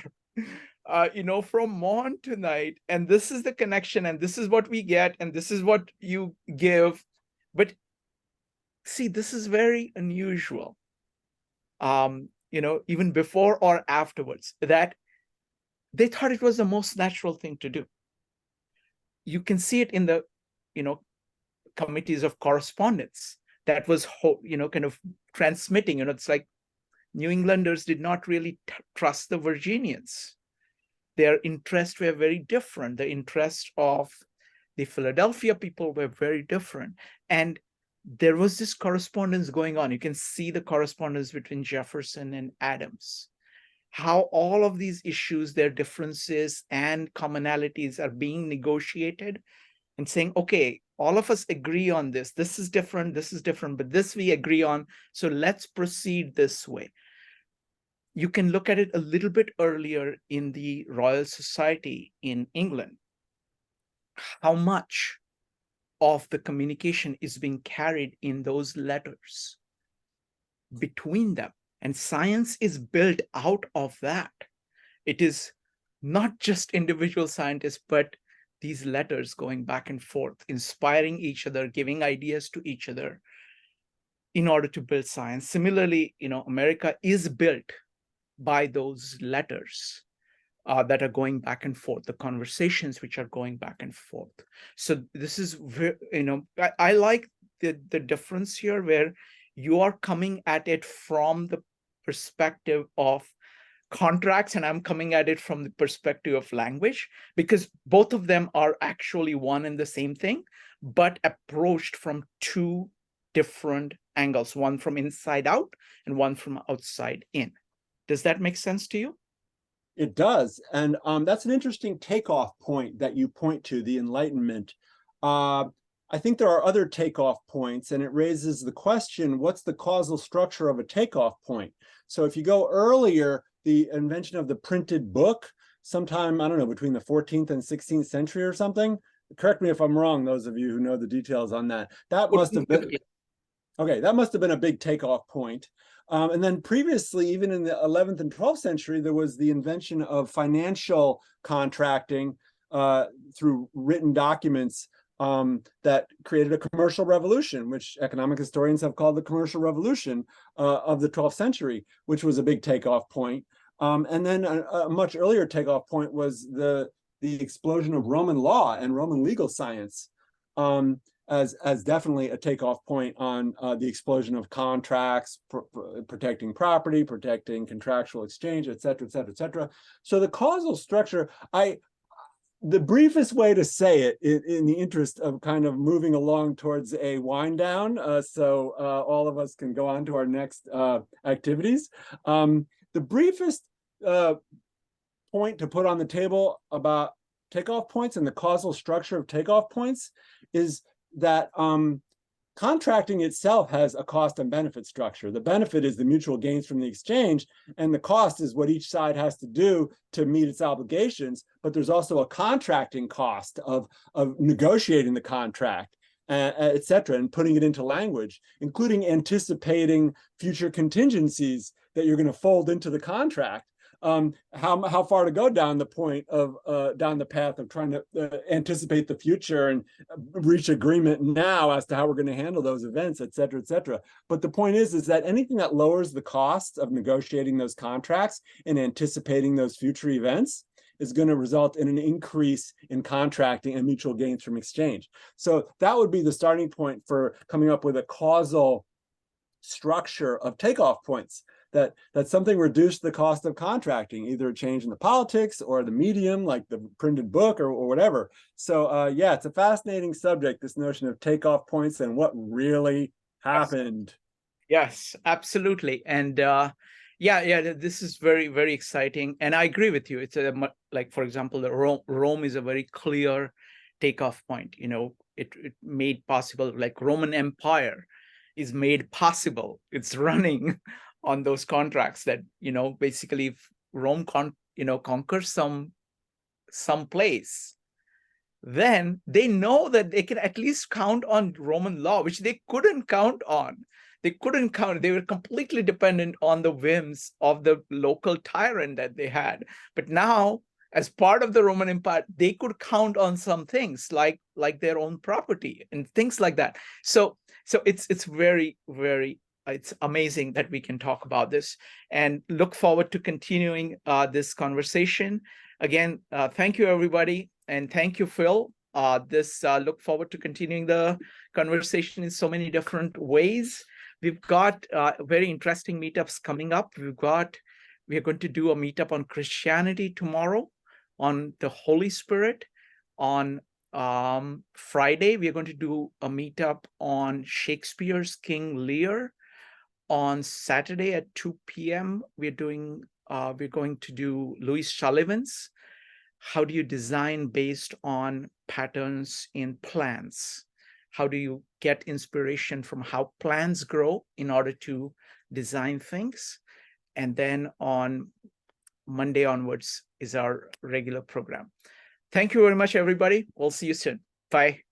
from morn to night. And this is the connection, and this is what we get, and this is what you give. But see, this is very unusual, even before or afterwards, that they thought it was the most natural thing to do. You can see it in the, committees of correspondence that was, kind of transmitting. It's like New Englanders did not really trust the Virginians. Their interests were very different. The interests of the Philadelphia people were very different. And there was this correspondence going on. You can see the correspondence between Jefferson and Adams, how all of these issues, their differences and commonalities are being negotiated and saying, okay, all of us agree on this. This is different, but this we agree on. So let's proceed this way. You can look at it a little bit earlier in the Royal Society in England. How much of the communication is being carried in those letters between them. And science is built out of that. It is not just individual scientists, but these letters going back and forth, inspiring each other, giving ideas to each other in order to build science. Similarly, America is built by those letters that are going back and forth, the conversations which are going back and forth. So this is, I like the difference here, where you are coming at it from the perspective of contracts, and I'm coming at it from the perspective of language, because both of them are actually one and the same thing, but approached from two different angles, one from inside out and one from outside in. Does that make sense to you? It does. And that's an interesting takeoff point that you point to, the Enlightenment. I think there are other takeoff points, and it raises the question, what's the causal structure of a takeoff point? So if you go earlier, the invention of the printed book, sometime, I don't know, between the 14th and 16th century or something. Correct me if I'm wrong, those of you who know the details on that. That must have been, okay, that must have been a big takeoff point. And then previously, even in the 11th and 12th century, there was the invention of financial contracting through written documents that created a commercial revolution, which economic historians have called the commercial revolution of the 12th century, which was a big takeoff point. And then a much earlier takeoff point was the explosion of Roman law and Roman legal science. As definitely a takeoff point on the explosion of contracts, protecting property, protecting contractual exchange, et cetera, et cetera, et cetera. So the causal structure, the briefest way to say it, in the interest of kind of moving along towards a wind down, so all of us can go on to our next activities. The briefest point to put on the table about takeoff points and the causal structure of takeoff points is that contracting itself has a cost and benefit structure. The benefit is the mutual gains from the exchange, and the cost is what each side has to do to meet its obligations. But there's also a contracting cost of negotiating the contract, et cetera, and putting it into language, including anticipating future contingencies that you're going to fold into the contract. How far to go down the point of down the path of trying to anticipate the future and reach agreement now as to how we're going to handle those events, et cetera, et cetera. But the point is that anything that lowers the cost of negotiating those contracts and anticipating those future events is going to result in an increase in contracting and mutual gains from exchange. So that would be the starting point for coming up with a causal structure of takeoff points. That something reduced the cost of contracting, either a change in the politics or the medium, like the printed book or whatever. So yeah, it's a fascinating subject, this notion of takeoff points and what really happened. Yes, absolutely. And yeah, this is very, very exciting. And I agree with you. It's like, for example, the Rome is a very clear takeoff point. It made possible, like Roman Empire is made possible. It's running on those contracts that, basically if Rome conquers some place, then they know that they can at least count on Roman law, which they couldn't count on. They were completely dependent on the whims of the local tyrant that they had. But now, as part of the Roman Empire, they could count on some things like their own property and things like that. So it's very, very, it's amazing that we can talk about this, and look forward to continuing this conversation. Again, thank you, everybody. And thank you, Phil. Look forward to continuing the conversation in so many different ways. We've got very interesting meetups coming up. We are going to do a meetup on Christianity tomorrow, on the Holy Spirit. On Friday, we are going to do a meetup on Shakespeare's King Lear. On Saturday at 2 p.m., we're going to do Louis Sullivan's How Do You Design Based on patterns in plants. How do you get inspiration from how plants grow in order to design things? And then on Monday onwards is our regular program. Thank you very much, everybody. We'll see you soon. Bye.